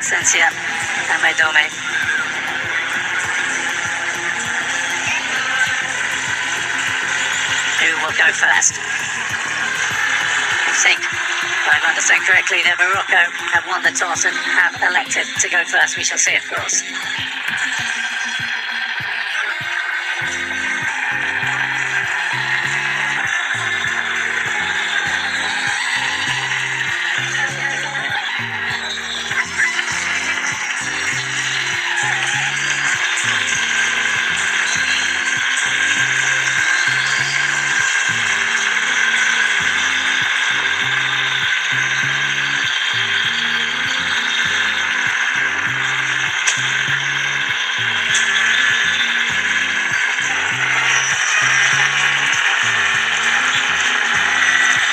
Sensia and Medome. Who will go first? I think, if I understand correctly, that Morocco have won the toss and have elected to go first. We shall see, of course.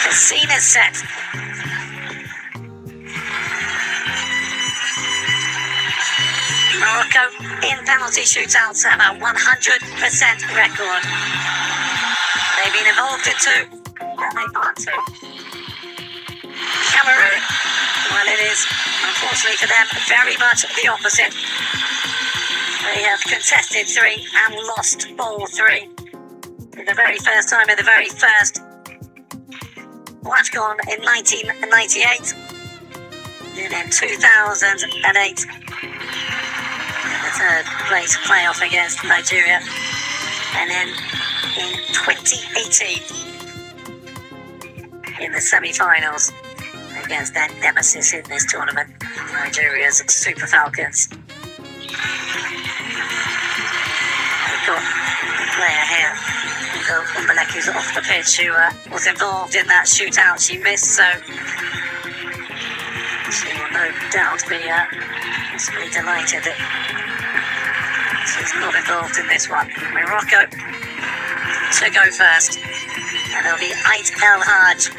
The scene is set. Morocco in penalty shootouts have a 100% record. They've been involved in two, and they can't two. Cameroon, well, it is, unfortunately for them, very much the opposite. They have contested three and lost all three. For the very first time in the very first Wafcon in 1998, and in 2008, the third place playoff against Nigeria, and then in 2018, in the semi-finals against their nemesis in this tournament, Nigeria's Super Falcons. We've got a player here, who's off the pitch, who was involved in that shootout. She missed, so she will no doubt be delighted that she's not involved in this one. Morocco to go first, and it'll be Ait El Haj,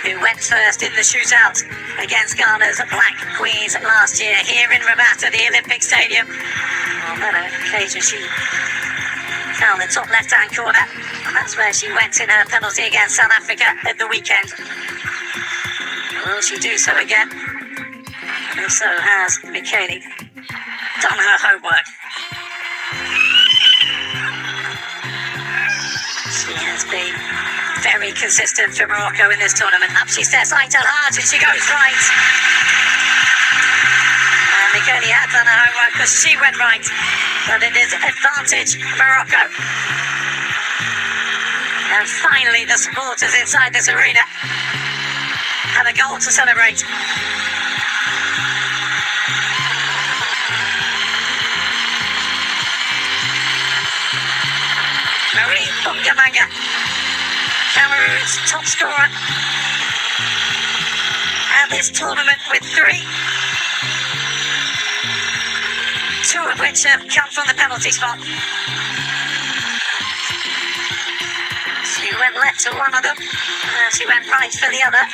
who went first in the shootout against Ghana's Black Queens last year here in Rabat at the Olympic Stadium. On that occasion, she found the top left-hand corner, and that's where she went in her penalty against South Africa at the weekend. Will she do so again? And so has Michele done her homework. She has been very consistent for Morocco in this tournament. Up she steps, Ait El Haj, and she goes right. And Michele had done her homework because she went right. But it is advantage Morocco. And finally the supporters inside this arena have a goal to celebrate. Marie Bungamanga, Cameroon's top scorer at this tournament with three, two of which have come from the penalty spot. She went left to one of them, and she went right for the other.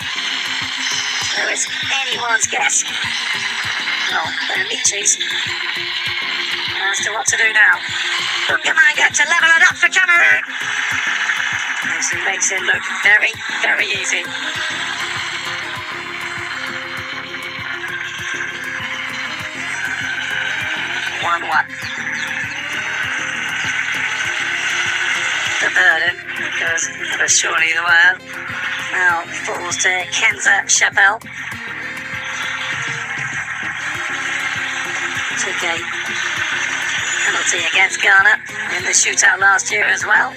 So it's anyone's guess. Oh, they're Michi's as to what to do now. Bungamanga to level it up for Cameroon. And she makes it look very, very easy. The burden, because that was surely the word, now falls to Kenza Chappelle. Took a penalty against Ghana in the shootout last year as well.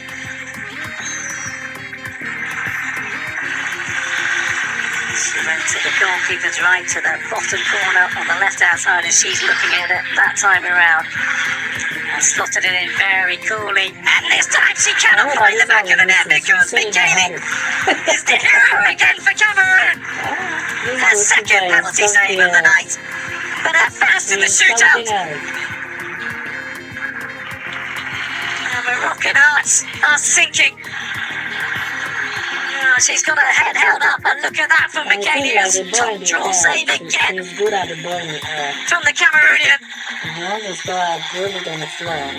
She went to the goalkeeper's right, to the bottom corner on the left-hand side, and she's looking at it that time around. And slotted it in very coolly. And this time she cannot find the back of the net because Michele is the hero again for Cameroon. Her second penalty save of the night, but her first in the shootout. And Moroccan hearts are sinking. Oh, she's got her head held up, and look at that from Michaelia's top draw save again He's good at the ball in the air. from the Cameroonian. If you want to score, I'll put it on the floor.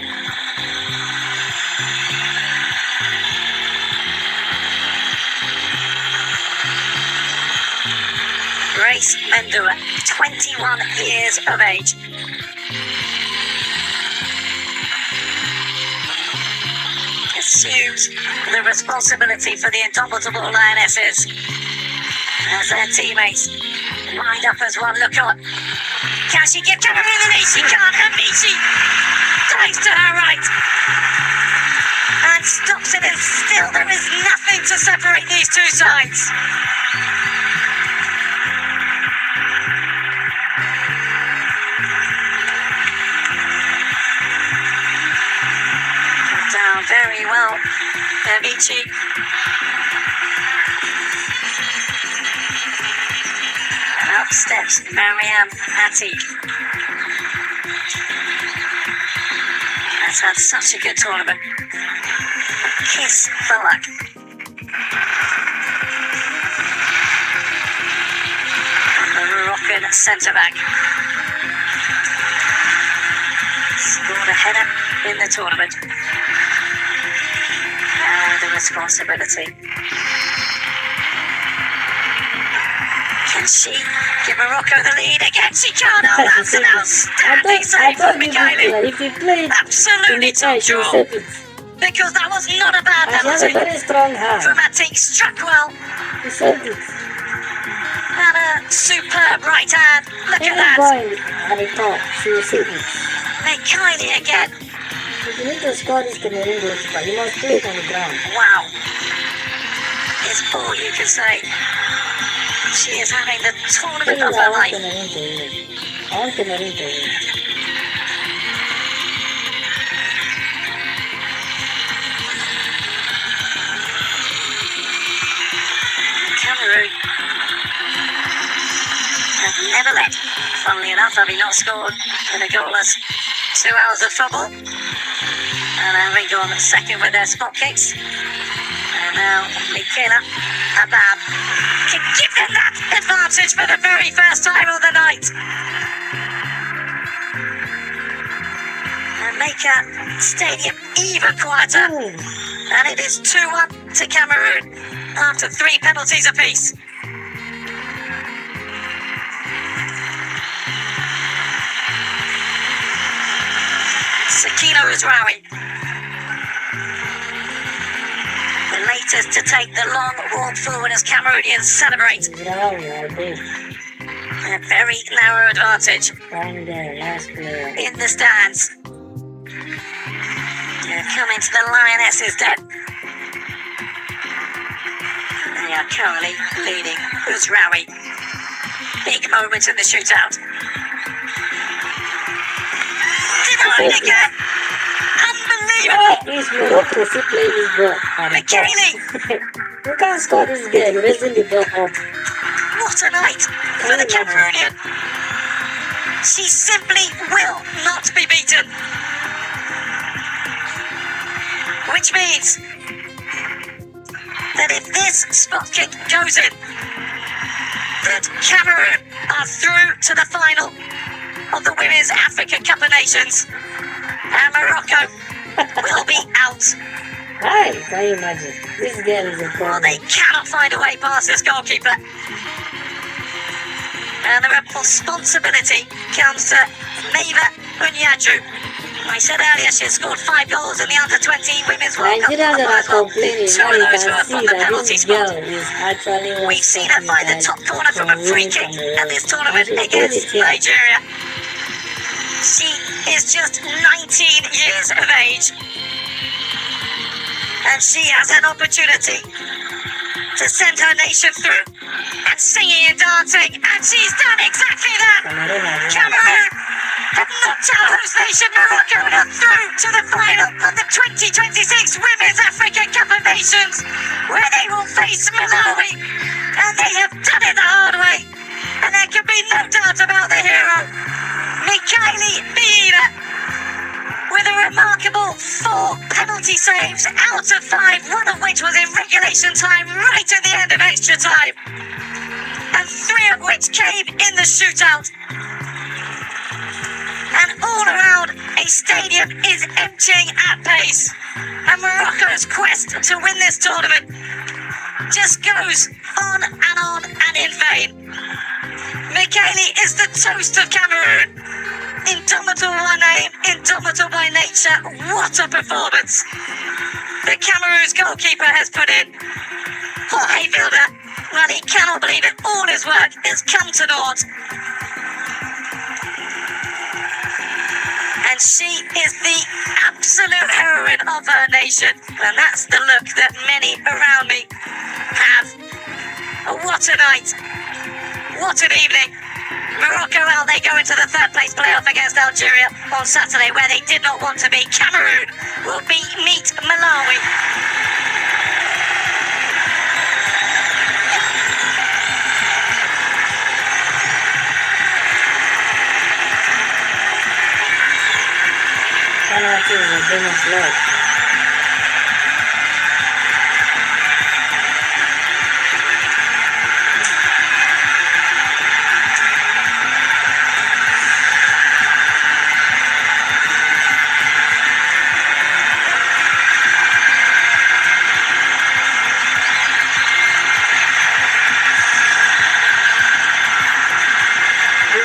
Grace Mendua, 21 years of age. Assumes the responsibility for the indomitable Lionesses as their teammates lined up as one. Look on. Can she give Cameroon the lead? She can't. Amici dives to her right and stops it, and still there is nothing to separate these two sides. Down very well, Amici. Up steps Marianne Attig. Has had such a good tournament. A kiss for luck. The Moroccan centre back scored a header in the tournament. Now the responsibility. Can she give Morocco the lead again? She can't. Oh, that's an outstanding save from Michaeli. If you play it Absolutely in the air, top she'll draw. save it. Because that was not a bad And she has a penalty very strong hand. from Attig. Struck well. She saved it. And a superb right hand. Look at Any that. ball at the top, she will save it. Michaeli again. If you need to score this Cameroon goalkeeper, you must play it on the ground. Wow. It's all you can say. She is having the tournament of her life. I want Cameroon to win. Cameroon have never let, funnily enough, having not scored in a goalless 2 hours of football, and having gone second with their spot kicks. And now Michaela Abab can give them that advantage for the very first time of the night and make a stadium even quieter. And it is 2-1 to Cameroon after 3 penalties apiece. Sakina Uzraoui, the latest to take the long walk forward as Cameroonians celebrate Bravo, I did. a very narrow advantage Down there, last player. in the stands. They're coming to the Lionesses' den. They are currently leading Uzraoui. Big moment in the shootout. Denied again. Unbelievable. He's Morocco, she played this ball at the top. Michaeli. You can't score this game, raising the ball up. What a night for the Cameroonian. She simply will not be beaten. Which means that if this spot kick goes in, that Cameroon are through to the final of the Women's African Cup of Nations, and Morocco will be out. Hi, can you imagine? This girl is a Well, problem. they cannot find a way past this goalkeeper. And the responsibility comes to Meva Unyaju. I said earlier she had scored 5 goals in the under-20 Women's World Cup. Nigerians that are complaining, Two now of you those can were see from the that penalty this spot. girl is actually one We've seen her find the top corner from a free kick at this tournament against Nigeria. She is just 19 years of age, and she has an opportunity to send her nation through and singing and dancing, and she's done exactly that. Cameroon have knocked out host nation Morocco and are through to the final of the 2026 Women's African Cup of Nations, where they will face Malawi. And they have done it the hard way. And there can be no doubt about the hero, Mikaeli Biina, with a remarkable 4 penalty saves out of 5, one of which was in regulation time right at the end of extra time, and 3 of which came in the shootout. And all around, a stadium is emptying at pace, and Morocco's quest to win this tournament just goes on and in vain. Mikaeli is the toast of Cameroon. Indomitable by name, indomitable by nature. What a performance the Cameroon's goalkeeper has put in. Jorge Vilda, well, he cannot believe it. All his work has come to naught. And she is the absolute heroine of her nation. And that's the look that many around me have. What a night. What an evening. Morocco, well, they go into the third place playoff against Algeria on Saturday, where they did not want to be. Cameroon will meet Malawi. Penalty is a famous word.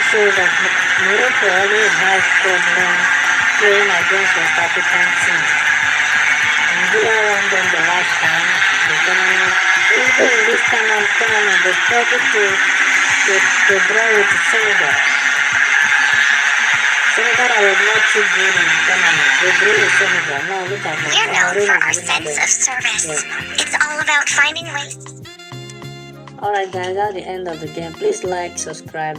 Shows that Morocco always has problems playing against West African teams. Nigeria won them the last time, the tournament. Even in this tournament, they struggled to draw with Senegal. Senegal was not too good in the tournament. They drew with Senegal. Now look at them. We're known for our sense of service. Yeah. It's all about finding ways. Alright guys, that's the end of the game. Please like, subscribe.